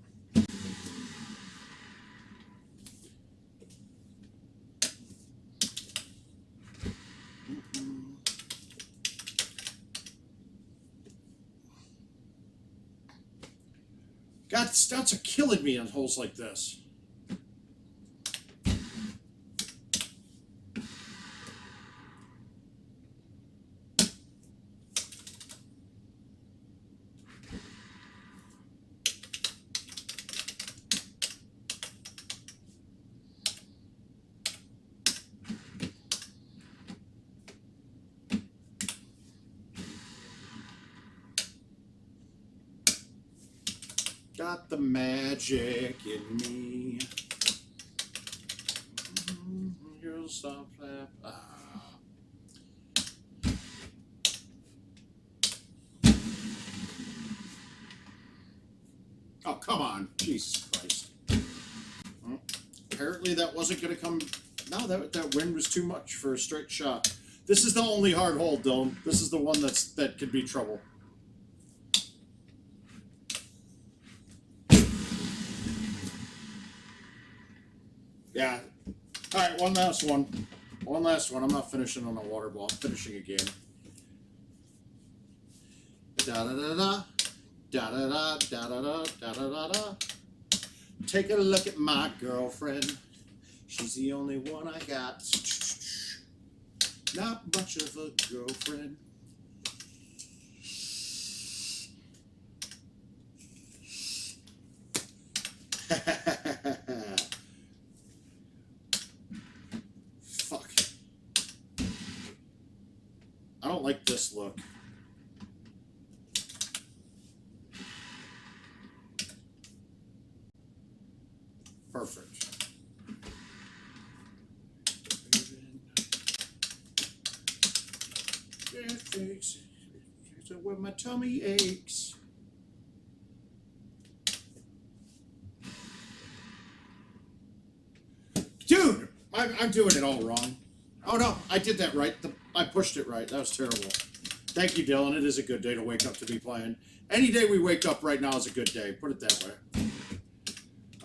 God, stouts are killing me on holes like this. Got the magic in me. You'll stop that. Oh, come on. Jesus Christ. Well, apparently that wasn't going to come... No, that wind was too much for a straight shot. This is the only hard hole, Dylan. This is the one that could be trouble. Yeah. All right, one last one. One last one. I'm not finishing on a water ball. I'm finishing a game. Da-da-da-da. Da-da-da. Da-da-da. Da-da-da-da. Take a look at my girlfriend. She's the only one I got. Not much of a girlfriend. Fuck. I don't like this look. Perfect. It's where my tummy aches. Dude, I'm doing it all wrong. Oh no, I did that right. I pushed it right. That was terrible. Thank you, Dylan. It is a good day to wake up to be playing. Any day we wake up right now is a good day. Put it that way.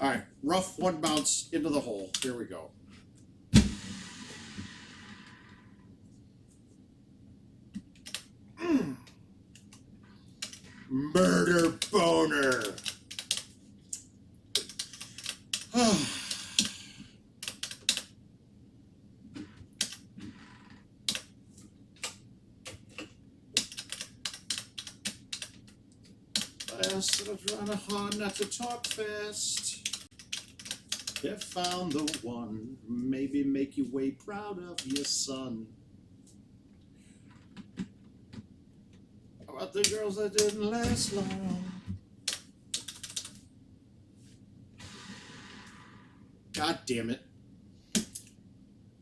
All right, rough one bounce into the hole. Here we go. Murder boner. Last, I'm trying hard not to talk fast. You found the one, maybe make you way proud of your son. About the girls that didn't last long. God damn it.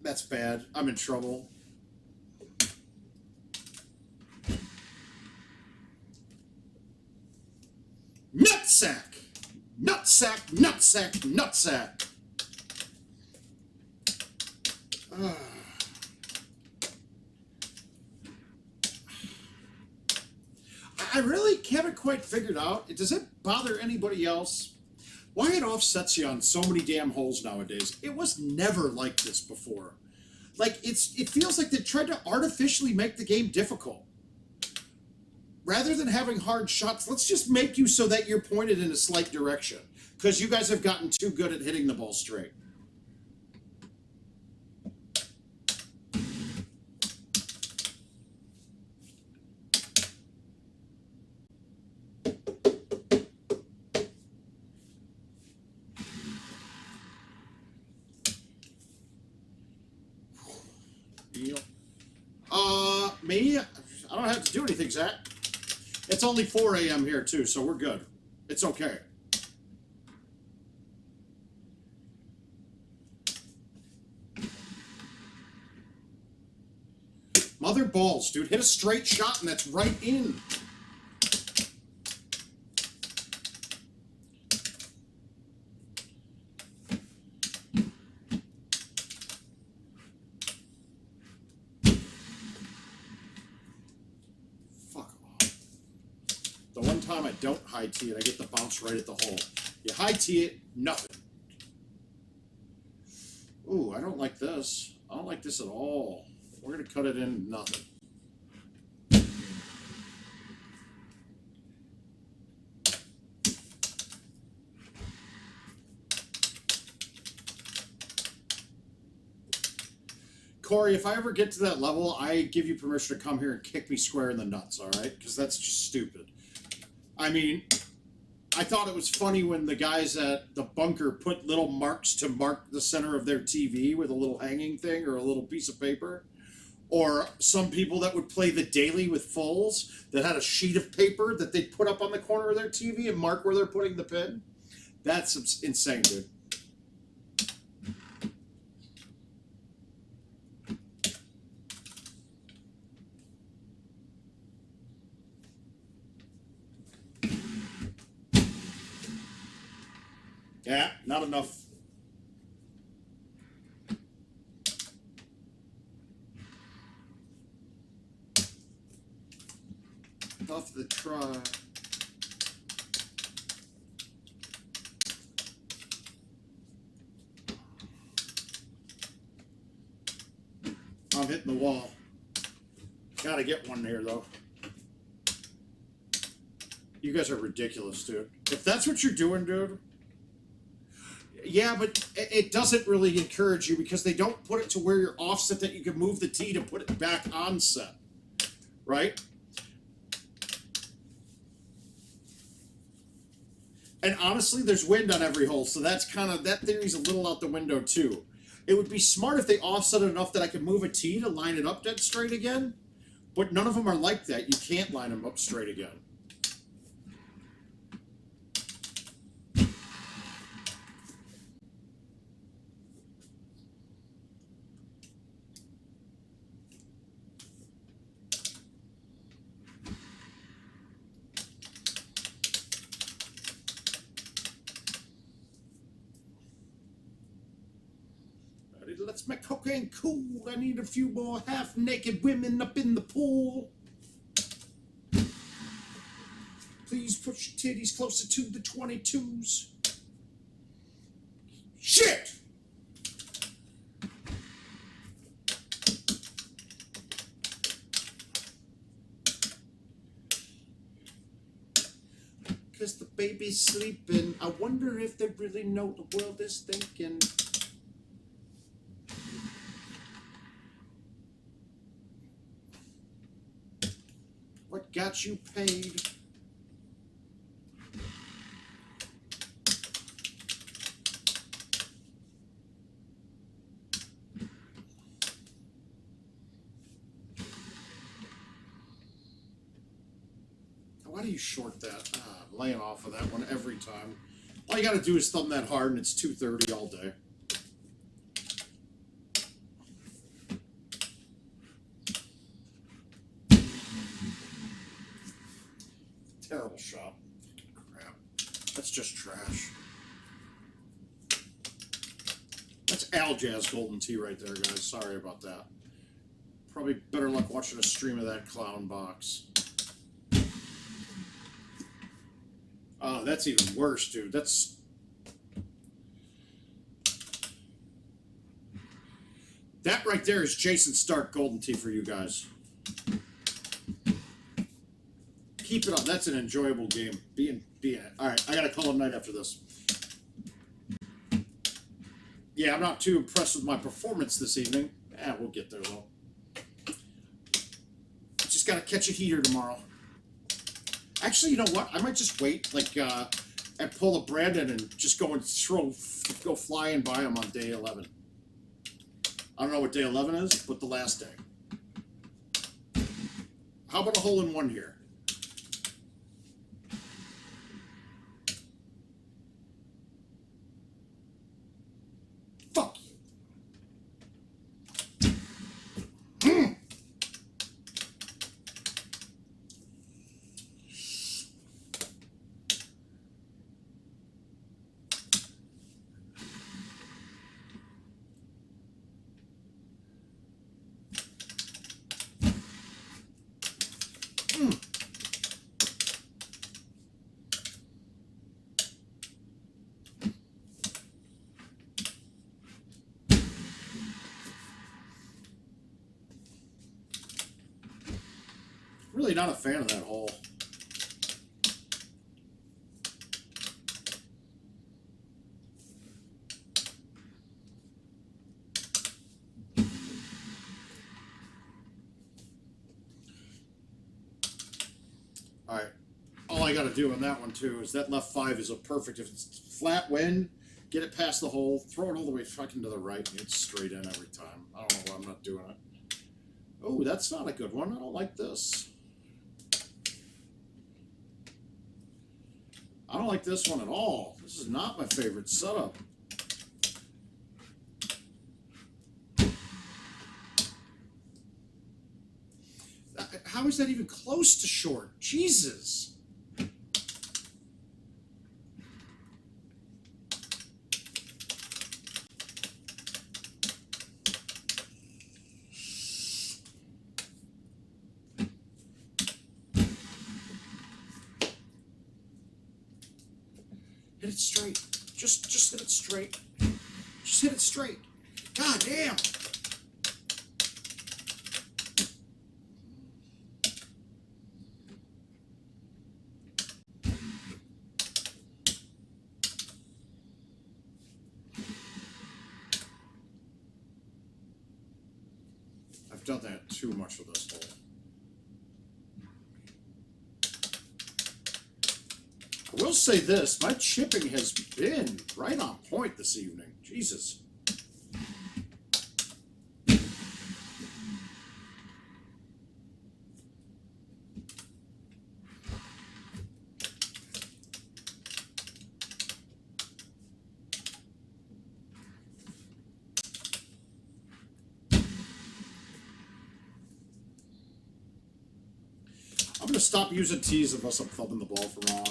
That's bad. I'm in trouble. Nutsack! Nutsack! Nutsack! Nutsack! I really haven't quite figured out. Does it bother anybody else? Why it offsets you on so many damn holes nowadays. It was never like this before. Like, it feels like they tried to artificially make the game difficult. Rather than having hard shots, let's just make you so that you're pointed in a slight direction. Because you guys have gotten too good at hitting the ball straight. Me? I don't have to do anything, Zach. It's only 4 a.m. here, too, so we're good. It's okay. Mother balls, dude. Hit a straight shot, and that's right in. Time I don't high tee it, I get the bounce right at the hole. You high tee it, nothing. Ooh, I don't like this. I don't like this at all. We're gonna cut it in, nothing. Corey, if I ever get to that level, I give you permission to come here and kick me square in the nuts, all right? Because that's just stupid. I mean, I thought it was funny when the guys at the bunker put little marks to mark the center of their TV with a little hanging thing or a little piece of paper. Or some people that would play the daily with fulls that had a sheet of paper that they'd put up on the corner of their TV and mark where they're putting the pin. That's insane, dude. Yeah, not enough. Off the try. I'm hitting the wall. Gotta get one here, though. You guys are ridiculous, dude. If that's what you're doing, dude... Yeah, but it doesn't really encourage you because they don't put it to where you're offset that you can move the tee to put it back on set. Right? And honestly, there's wind on every hole, so that's kind of, that theory's a little out the window too. It would be smart if they offset it enough that I could move a tee to line it up dead straight again, but none of them are like that. You can't line them up straight again. Let's make cocaine cool. I need a few more half-naked women up in the pool. Please put your titties closer to the 22s. Shit! Because the baby's sleeping. I wonder if they really know the world is thinking. What got you paid? Why do you short that? I'm laying off of that one every time. All you got to do is thumb that hard and it's 230 all day. Terrible shot. Crap. That's just trash. That's Al Jazz Golden Tee right there, guys. Sorry about that. Probably better luck watching a stream of that clown box. Oh, that's even worse, dude. That's... That right there is Jason Stark Golden Tee for you guys. Keep it on. That's an enjoyable game. Be in it. All right, I got to call it night after this. Yeah, I'm not too impressed with my performance this evening. We'll get there, though. Just got to catch a heater tomorrow. Actually, you know what? I might just wait, like, and pull a Brandon and just go and go flying by him on day 11. I don't know what day 11 is, but the last day. How about a hole-in-one here? Fuck you. Really not a fan of that hole. All right. All I got to do on that one, too, is that left 5 is a perfect. If it's flat wind, get it past the hole, throw it all the way fucking to the right, and it's straight in every time. I don't know why I'm not doing it. Oh, that's not a good one. I don't like this. I don't like this one at all. This is not my favorite setup. How is that even close to short? Jesus. Hit it straight. Just hit it straight. Just hit it straight. God damn. I've done that too much with this hole. I will say this, my chipping has been right on point this evening. Jesus. I'm going to stop using tees unless I'm thumping the ball for wrong.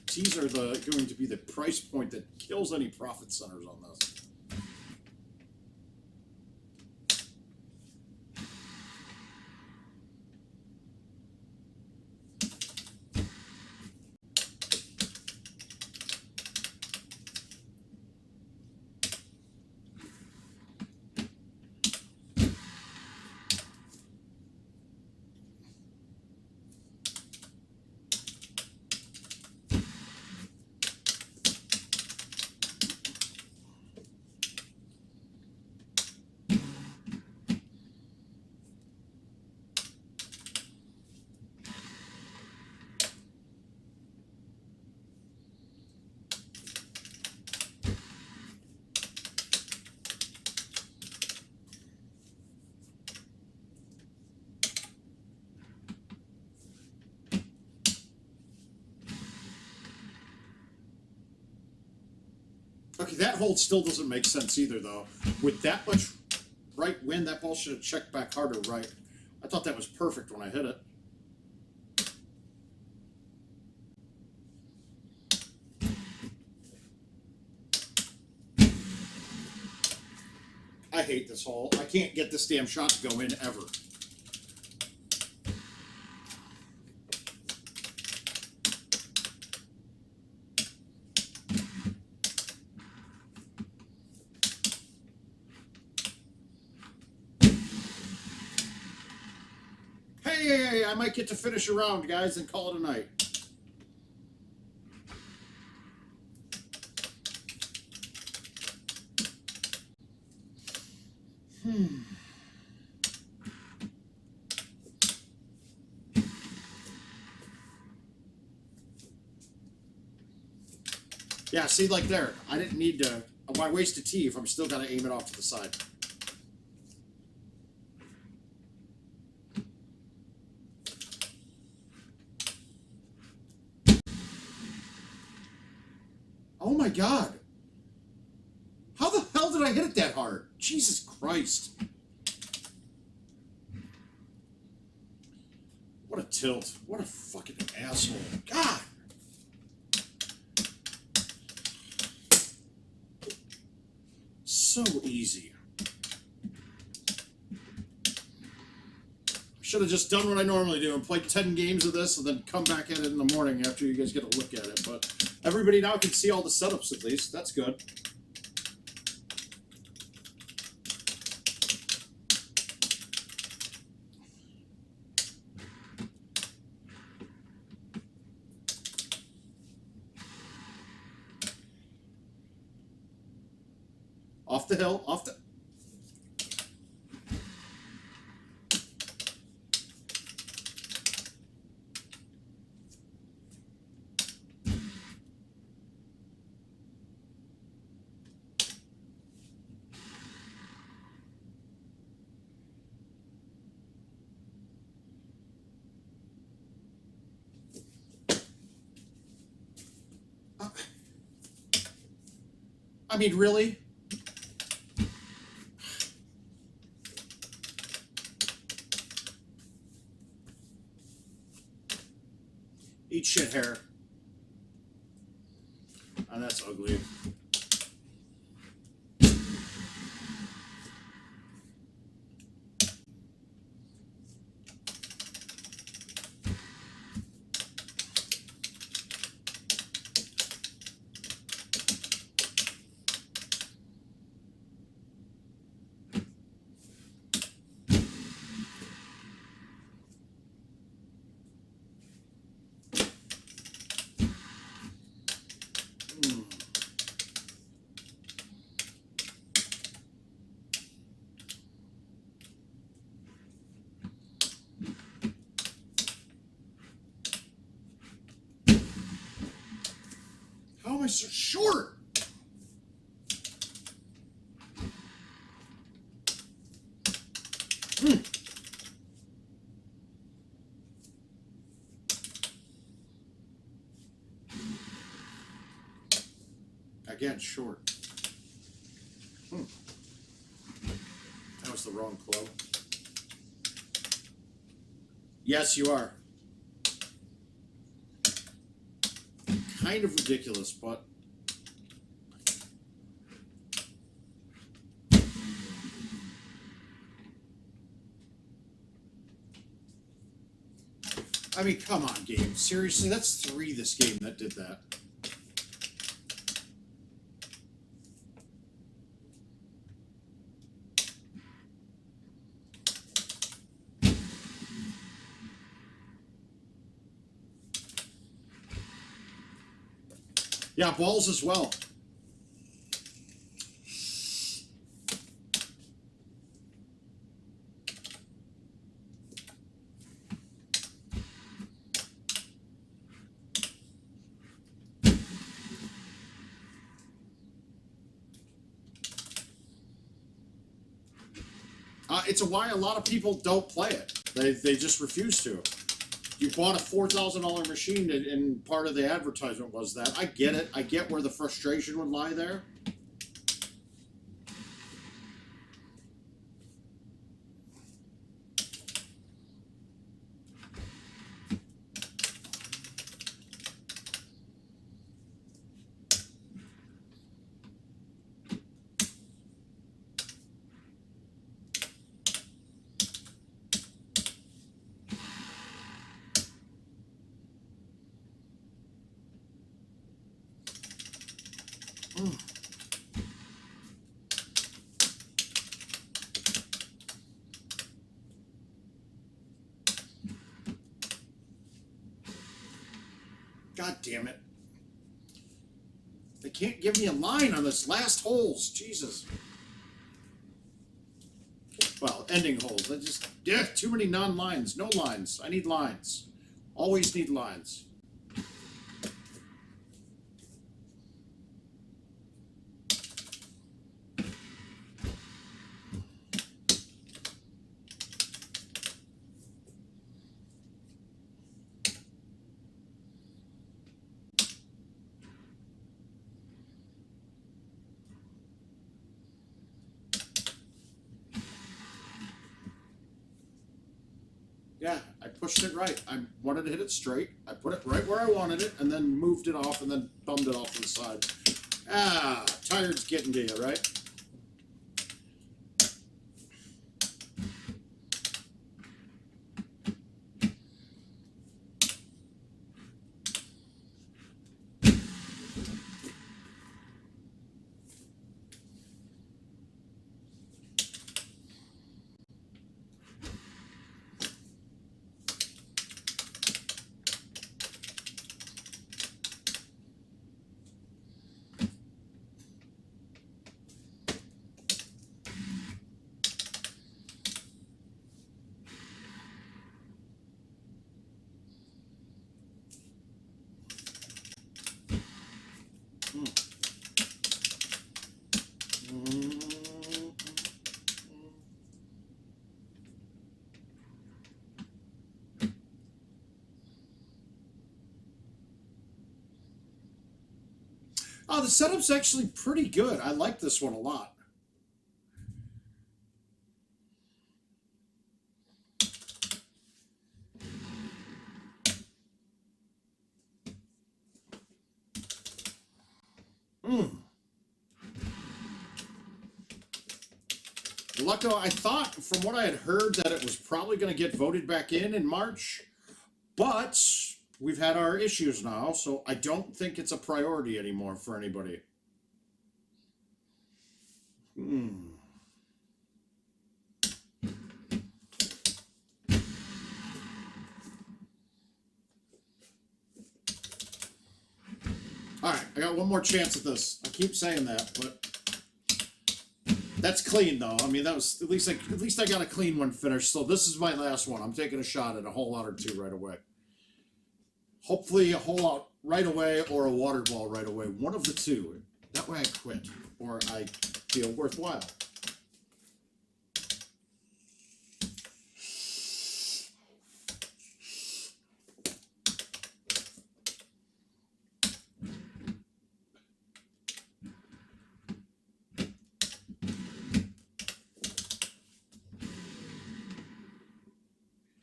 Tees are going to be the price point that kills any profit centers on this. Okay, that hole still doesn't make sense either, though. With that much right wind, that ball should have checked back harder right. I thought that was perfect when I hit it. I hate this hole. I can't get this damn shot to go in ever. Hey, I might get to finish a round, guys, and call it a night. Yeah, see, like there. I didn't need to... Why waste a tee if I'm still going to aim it off to the side? Oh my God. How the hell did I hit it that hard? Jesus Christ. What a tilt. What a fucking asshole. God. So easy. Should have just done what I normally do and played 10 games of this and then come back at it in the morning after you guys get a look at it. But everybody now can see all the setups at least. That's good. Off the hill, off the... I mean, really? Eat shit, hair. Oh, that's ugly. How am I so short? Again, short. That was the wrong club. Yes, you are. Kind of ridiculous, but... I mean, come on, game. Seriously, that's 3 this game that did that. Yeah, balls as well. It's why a lot of people don't play it. They just refuse to. You bought a $4,000 machine, and part of the advertisement was that. I get it. I get where the frustration would lie there. God damn it. They can't give me a line on this last holes. Jesus. Well, ending holes. I just, yeah, too many non-lines. No lines. I need lines. Always need lines. Yeah, I pushed it right. I wanted to hit it straight. I put it right where I wanted it, and then moved it off, and then thumbed it off to the side. Ah, tired's getting to you, right? Oh, the setup's actually pretty good. I like this one a lot. Lucko, I thought, from what I had heard, that it was probably going to get voted back in March, but we've had our issues now, so I don't think it's a priority anymore for anybody. All right, I got one more chance at this. I keep saying that, but that's clean though. I mean, that was at least I got a clean one finished. So this is my last one. I'm taking a shot at a hole out or two right away. Hopefully a hole out right away or a water ball right away. One of the two. That way I quit or I feel worthwhile.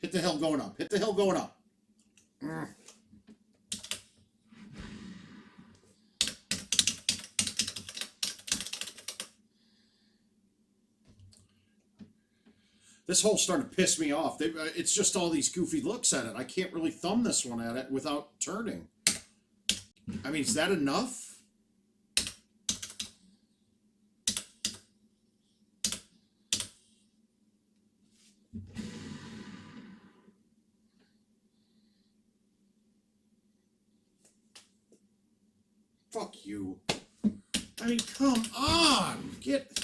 Hit the hill going up. Hit the hill going up. This hole's starting to piss me off. It's just all these goofy looks at it. I can't really thumb this one at it without turning. I mean, is that enough? Fuck you. I mean, come on. Get...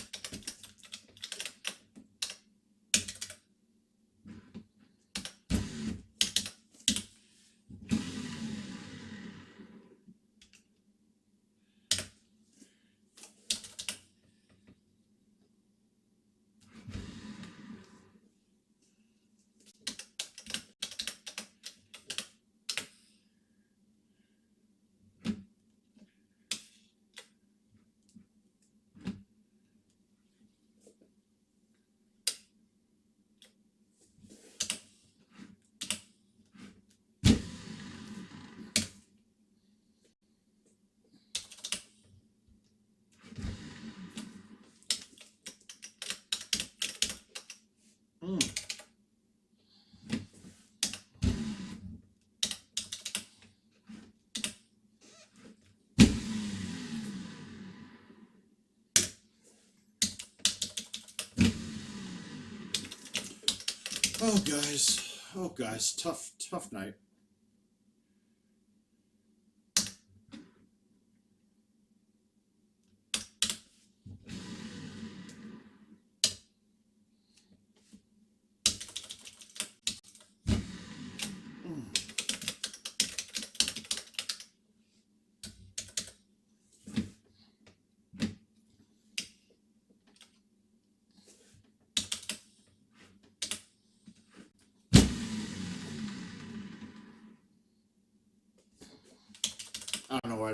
Oh, guys, tough night.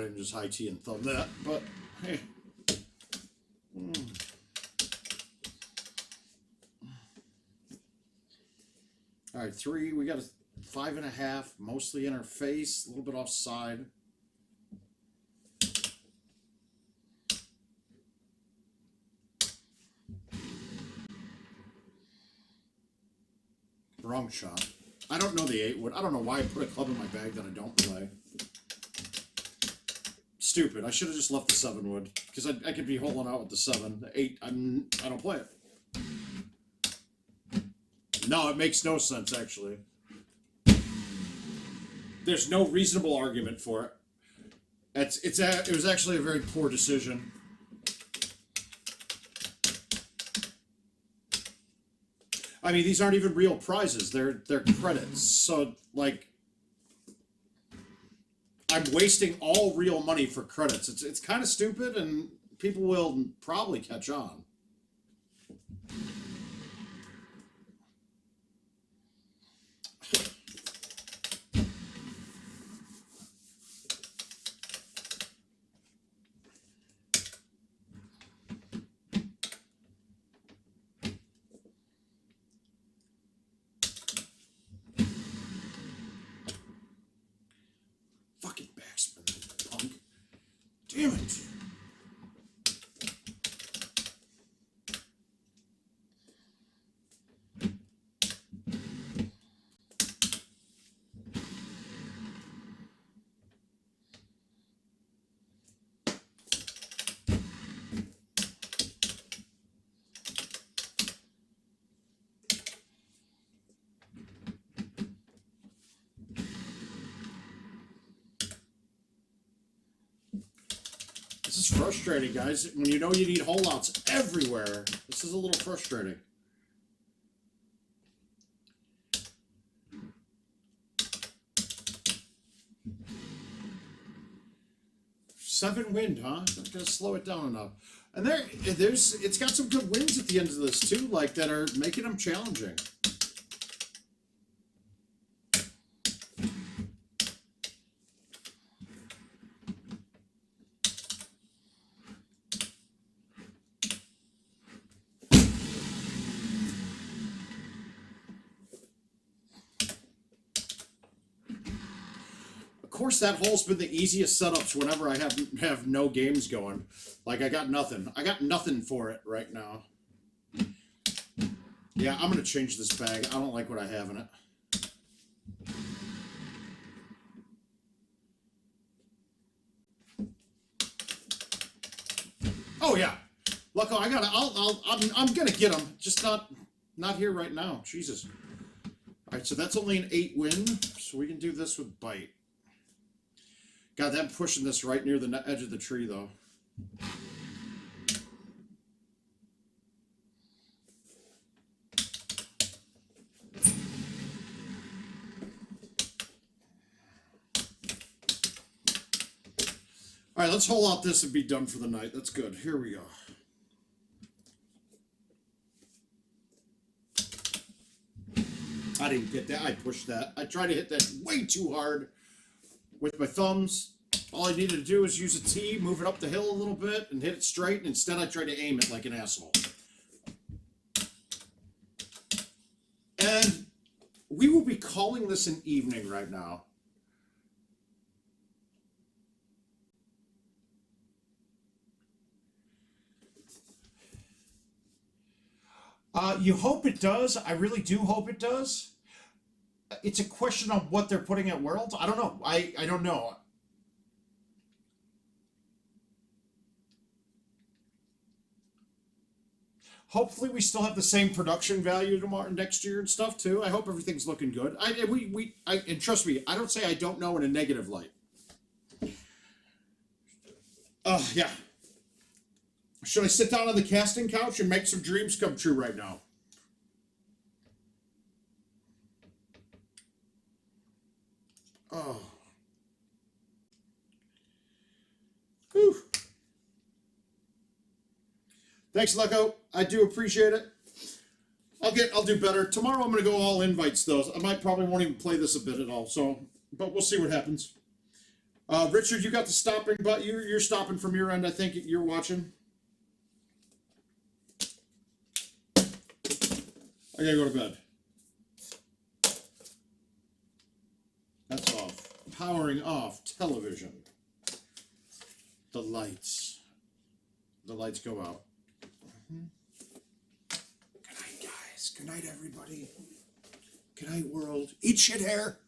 didn't just high tea and thumb that, but hey. All right, 3. We got a 5.5, mostly in her face, a little bit offside. Wrong shot. I don't know the 8 wood. I don't know why I put a club in my bag that I don't play. Stupid. I should have just left the 7 wood because I could be holding out with the 7. The 8, I don't play it. No, it makes no sense actually. There's no reasonable argument for it. It was actually a very poor decision. I mean, these aren't even real prizes. They're credits. So, like, I'm wasting all real money for credits. It's kind of stupid, and people will probably catch on. Fucking backspin, punk. Damn it. This is frustrating, guys. When you know you need holdouts everywhere, this is a little frustrating. Seven wind, huh? I'm gonna slow it down enough. And it's got some good winds at the end of this too, like that are making them challenging. Of course, that hole's been the easiest setups whenever I have no games going. Like, I got nothing. I got nothing for it right now. Yeah, I'm going to change this bag. I don't like what I have in it. Oh, yeah. Look, I got it. I'm going to get them. Just not here right now. Jesus. All right, so that's only an 8 win. So we can do this with bite. God, I'm pushing this right near the edge of the tree, though. All right, let's hole out this and be done for the night. That's good. Here we go. I didn't get that. I pushed that. I tried to hit that way too hard with my thumbs. All I needed to do was use a tee, move it up the hill a little bit, and hit it straight. And instead, I tried to aim it like an asshole. And we will be calling this an evening right now. You hope it does. I really do hope it does. It's a question of what they're putting at Worlds. I don't know. I don't know. Hopefully we still have the same production value tomorrow, next year and stuff too. I hope everything's looking good. And trust me, I don't say I don't know in a negative light. Yeah. Should I sit down on the casting couch and make some dreams come true right now? Oh. Whew. Thanks, Lucko. I do appreciate it. I'll do better. Tomorrow I'm gonna go all invites though. I probably won't even play this a bit at all, so but we'll see what happens. Richard, you got the stopping, but you're stopping from your end. I think you're watching. I gotta go to bed. That's off. Powering off television. The lights. The lights go out. Good night, guys. Good night, everybody. Good night, world. Eat shit hair.